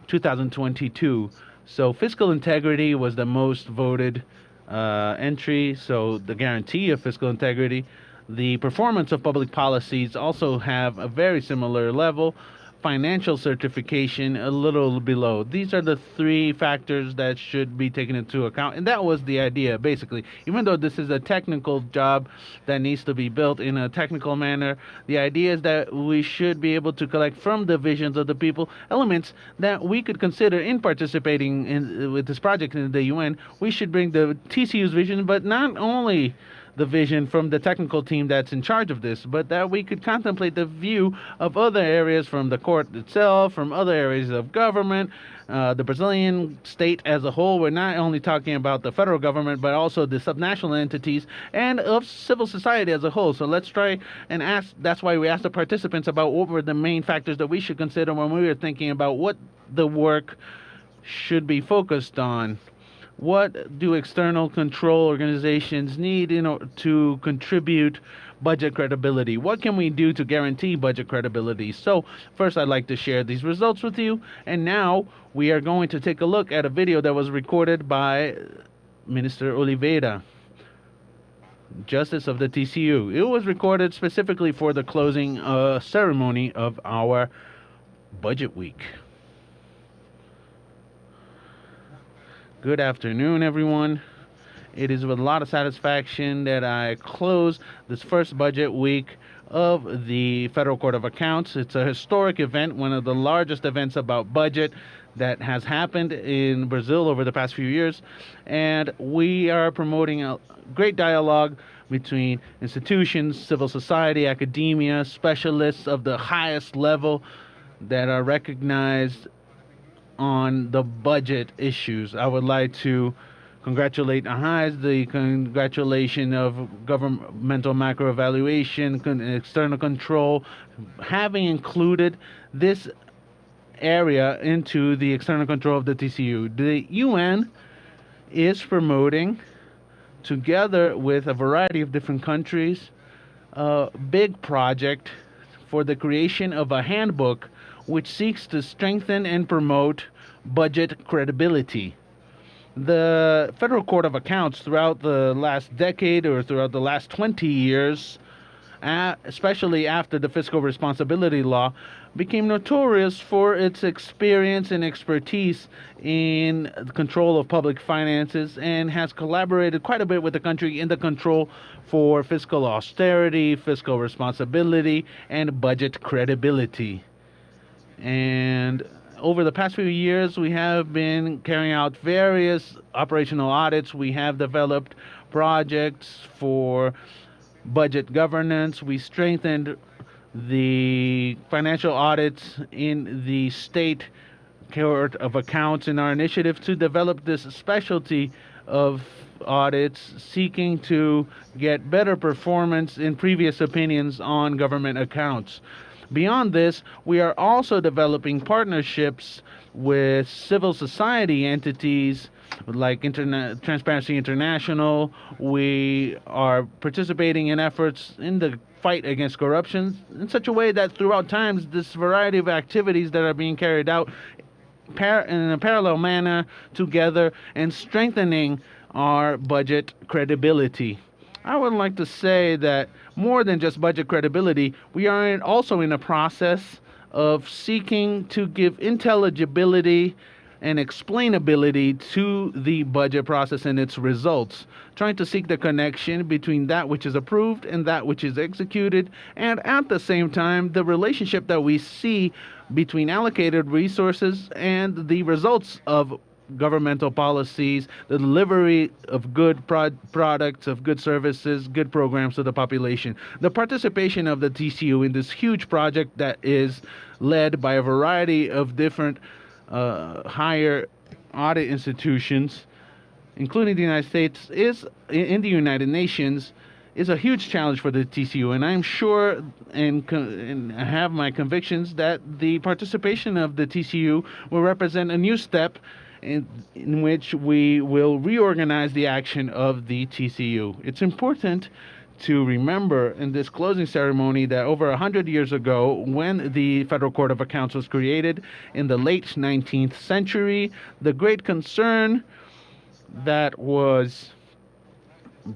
2022. So fiscal integrity was the most voted entry, so the guarantee of fiscal integrity. The performance of public policies also have a very similar level. Financial certification a little below. These are the three factors that should be taken into account, and that was the idea, basically. Even though this is a technical job that needs to be built in a technical manner, the idea is that we should be able to collect from the visions of the people elements that we could consider in participating with this project in the UN. We should bring the TCU's vision, but not only the vision from the technical team that's in charge of this, but that we could contemplate the view of other areas from the court itself, from other areas of government, the Brazilian state as a whole. We're not only talking about the federal government, but also the subnational entities and of civil society as a whole. So let's try and ask, that's why we asked the participants about what were the main factors that we should consider when we were thinking about what the work should be focused on. What do external control organizations need in order to contribute budget credibility? What can we do to guarantee budget credibility? So first, I'd like to share these results with you. And now we are going to take a look at a video that was recorded by Minister Oliveira, Justice of the TCU. It was recorded specifically for the closing ceremony of our budget week. Good afternoon, everyone. It is with a lot of satisfaction that I close this first budget week of the Federal Court of Accounts. It's a historic event, one of the largest events about budget that has happened in Brazil over the past few years. And we are promoting a great dialogue between institutions, civil society, academia, specialists of the highest level that are recognized on the budget issues. I would like to congratulate AHAIS, the congratulation of governmental macro evaluation, external control, having included this area into the external control of the TCU. The UN is promoting, together with a variety of different countries, a big project for the creation of a handbook which seeks to strengthen and promote budget credibility. The Federal Court of Accounts throughout the last decade or throughout the last 20 years, especially after the Fiscal Responsibility Law, became notorious for its experience and expertise in the control of public finances and has collaborated quite a bit with the country in the control for fiscal austerity, fiscal responsibility, and budget credibility. And over the past few years, we have been carrying out various operational audits. We have developed projects for budget governance. We strengthened the financial audits in the State Court of Accounts in our initiative to develop this specialty of audits seeking to get better performance in previous opinions on government accounts. Beyond this, we are also developing partnerships with civil society entities like Transparency International. We are participating in efforts in the fight against corruption in such a way that throughout times, this variety of activities that are being carried out in a parallel manner together and strengthening our budget credibility. I would like to say that more than just budget credibility, we are also in a process of seeking to give intelligibility and explainability to the budget process and its results, trying to seek the connection between that which is approved and that which is executed, and at the same time, the relationship that we see between allocated resources and the results of governmental policies, the delivery of good products, of good services, good programs to the population. The participation of the TCU in this huge project that is led by a variety of different higher audit institutions, including the United States, is in the United Nations, is a huge challenge for the TCU, and I'm sure and have my convictions that the participation of the TCU will represent a new step in which we will reorganize the action of the TCU. It's important to remember in this closing ceremony that over 100 years ago, when the Federal Court of Accounts was created in the late 19th century, the great concern that was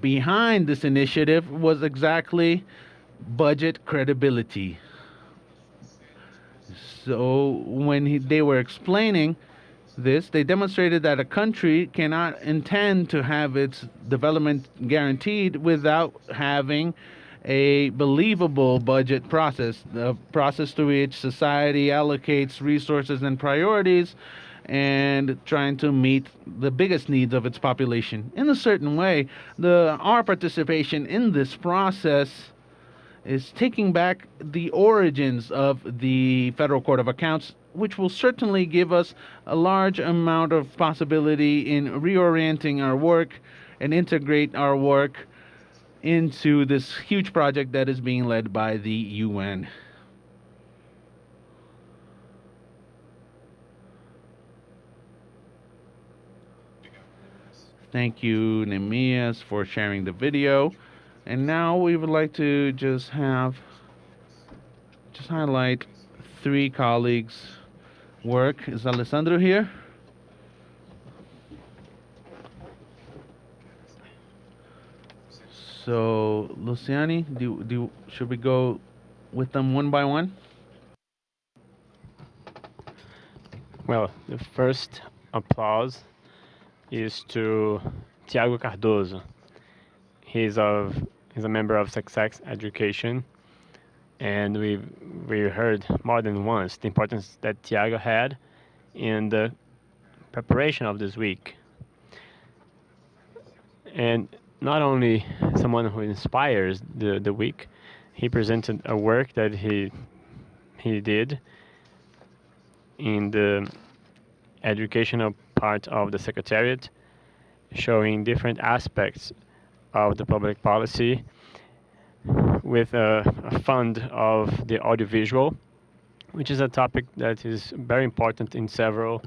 behind this initiative was exactly budget credibility. So when they were explaining this, they demonstrated that a country cannot intend to have its development guaranteed without having a believable budget process, the process through which society allocates resources and priorities and trying to meet the biggest needs of its population. In a certain way, our participation in this process is taking back the origins of the Federal Court of Accounts, which will certainly give us a large amount of possibility in reorienting our work and integrate our work into this huge project that is being led by the UN. Thank you, Nehemias, for sharing the video. And now we would like to just highlight 3 colleagues' work. Is Alessandro here? So, Luciani, should we go with them one by one? Well, the first applause is to Tiago Cardoso. He's a member of Success Education, and we heard more than once the importance that Tiago had in the preparation of this week. And not only someone who inspires the week, he presented a work that he did in the educational part of the Secretariat, showing different aspects of the public policy with a fund of the audiovisual, which is a topic that is very important in several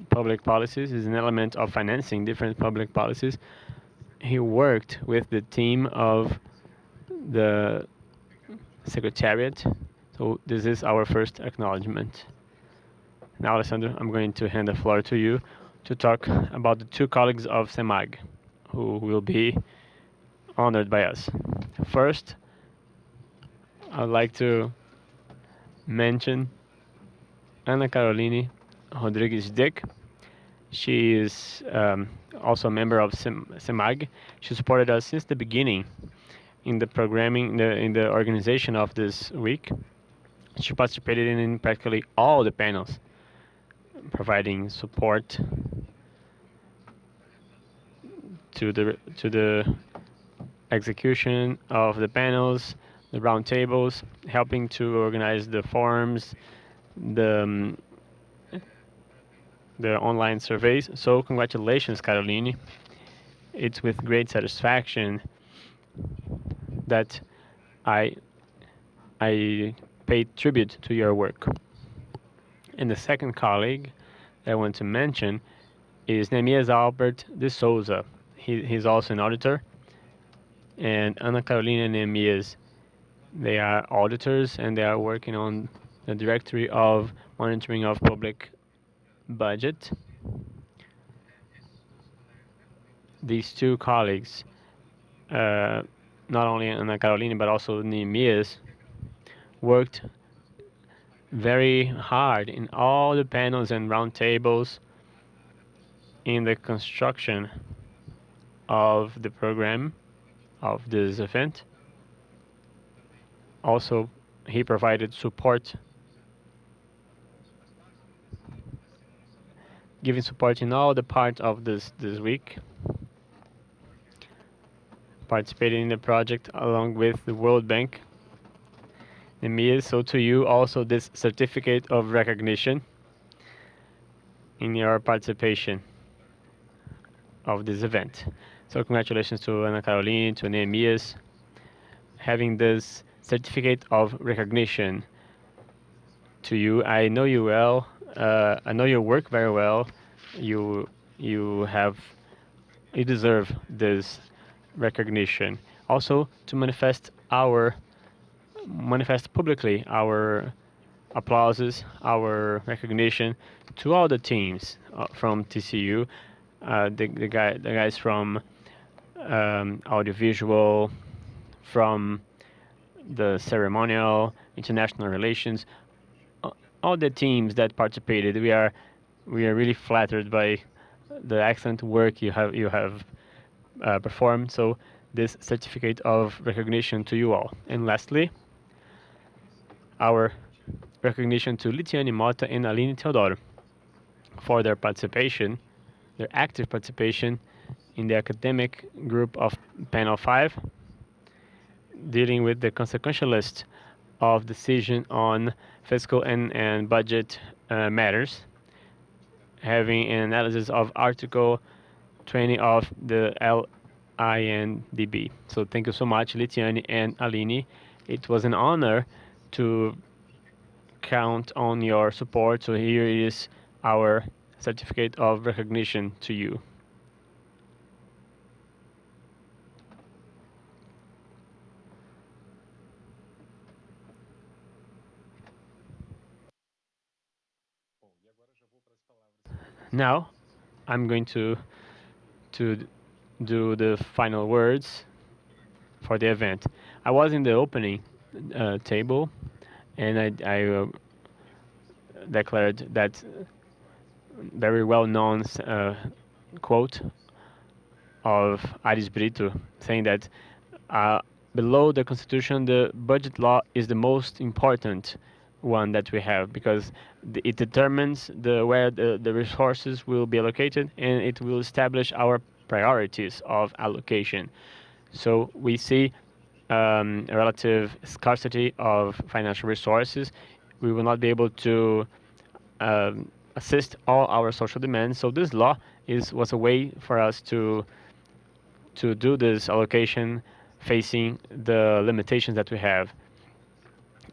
public policies, is an element of financing different public policies. He worked with the team of the Secretariat, so this is our first acknowledgement. Now, Alessandro, I'm going to hand the floor to you to talk about the 2 colleagues of SEMAG who will be honored by us. First, I'd like to mention Ana Caroline Rodrigues Dick. She is also a member of SEMAG. She supported us since the beginning in the programming, in the organization of this week. She participated in practically all the panels, providing support to the execution of the panels, the roundtables, helping to organize the forums, the online surveys. So congratulations, Caroline. It's with great satisfaction that I pay tribute to your work. And the second colleague that I want to mention is Nehemias Albert de Souza. He's also an auditor. And Ana Carolina and Nehemias, they are auditors, and they are working on the Directory of Monitoring of Public Budget. These 2 colleagues, not only Ana Carolina but also Nehemias, worked very hard in all the panels and roundtables in the construction of the program of this event. Also, he provided support, giving support in all the parts of this week, participating in the project along with the World Bank. Nehemias, so to you also this certificate of recognition in your participation of this event. So congratulations to Ana Caroline, to Nehemias, having this certificate of recognition to you. I know you well. I know your work very well. you you have you deserve this recognition. Also, to manifest publicly our applauses, our recognition to all the teams from TCU, the guys from audiovisual, from the ceremonial, international relations, all the teams that participated. We are really flattered by the excellent work you have performed. So this certificate of recognition to you all. And lastly, our recognition to Litiane Mota and Aline Teodoro for their participation, their active participation in the academic group of Panel 5, dealing with the consequential list of decision on fiscal and budget matters, having an analysis of Article 20 of the LINDB. So thank you so much, Litiane and Aline. It was an honor to count on your support. So here is our certificate of recognition to you. Now, I'm going to do the final words for the event. I was in the opening table, and I declared that very well-known quote of Aris Brito, saying that below the Constitution, the budget law is the most important one that we have, because it determines where the resources will be allocated, and it will establish our priorities of allocation. So we see a relative scarcity of financial resources. We will not be able to assist all our social demands. So this law was a way for us to do this allocation, facing the limitations that we have.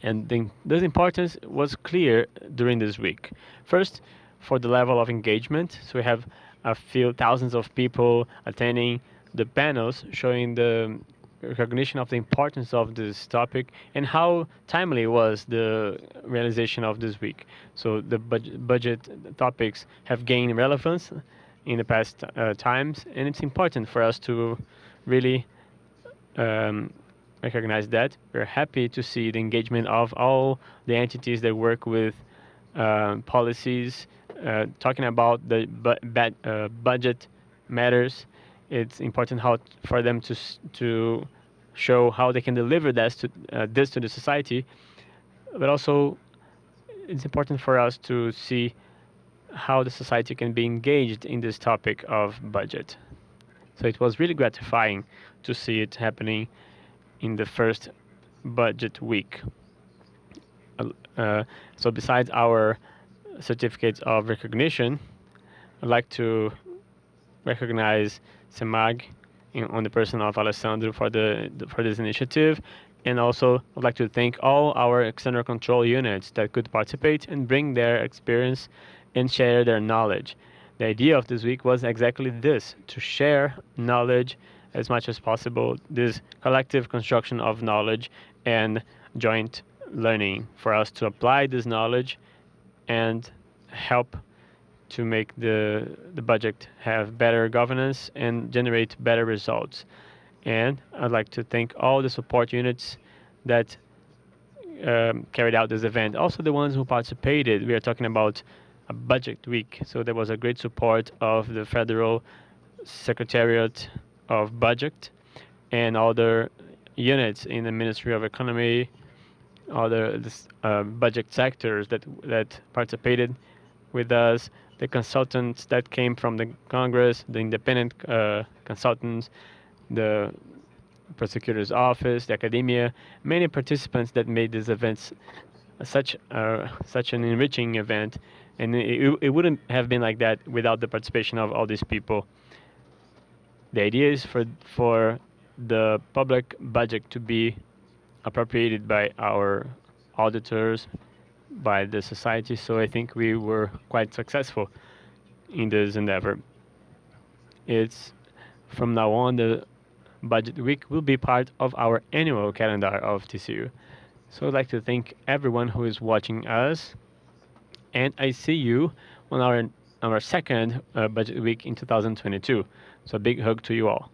And this importance was clear during this week. First, for the level of engagement. So we have a few thousands of people attending the panels, showing the recognition of the importance of this topic and how timely was the realization of this week. So the budget topics have gained relevance in the past times, and it's important for us to really recognize that. We're happy to see the engagement of all the entities that work with policies, talking about the budget matters. It's important for them to show how they can deliver this to the society, but also it's important for us to see how the society can be engaged in this topic of budget. So it was really gratifying to see it happening in the first budget week. So besides our certificates of recognition, I'd like to recognize SEMAG on the person of Alessandro for this initiative, and also I'd like to thank all our external control units that could participate and bring their experience and share their knowledge. The idea of this week was exactly this: to share knowledge as much as possible, this collective construction of knowledge and joint learning for us to apply this knowledge and help to make the budget have better governance and generate better results. And I'd like to thank all the support units that carried out this event. Also the ones who participated. We are talking about a budget week, so there was a great support of the Federal Secretariat of Budget and other units in the Ministry of Economy, other budget sectors that participated with us, the consultants that came from the Congress, the independent consultants, the prosecutor's office, the academia, many participants that made these events such an enriching event, and it wouldn't have been like that without the participation of all these people. The idea is for the public budget to be appropriated by our auditors, by the society, so I think we were quite successful. in this endeavor. It's from now on, the budget week will be part of our annual calendar of TCU. So I'd like to thank everyone who is watching us, and I see you on our second budget week in 2022. So a big hug to you all.